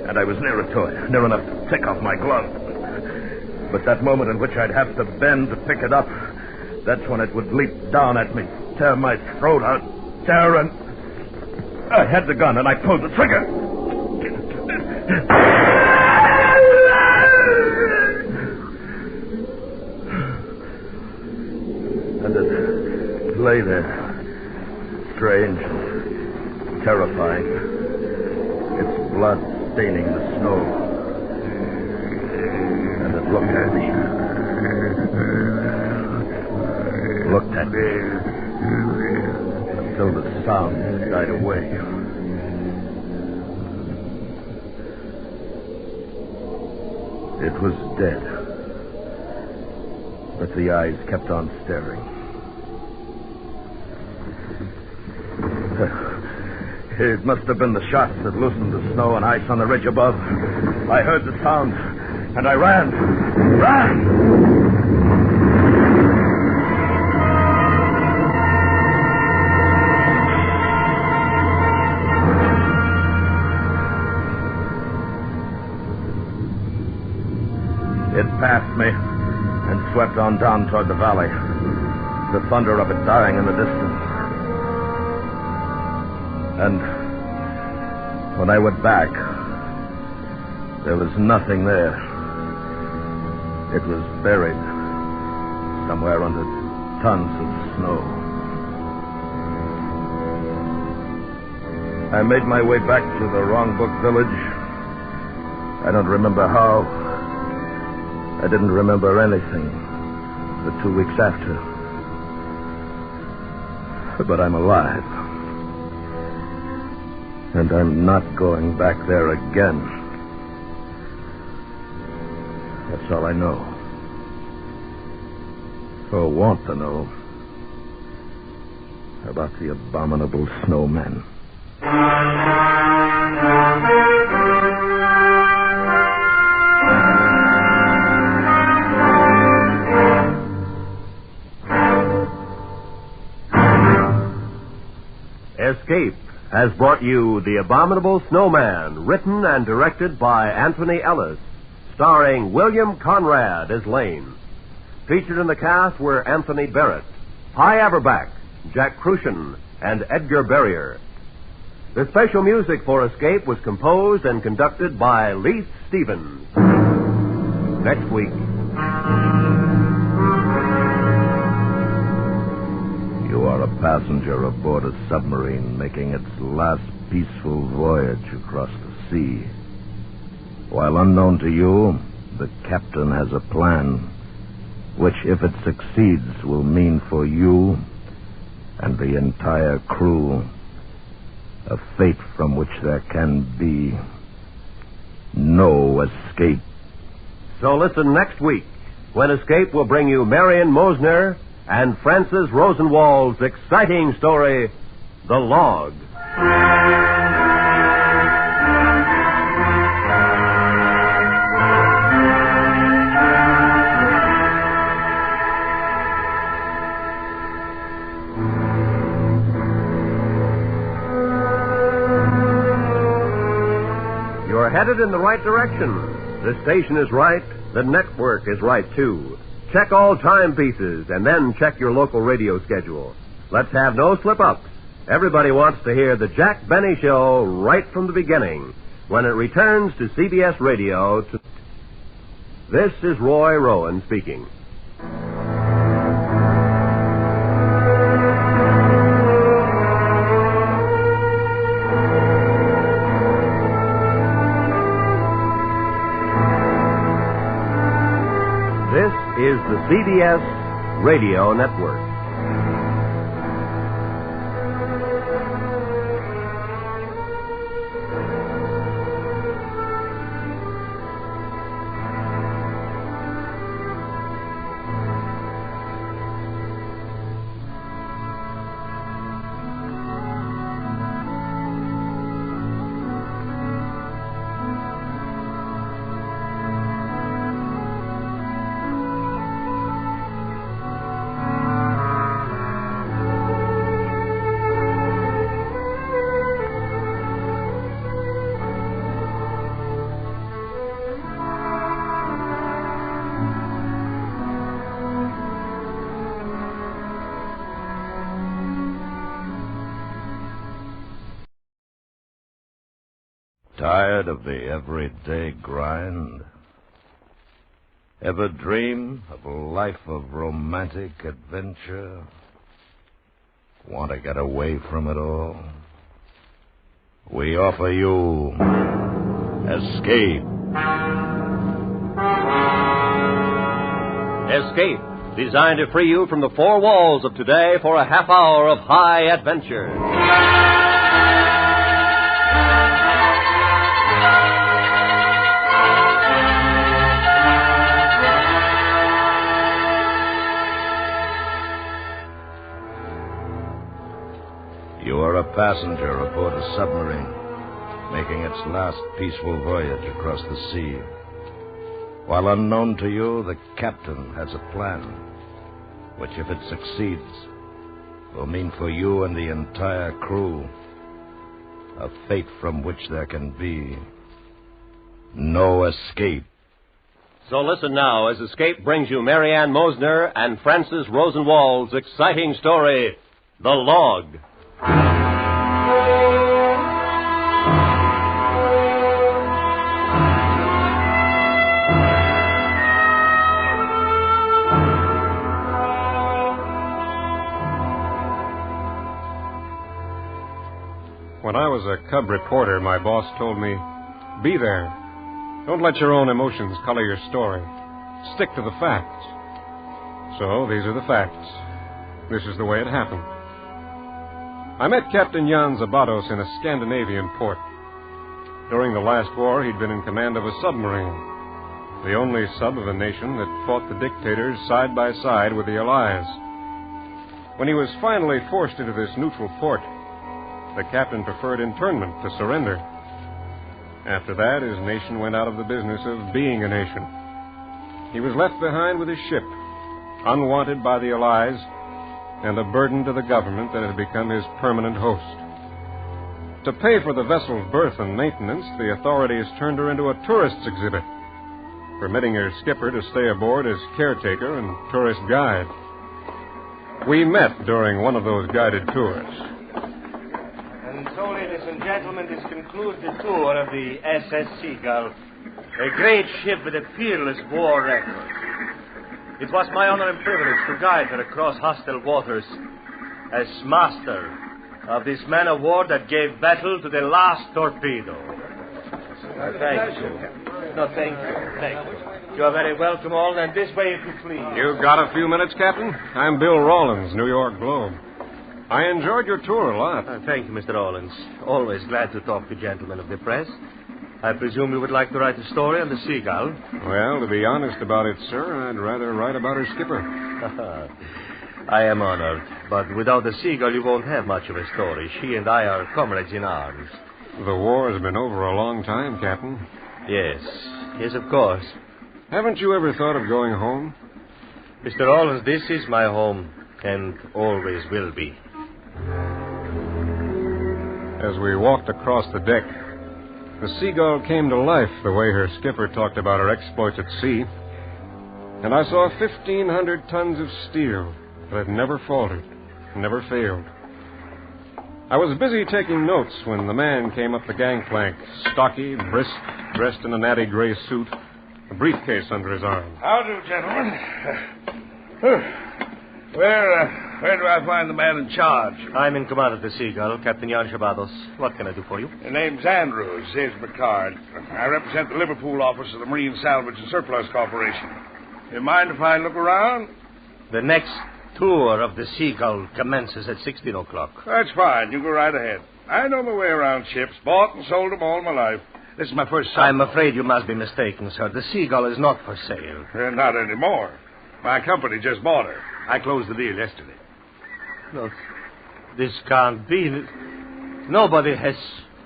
And I was nearer to it, near enough to take off my glove. But that moment in which I'd have to bend to pick it up, that's when it would leap down at me, tear my throat out, tear, and I had the gun and I pulled the trigger. And it lay there, strange, terrifying, its blood staining the snow. And it looked at me. Looked at me until the sound died away. It was dead, but the eyes kept on staring. It must have been the shots that loosened the snow and ice on the ridge above. I heard the sound, and I ran. It passed me and swept on down toward the valley, the thunder of it dying in the distance. And when I went back, there was nothing there. It was buried somewhere under tons of snow. I made my way back to the Wrongbook village. I don't remember how. I didn't remember anything the 2 weeks after. But I'm alive. And I'm not going back there again. That's all I know. Or want to know about the Abominable Snowman. Escape has brought you The Abominable Snowman, written and directed by Anthony Ellis, starring William Conrad as Lane. Featured in the cast were Anthony Barrett, Hy Averback, Jack Crucian, and Edgar Barrier. The special music for Escape was composed and conducted by Leith Stevens. Next week. You are a passenger aboard a submarine making its last peaceful voyage across the sea. While unknown to you, the captain has a plan, which, if it succeeds, will mean for you and the entire crew a fate from which there can be no escape. So listen next week, when Escape will bring you Marion Mosner and Francis Rosenwald's exciting story, The Log. You're headed in the right direction. The station is right. The network is right, too. Check all timepieces, and then check your local radio schedule. Let's have no slip-ups. Everybody wants to hear the Jack Benny Show right from the beginning, when it returns to CBS Radio. This is Roy Rowan speaking. This is the CBS Radio Network. Tired of the everyday grind? Ever dream of a life of romantic adventure? Want to get away from it all? We offer you Escape. Escape, designed to free you from the four walls of today for a half hour of high adventure. You are a passenger aboard a submarine, making its last peaceful voyage across the sea. While unknown to you, the captain has a plan, which, if it succeeds, will mean for you and the entire crew a fate from which there can be no escape. So listen now as Escape brings you Mary Ann Mosner and Francis Rosenwald's exciting story, The Log. When I was a cub reporter, my boss told me, be there. Don't let your own emotions color your story. Stick to the facts. So, these are the facts. This is the way it happened. I met Captain Jan Zabados in a Scandinavian port. During the last war, he'd been in command of a submarine, the only sub of a nation that fought the dictators side by side with the Allies. When he was finally forced into this neutral port, the captain preferred internment to surrender. After that, his nation went out of the business of being a nation. He was left behind with his ship, unwanted by the Allies, and a burden to the government that had become his permanent host. To pay for the vessel's berth and maintenance, the authorities turned her into a tourist's exhibit, permitting her skipper to stay aboard as caretaker and tourist guide. We met during one of those guided tours. And so, ladies and gentlemen, this concludes the tour of the SS Seagull, a great ship with a peerless war record. It was my honor and privilege to guide her across hostile waters as master of this man of war that gave battle to the last torpedo. Thank you. No, thank you. Thank you. You are very welcome all, and this way if you please. You got a few minutes, Captain? I'm Bill Rawlins, New York Globe. I enjoyed your tour a lot. Thank you, Mr. Rawlins. Always glad to talk to gentlemen of the press. I presume you would like to write a story on the Seagull? Well, to be honest about it, sir, I'd rather write about her skipper. I am honored. But without the Seagull, you won't have much of a story. She and I are comrades in arms. The war has been over a long time, Captain. Yes. Yes, of course. Haven't you ever thought of going home? Mr. Rawlins, this is my home, and always will be. As we walked across the deck, the Seagull came to life the way her skipper talked about her exploits at sea. And I saw 1,500 tons of steel that had never faltered, never failed. I was busy taking notes when the man came up the gangplank, stocky, brisk, dressed in a natty gray suit, a briefcase under his arm. How do, gentlemen? Where do I find the man in charge? I'm in command of the Seagull, Captain Jan Zabados. What can I do for you? The name's Andrews. Here's my card. I represent the Liverpool office of the Marine Salvage and Surplus Corporation. You mind if I look around? The next tour of the Seagull commences at 16 o'clock. That's fine. You go right ahead. I know my way around ships. Bought and sold them all my life. This is my first sub. I'm afraid you must be mistaken, sir. The Seagull is not for sale. Not anymore. My company just bought her. I closed the deal yesterday. Look, this can't be. Nobody has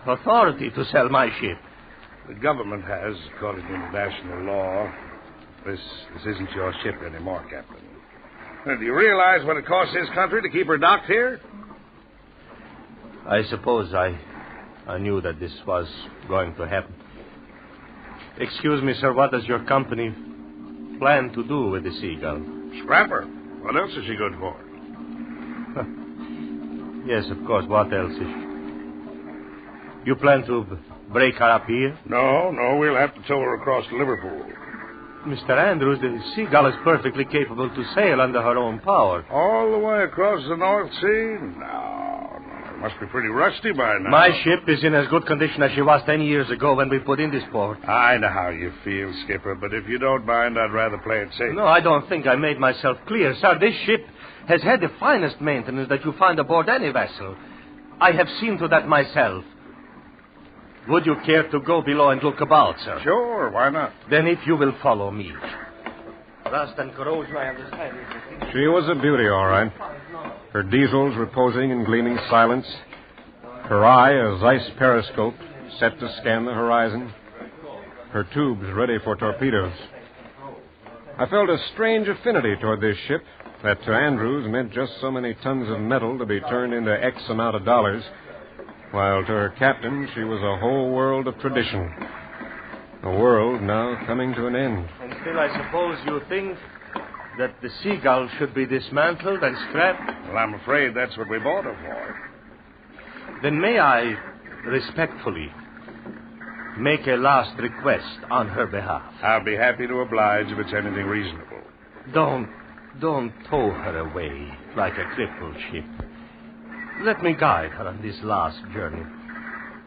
authority to sell my ship. The government has, according to international law. This isn't your ship anymore, Captain. Do you realize what it costs this country to keep her docked here? I suppose I knew that this was going to happen. Excuse me, sir, what does your company plan to do with the Seagull? Scrap her. What else is she good for? Yes, of course. What else is she? You plan to break her up here? No, we'll have to tow her across to Liverpool. Mr. Andrews, the Seagull is perfectly capable to sail under her own power. All the way across the North Sea? No. It must be pretty rusty by now. My ship is in as good condition as she was 10 years ago when we put in this port. I know how you feel, Skipper, but if you don't mind, I'd rather play it safe. No, I don't think I made myself clear. Sir, this ship has had the finest maintenance that you find aboard any vessel. I have seen to that myself. Would you care to go below and look about, sir? Sure, why not? Then if you will follow me. Rust and corrosion, I understand. She was a beauty, all right. Her diesels reposing in gleaming silence. Her eye, a Zeiss periscope, set to scan the horizon. Her tubes ready for torpedoes. I felt a strange affinity toward this ship that to Andrews meant just so many tons of metal to be turned into X amount of dollars, while to her captain she was a whole world of tradition. A world now coming to an end. And still, I suppose you think that the Seagull should be dismantled and scrapped? Well, I'm afraid that's what we bought her for. Then may I respectfully make a last request on her behalf? I'll be happy to oblige if it's anything reasonable. Don't tow her away like a crippled ship. Let me guide her on this last journey.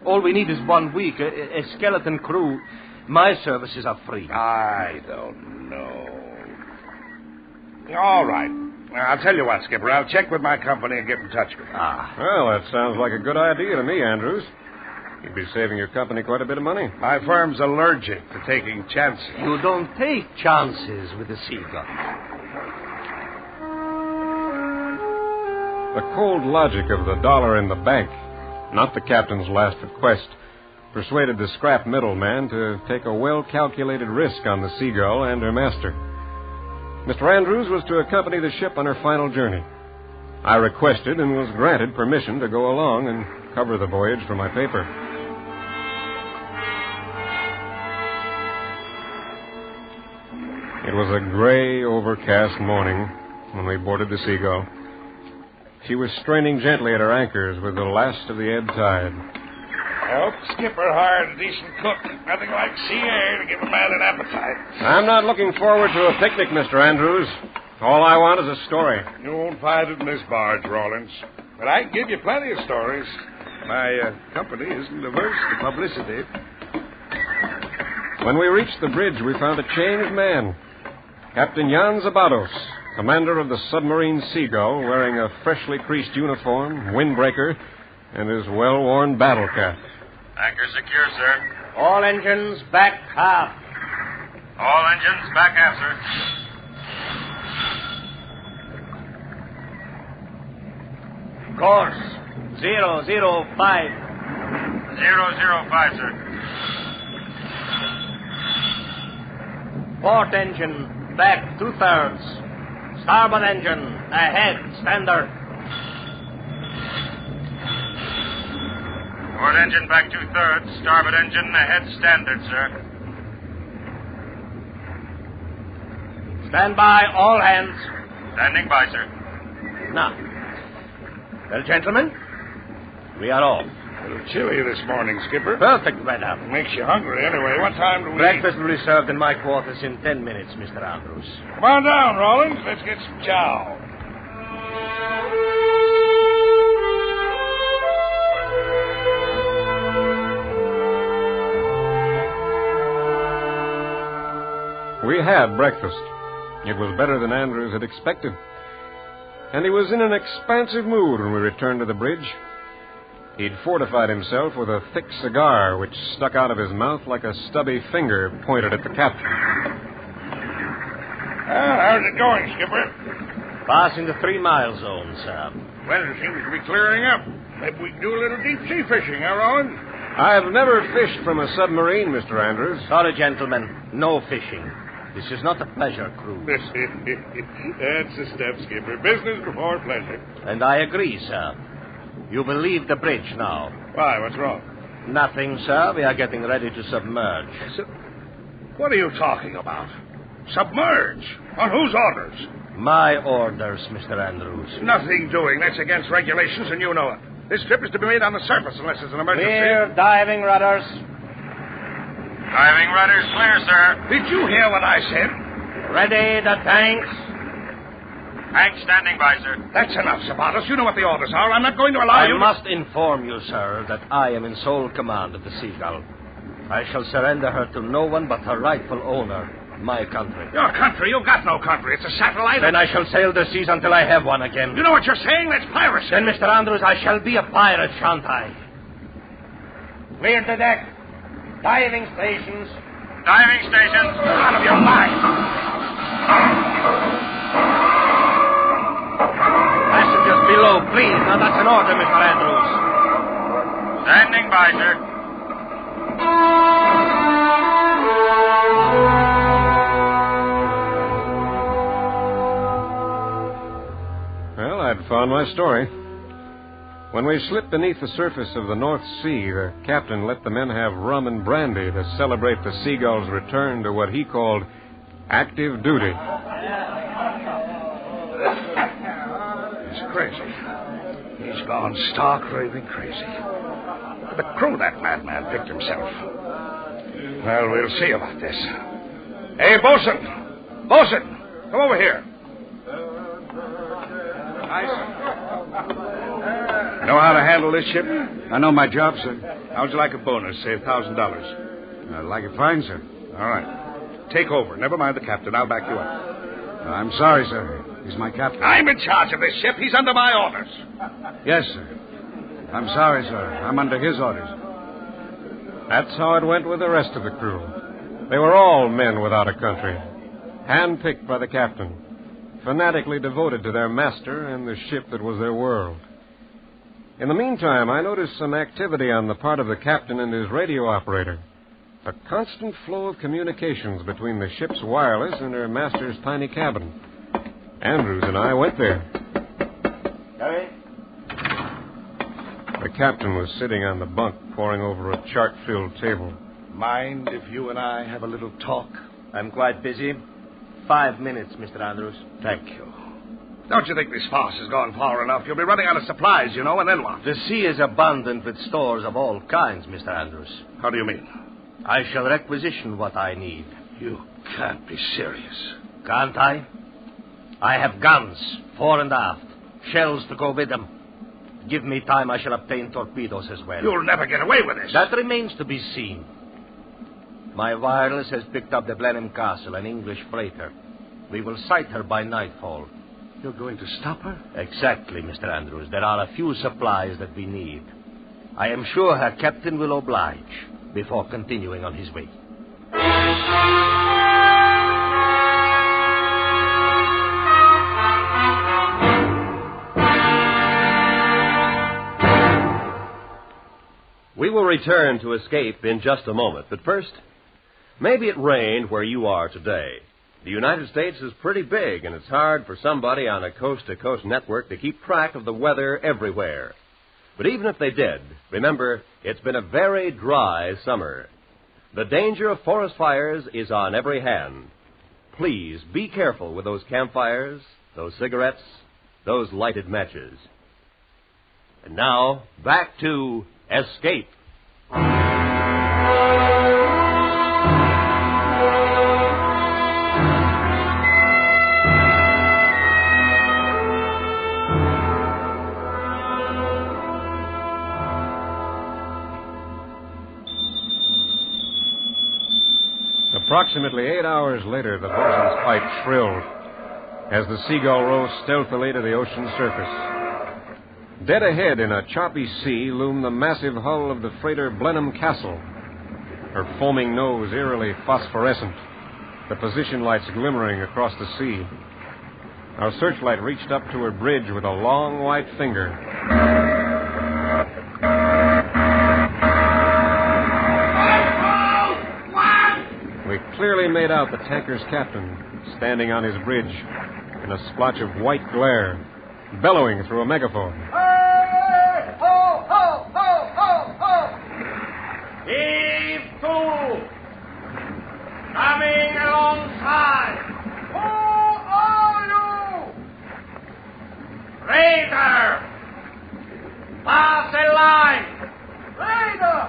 All we need is 1 week, a skeleton crew. My services are free. I don't know. All right. I'll tell you what, Skipper. I'll check with my company and get in touch with you. Well, that sounds like a good idea to me, Andrews. You'd be saving your company quite a bit of money. My firm's allergic to taking chances. You don't take chances with the Seagull. The cold logic of the dollar in the bank, not the captain's last request, persuaded the scrap middleman to take a well-calculated risk on the Seagull and her master. Mr. Andrews was to accompany the ship on her final journey. I requested and was granted permission to go along and cover the voyage for my paper. It was a gray, overcast morning when we boarded the Seagull. She was straining gently at her anchors with the last of the ebb tide. Oh, Skipper hired a decent cook. Nothing like sea air to give a man an appetite. I'm not looking forward to a picnic, Mr. Andrews. All I want is a story. You won't find it in this barge, Rawlins. But I can give you plenty of stories. My company isn't averse to publicity. When we reached the bridge, we found a changed man. Captain Jan Zabados, commander of the submarine Seagull, wearing a freshly creased uniform, windbreaker, and his well-worn battle cap. Anchor secure, sir. All engines back half. All engines back half, sir. Course 005. 005, sir. Port engine back 2/3. Starboard engine ahead, standard. Port engine back 2/3. Starboard engine ahead, standard, sir. Stand by, all hands. Standing by, sir. Now, well, gentlemen, we are off. A little chilly this morning, Skipper. Perfect weather. Makes you hungry anyway. What time do we Breakfast will be served in my quarters in 10 minutes, Mr. Andrews. Come on down, Rawlins. Let's get some chow. We had breakfast. It was better than Andrews had expected. And he was in an expansive mood when we returned to the bridge. He'd fortified himself with a thick cigar which stuck out of his mouth like a stubby finger pointed at the captain. How's it going, Skipper? Passing the 3-mile zone, sir. Well, it seems to be clearing up. Maybe we can do a little deep-sea fishing, huh, Rollins? I've never fished from a submarine, Mr. Andrews. Sorry, gentlemen. No fishing. This is not a pleasure cruise. That's the step, Skipper. Business before pleasure. And I agree, sir. You will leave the bridge now. Why? What's wrong? Nothing, sir. We are getting ready to submerge. What are you talking about? Submerge? On whose orders? My orders, Mr. Andrews. Nothing doing. That's against regulations, and you know it. This trip is to be made on the surface unless it's an emergency. Clear diving rudders. Driving rudders clear, sir. Did you hear what I said? Ready the tanks? Tank standing by, sir. That's enough, Sabatos. You know what the orders are. I'm not going to allow you... I must inform you, sir, that I am in sole command of the Seagull. I shall surrender her to no one but her rightful owner, my country. Your country? You've got no country. It's a satellite. Then I shall sail the seas until I have one again. You know what you're saying? That's piracy. Then, Mr. Andrews, I shall be a pirate, shan't I? Clear the deck. Diving stations. Diving stations. Out of your mind. Passengers below, please. Now, that's an order, Mr. Andrews. Standing by, sir. Well, I'd found my story. When we slipped beneath the surface of the North Sea, the captain let the men have rum and brandy to celebrate the Seagull's return to what he called active duty. He's crazy. He's gone stark raving crazy. The crew that madman picked himself. Well, we'll see about this. Hey, Bosun! Bosun! Come over here. Know how to handle this ship? I know my job, sir. How'd you like a bonus, say $1,000? I like it fine, sir. All right. Take over. Never mind the captain. I'll back you up. I'm sorry, sir. He's my captain. I'm in charge of this ship. He's under my orders. Yes, sir. I'm sorry, sir. I'm under his orders. That's how it went with the rest of the crew. They were all men without a country, handpicked by the captain, fanatically devoted to their master and the ship that was their world. In the meantime, I noticed some activity on the part of the captain and his radio operator. A constant flow of communications between the ship's wireless and her master's tiny cabin. Andrews and I went there. Harry? The captain was sitting on the bunk, poring over a chart-filled table. Mind if you and I have a little talk? I'm quite busy. 5 minutes, Mr. Andrews. Thank you. Don't you think this farce has gone far enough? You'll be running out of supplies, you know, and then what? The sea is abundant with stores of all kinds, Mr. Andrews. How do you mean? I shall requisition what I need. You can't be serious. Can't I? I have guns, fore and aft, shells to go with them. Give me time, I shall obtain torpedoes as well. You'll never get away with this. That remains to be seen. My wireless has picked up the Blenheim Castle, an English freighter. We will sight her by nightfall. You're going to stop her? Exactly, Mr. Andrews. There are a few supplies that we need. I am sure her captain will oblige before continuing on his way. We will return to Escape in just a moment, but first, maybe it rained where you are today. The United States is pretty big, and it's hard for somebody on a coast-to-coast network to keep track of the weather everywhere. But even if they did, remember, it's been a very dry summer. The danger of forest fires is on every hand. Please be careful with those campfires, those cigarettes, those lighted matches. And now, back to Escape. Approximately 8 hours later, the bosun's pipe shrilled as the Seagull rose stealthily to the ocean's surface. Dead ahead in a choppy sea loomed the massive hull of the freighter Blenheim Castle, her foaming nose eerily phosphorescent, the position lights glimmering across the sea. Our searchlight reached up to her bridge with a long white finger. We clearly made out the tanker's captain standing on his bridge in a splotch of white glare, bellowing through a megaphone. Hey! Ho, ho, ho, ho, ho! Heave to! Coming alongside! Who are you? Raider! Pass a line! Raider!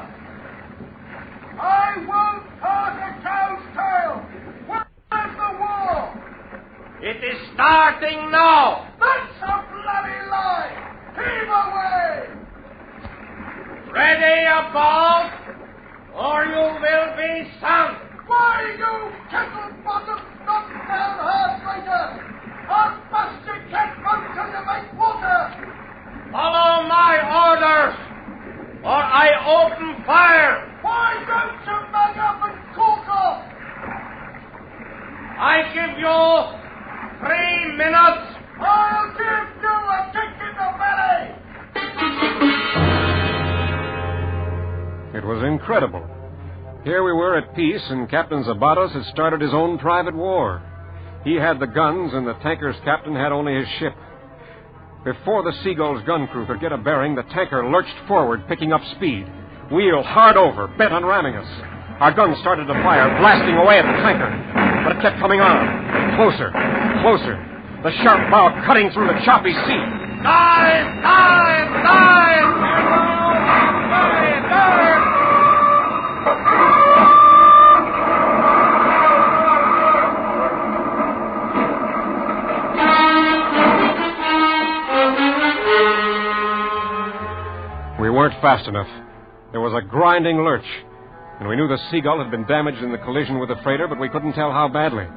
I won't pass! It is starting now. That's a bloody lie. Heave away. Ready about, or you will be sunk. Why, you kettle-bottom, knock-down hard-fighter! I'll bust your cat run till you make water! Follow my orders, or I open fire. Why don't you man up and cook off? I give you 3 minutes. I'll give you a kick in the belly! It was incredible. Here we were at peace, and Captain Zabatos had started his own private war. He had the guns, and the tanker's captain had only his ship. Before the Seagull's gun crew could get a bearing, the tanker lurched forward, picking up speed. Wheel hard over, bent on ramming us. Our guns started to fire, blasting away at the tanker. But it kept coming on. Closer, closer. The sharp bow cutting through the choppy sea. Dive! Dive! Dive! Dive! Dive! We weren't fast enough. There was a grinding lurch, and we knew the Seagull had been damaged in the collision with the freighter, but we couldn't tell how badly.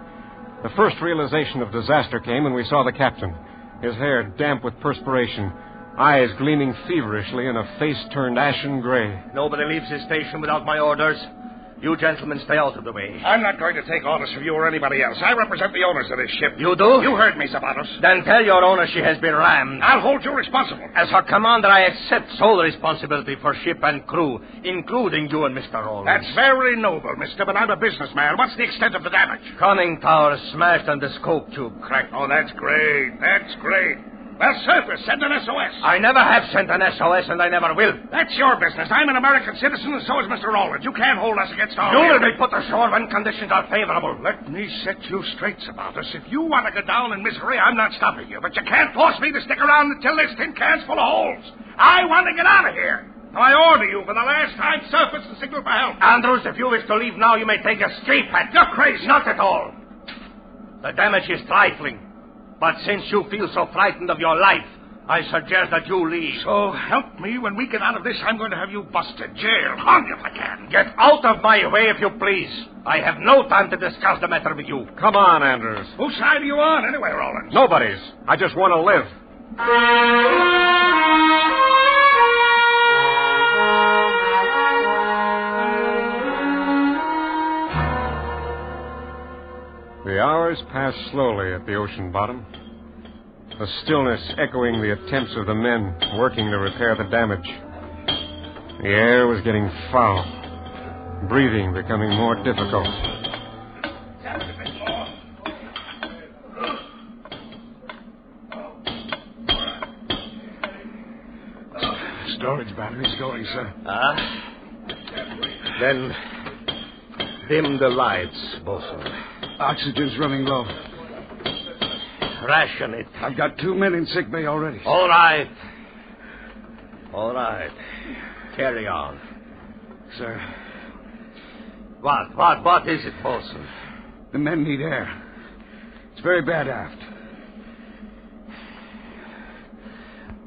The first realization of disaster came when we saw the captain, his hair damp with perspiration, eyes gleaming feverishly, and a face turned ashen gray. Nobody leaves his station without my orders. You gentlemen stay out of the way. I'm not going to take orders from you or anybody else. I represent the owners of this ship. You do? You heard me, Zabatos. Then tell your owner she has been rammed. I'll hold you responsible. As her commander, I accept sole responsibility for ship and crew, including you and Mr. Rollins. That's very noble, mister, but I'm a businessman. What's the extent of the damage? Conning tower smashed and the scope tube cracked. Oh, that's great. That's great. Well, surface, send an SOS. I never have sent an SOS, and I never will. That's your business. I'm an American citizen, and so is Mr. Rollins. You can't hold us against our You will. will be put ashore when conditions are favorable. Let me set you straight about us. If you want to go down in misery, I'm not stopping you. But you can't force me to stick around until this tin can's full of holes. I want to get out of here. Now, I order you for the last time, surface and signal for help. Andrews, if you wish to leave now, you may take a escape hatch. You're crazy. Not at all. The damage is trifling. But since you feel so frightened of your life, I suggest that you leave. So help me, when we get out of this, I'm going to have you busted, jailed, hung if I can. Get out of my way if you please. I have no time to discuss the matter with you. Come on, Andrews. Whose side are you on, anyway, Rollins? Nobody's. I just want to live. The hours passed slowly at the ocean bottom. The stillness echoing the attempts of the men working to repair the damage. The air was getting foul, breathing becoming more difficult. Storage battery's going, sir. Then dim the lights, bosun. Oxygen's running low. Ration it. I've got 2 men in sick bay already. All right. All right. Carry on. Sir. What is it, bosun? The men need air. It's very bad aft.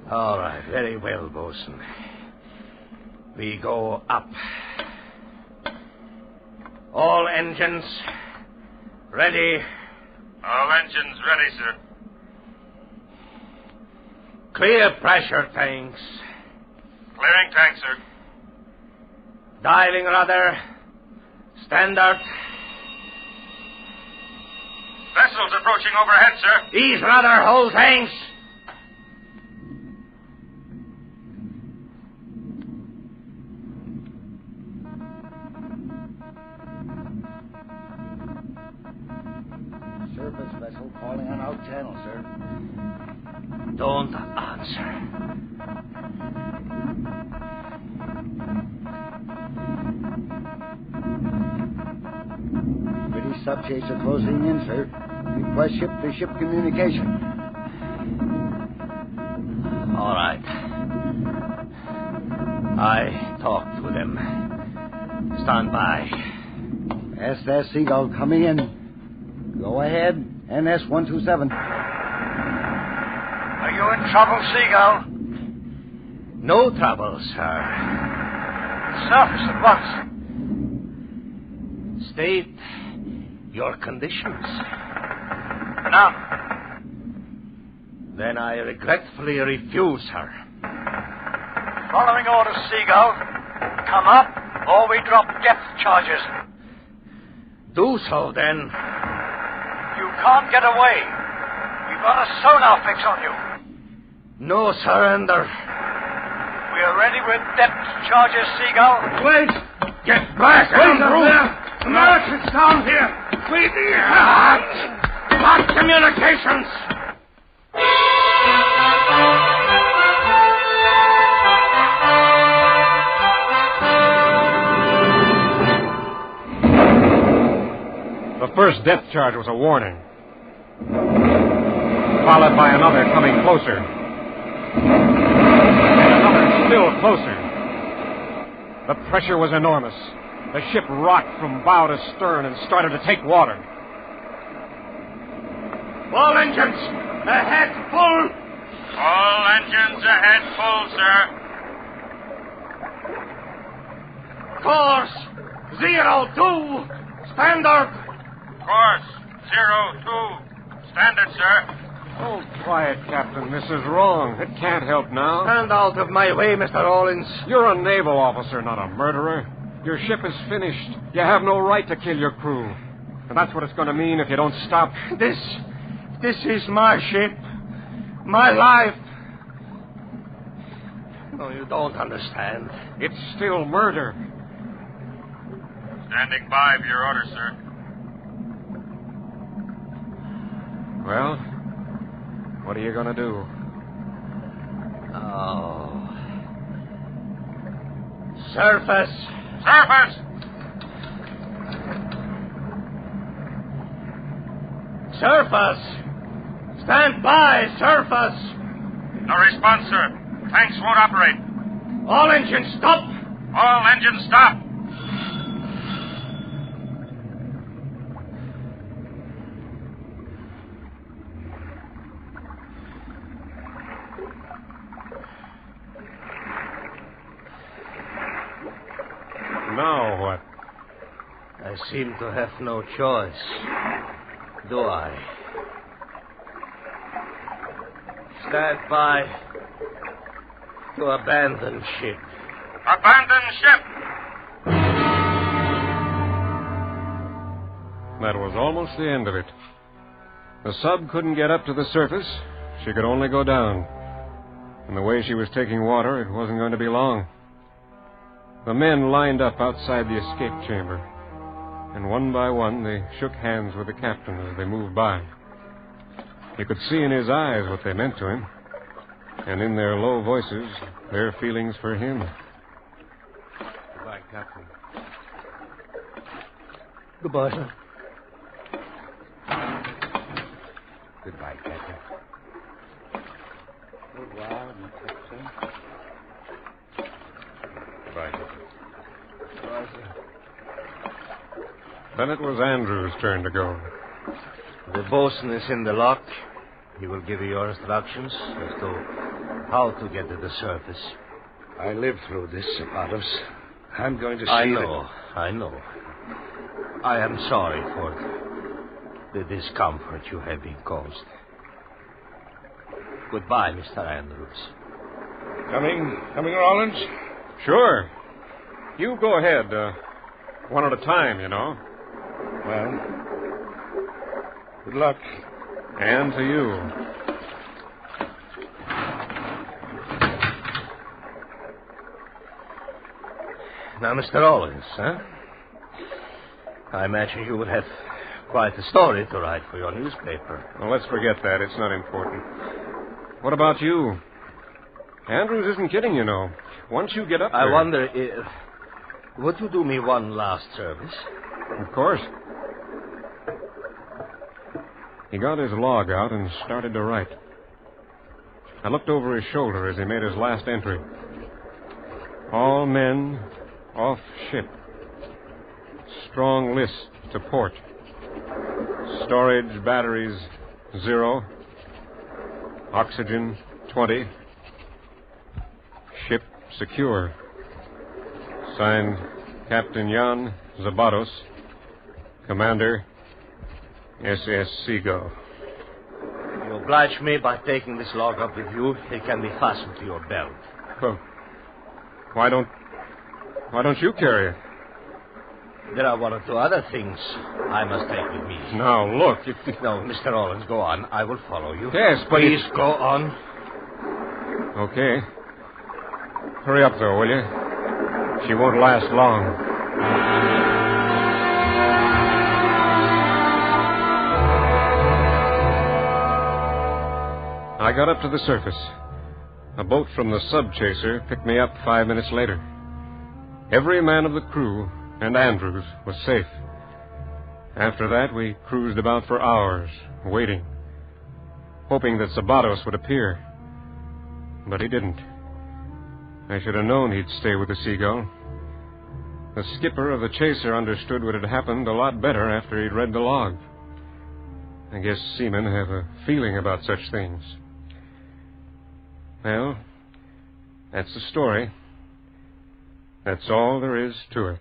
All right. Very well, bosun. We go up. All engines ready. All engines ready, sir. Clear pressure tanks. Clearing tank, sir. Diving rudder. Standard. Vessels approaching overhead, sir. Ease rudder, hold tanks. Surface vessel calling on out channel, sir. Don't answer. British subchaser closing in, sir. Request ship-to-ship communication. All right. I talk to them. Stand by. That's that Seagull coming in. Go ahead NS-127. Are you in trouble, Seagull? No trouble, sir. Surface at once. State your conditions. None. Then I regretfully refuse, sir. Following orders, Seagull. Come up, or we drop depth charges. Do so, then. You can't get away. We've got a sonar fix on you. No surrender. We're ready with depth charges, Seagull. Wait! Get back, Andrew! The Americans down here! We lost communications! The first depth charge was a warning, followed by another coming closer, and another still closer. The pressure was enormous. The ship rocked from bow to stern and started to take water. All engines ahead full! All engines ahead full, sir. Course 02, standard. Course 02, standard, sir. Oh, quiet, Captain. This is wrong. It can't help now. Stand out of my way, Mr. Rawlins. You're a naval officer, not a murderer. Your ship is finished. You have no right to kill your crew. And that's what it's going to mean if you don't stop. This is my ship. My life. No, you don't understand. It's still murder. Standing by for your orders, sir. Well, what are you going to do? Oh. Surface! Surface! Surface! Stand by, surface! No response, sir. Tanks won't operate. All engines stop! All engines stop! Now what? I seem to have no choice. Do I? Stand by to abandon ship. Abandon ship! That was almost the end of it. The sub couldn't get up to the surface. She could only go down. And the way she was taking water, it wasn't going to be long. The men lined up outside the escape chamber, and one by one they shook hands with the captain as they moved by. You could see in his eyes what they meant to him, and in their low voices, their feelings for him. Goodbye, Captain. Goodbye, sir. Goodbye, Captain. Goodbye, Captain. Goodbye, Captain. Then it was Andrew's turn to go. The bosun is in the lock. He will give you your instructions as to how to get to the surface. I lived through this, Apotos. I'm going to see I know. I am sorry for the discomfort you have been caused. Goodbye, Mr. Andrews. Coming, Rollins? Sure. You go ahead. One at a time, you know. Well, good luck. And to you. Now, Mr. Owens, huh? I imagine you will have quite a story to write for your newspaper. Well, let's forget that. It's not important. What about you? Andrews isn't kidding, you know. Once you get up there... I wonder if... Would you do me one last service? Of course. He got his log out and started to write. I looked over his shoulder as he made his last entry. All men off ship. Strong list to port. Storage batteries 0. Oxygen 20. Ship secure. Signed, Captain Jan Zabatos, Commander, SS Seagull. You oblige me by taking this log up with you. It can be fastened to your belt. Well, why don't you carry it? There are one or two other things I must take with me. Now, look. No, Mr. Rollins, go on. I will follow you. Yes, but... Please, go on. Okay. Hurry up, though, will you? She won't last long. I got up to the surface. A boat from the sub-chaser picked me up 5 minutes later. Every man of the crew and Andrews was safe. After that, we cruised about for hours, waiting, hoping that Zabatos would appear. But he didn't. I should have known he'd stay with the Seagull. The skipper of the chaser understood what had happened a lot better after he'd read the log. I guess seamen have a feeling about such things. Well, that's the story. That's all there is to it.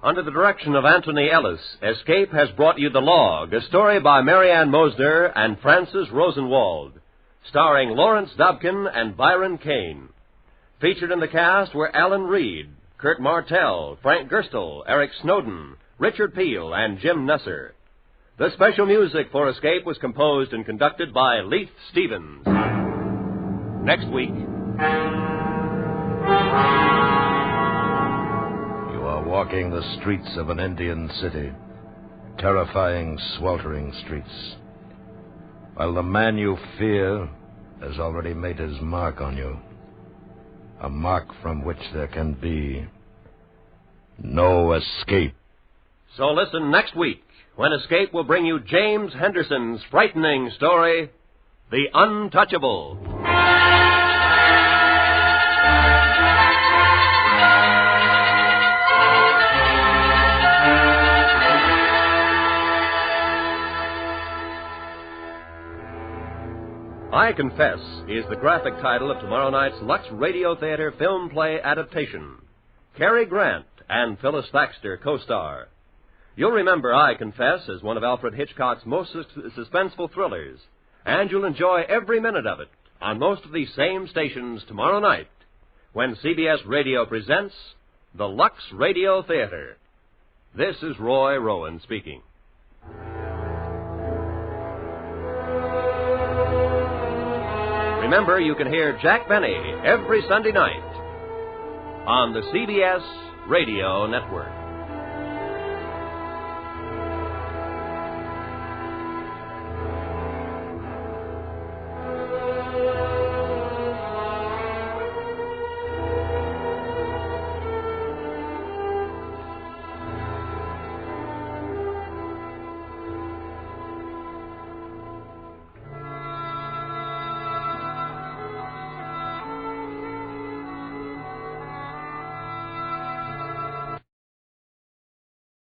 Under the direction of Anthony Ellis, Escape has brought you The Log, a story by Marianne Mosner and Francis Rosenwald, starring Lawrence Dobkin and Byron Kane. Featured in the cast were Alan Reed, Kurt Martell, Frank Gerstle, Eric Snowden, Richard Peel, and Jim Nusser. The special music for Escape was composed and conducted by Leith Stevens. Next week... Walking the streets of an Indian city, terrifying, sweltering streets, while the man you fear has already made his mark on you, a mark from which there can be no escape. So listen next week, when Escape will bring you James Henderson's frightening story, The Untouchable. I Confess is the graphic title of tomorrow night's Lux Radio Theater film play adaptation. Cary Grant and Phyllis Thaxter co-star. You'll remember I Confess as one of Alfred Hitchcock's most suspenseful thrillers, and you'll enjoy every minute of it on most of these same stations tomorrow night when CBS Radio presents the Lux Radio Theater. This is Roy Rowan speaking. Remember, you can hear Jack Benny every Sunday night on the CBS Radio Network.